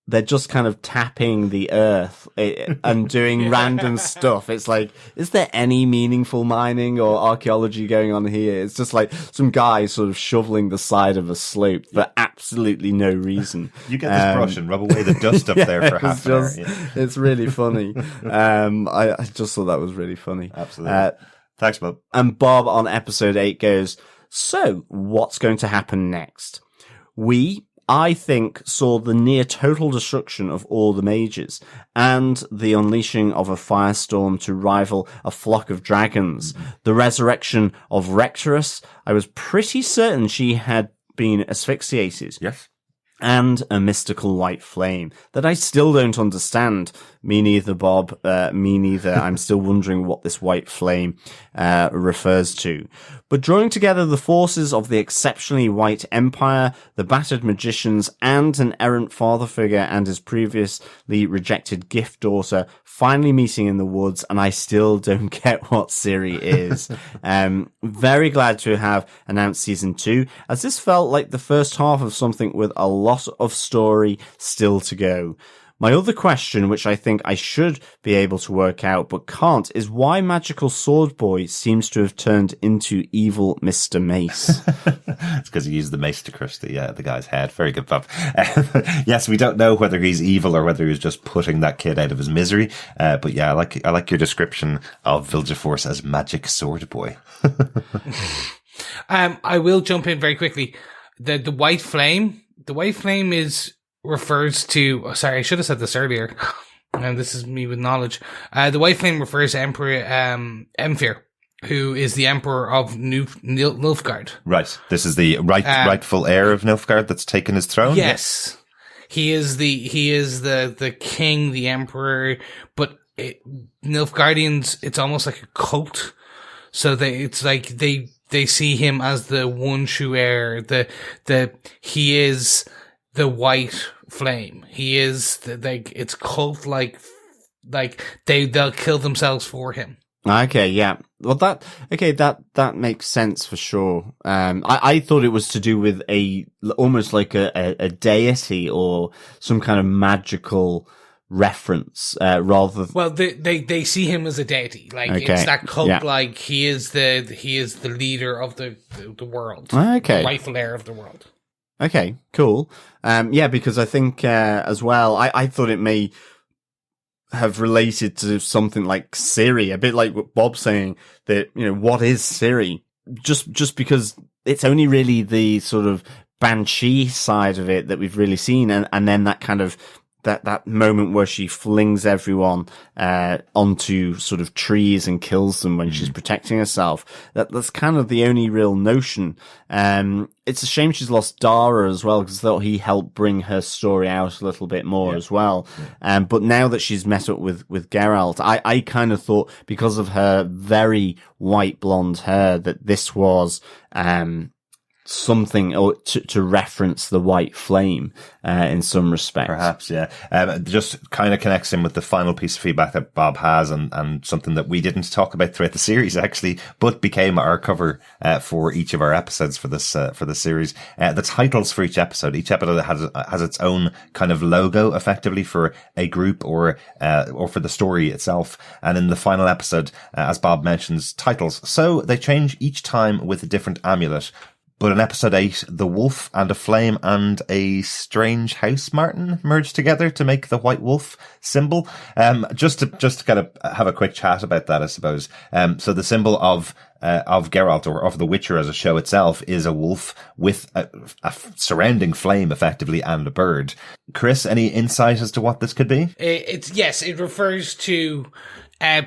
Speaker 1: they're just kind of tapping the earth and doing random stuff. It's like, is there any meaningful mining or archaeology going on here? It's just like some guy sort of shoveling the side of a slope for absolutely no reason.
Speaker 2: You get this brush and rub away the dust up there for half an hour.
Speaker 1: It's really funny. I just thought that was really funny.
Speaker 2: Absolutely. Thanks, Bob.
Speaker 1: And Bob on episode 8 goes, so what's going to happen next? I think, saw the near total destruction of all the mages and the unleashing of a firestorm to rival a flock of dragons. The resurrection of Rectorus. I was pretty certain she had been asphyxiated.
Speaker 2: Yes.
Speaker 1: And a mystical white flame that I still don't understand. Me neither, Bob. Me neither. I'm still wondering what this white flame refers to. But drawing together the forces of the exceptionally white empire, the battered magicians, and an errant father figure and his previously rejected gift daughter finally meeting in the woods, and I still don't get what Ciri is. Very glad to have announced season 2, as this felt like the first half of something with a lot of story still to go. My other question, which I think I should be able to work out but can't, is why Magical Sword Boy seems to have turned into evil Mr. Mace.
Speaker 2: It's because he used the mace to crush the guy's head. Very good, Bob. Yes, we don't know whether he's evil or whether he's just putting that kid out of his misery. But yeah, I like your description of Vilgeforce as Magic Sword Boy.
Speaker 3: I will jump in very quickly. The white flame refers to, sorry, I should have said this earlier, and this is me with knowledge. The white flame refers to Emperor Emfir, who is the Emperor of Nilfgaard.
Speaker 2: Right. This is the rightful heir of Nilfgaard that's taken his throne?
Speaker 3: Yes. He is the king, the emperor, but Nilfgaardians, it's almost like a cult. So they see him as the one true heir. He is the white flame. He is it's cult like they'll kill themselves for him.
Speaker 1: Okay, yeah. Well, that makes sense for sure. I thought it was to do with almost like a deity or some kind of magical reference, rather than...
Speaker 3: Well, they see him as a deity. Like, okay. It's that cult, yeah. Like, he is the leader of the world.
Speaker 1: Okay.
Speaker 3: The rightful heir of the world.
Speaker 1: Okay, cool. Yeah, because I think, as well, I thought it may have related to something like Ciri, a bit like what Bob's saying, that, what is Ciri? Just because it's only really the sort of banshee side of it that we've really seen, and then that kind of that moment where she flings everyone onto sort of trees and kills them when she's protecting herself. That's kind of the only real notion. It's a shame she's lost Dara as well, because I thought he helped bring her story out a little bit more as well. Yeah. But now that she's met up with Geralt, I kind of thought, because of her very white blonde hair, that this was something or to reference the white flame in some respect.
Speaker 2: Perhaps, yeah. Just kind of connects in with the final piece of feedback that Bob has, and something that we didn't talk about throughout the series actually, but became our cover for each of our episodes for this series. The titles for each episode has its own kind of logo, effectively, for a group or for the story itself. And in the final episode, as Bob mentions, titles. So they change each time with a different amulet. But in episode 8, the wolf and a flame and a strange house martin merge together to make the white wolf symbol. Just to kind of have a quick chat about that, I suppose. So the symbol of Geralt, or of The Witcher as a show itself, is a wolf with a surrounding flame, effectively, and a bird. Chris, any insight as to what this could be?
Speaker 3: It refers to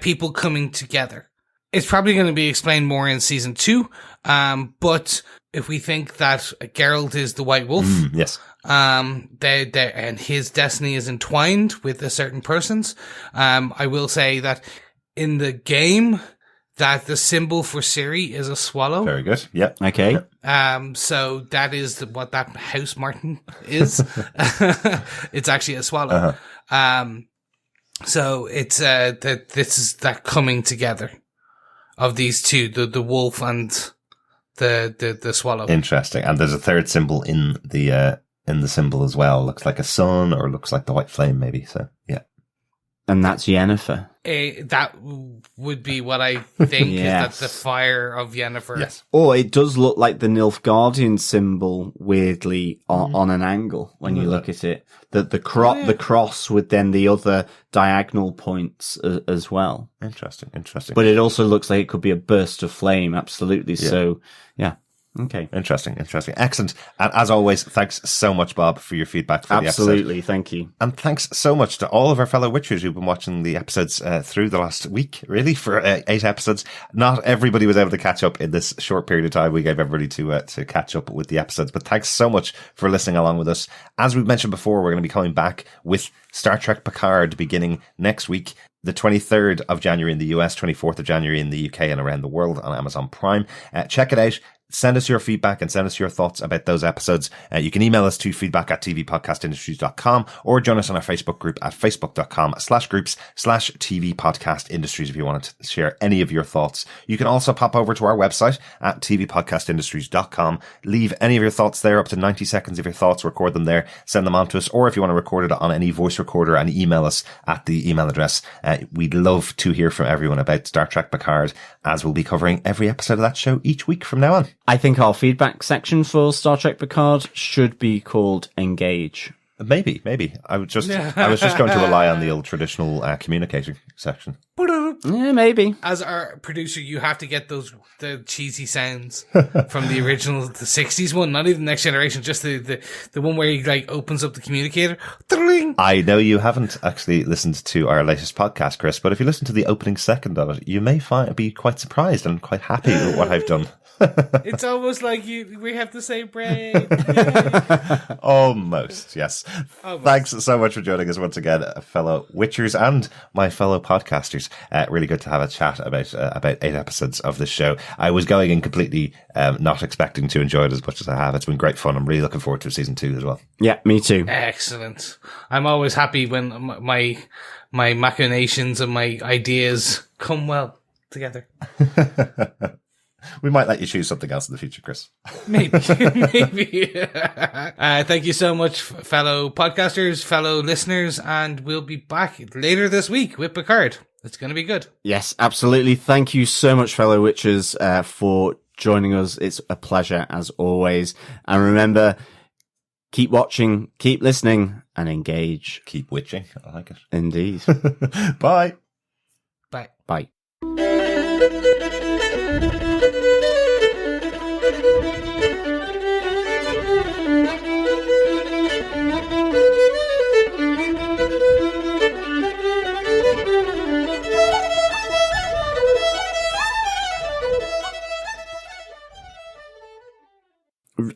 Speaker 3: people coming together. It's probably going to be explained more in season 2, but if we think that Geralt is the White Wolf,
Speaker 2: yes,
Speaker 3: and his destiny is entwined with a certain person's, I will say that in the game, that the symbol for Ciri is a swallow.
Speaker 2: Very good. Yep.
Speaker 1: Okay.
Speaker 3: So that is what that house martin is. It's actually a swallow. So it's that this is that coming together of these two, the wolf and the swallow.
Speaker 2: Interesting. And there's a third symbol in the symbol as well. Looks like a sun, or looks like the white flame, maybe. So yeah.
Speaker 1: And that's Yennefer.
Speaker 3: That would be what I think.
Speaker 1: Yes.
Speaker 3: Is that the fire of Yennefer?
Speaker 2: Yes.
Speaker 1: Or it does look like the Nilfgaardian symbol, weirdly, on an angle when you look at it. The cross with then the other diagonal points as well.
Speaker 2: Interesting.
Speaker 1: But it also looks like it could be a burst of flame, absolutely. Yeah. So, yeah. Okay.
Speaker 2: Interesting. Excellent. And as always, thanks so much, Bob, for your feedback for the episode.
Speaker 1: Absolutely. Thank you.
Speaker 2: And thanks so much to all of our fellow Witchers who've been watching the episodes through the last week, really, for 8 episodes. Not everybody was able to catch up in this short period of time. We gave everybody to catch up with the episodes. But thanks so much for listening along with us. As we've mentioned before, we're going to be coming back with Star Trek Picard beginning next week, the 23rd of January in the US, 24th of January in the UK and around the world on Amazon Prime. Check it out. Send us your feedback and send us your thoughts about those episodes. You can email us to feedback@tvpodcastindustries.com or join us on our Facebook group at facebook.com/groups/tvpodcastindustries if you want to share any of your thoughts. You can also pop over to our website at tvpodcastindustries.com. Leave any of your thoughts there, up to 90 seconds of your thoughts, record them there, send them on to us, or if you want to record it on any voice recorder and email us at the email address. We'd love to hear from everyone about Star Trek Picard, as we'll be covering every episode of that show each week from now on.
Speaker 1: I think our feedback section for Star Trek Picard should be called Engage.
Speaker 2: Maybe. I was just going to rely on the old traditional communicating section.
Speaker 1: Yeah, maybe.
Speaker 3: As our producer, you have to get the cheesy sounds from the original, the 60s one, not even Next Generation, just the one where he like opens up the communicator.
Speaker 2: I know you haven't actually listened to our latest podcast, Chris, but if you listen to the opening second of it, you may be quite surprised and quite happy with what I've done.
Speaker 3: It's almost like we have the same brain.
Speaker 2: Almost, yes. Almost. Thanks so much for joining us once again, fellow Witchers and my fellow podcasters. Really good to have a chat about 8 episodes of this show. I was going in completely not expecting to enjoy it as much as I have. It's been great fun. I'm really looking forward to season 2 as well.
Speaker 1: Yeah, me too.
Speaker 3: Excellent. I'm always happy when my machinations and my ideas come well together.
Speaker 2: We might let you choose something else in the future, Chris.
Speaker 3: Maybe. Thank you so much, fellow podcasters, fellow listeners, and we'll be back later this week with Picard. It's going to be good.
Speaker 1: Yes, absolutely. Thank you so much, fellow Witchers, for joining us. It's a pleasure, as always. And remember, keep watching, keep listening, and engage.
Speaker 2: Keep witching. I like it.
Speaker 1: Indeed.
Speaker 2: Bye.
Speaker 3: Bye.
Speaker 1: Bye.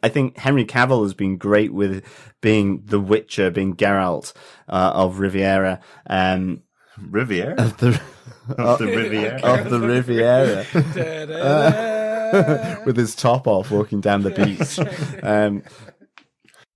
Speaker 1: I think Henry Cavill has been great with being the Witcher, being Geralt of Riviera.
Speaker 2: Riviera?
Speaker 1: Of the
Speaker 2: Riviera.
Speaker 1: Of the Riviera. With his top off, walking down the beach.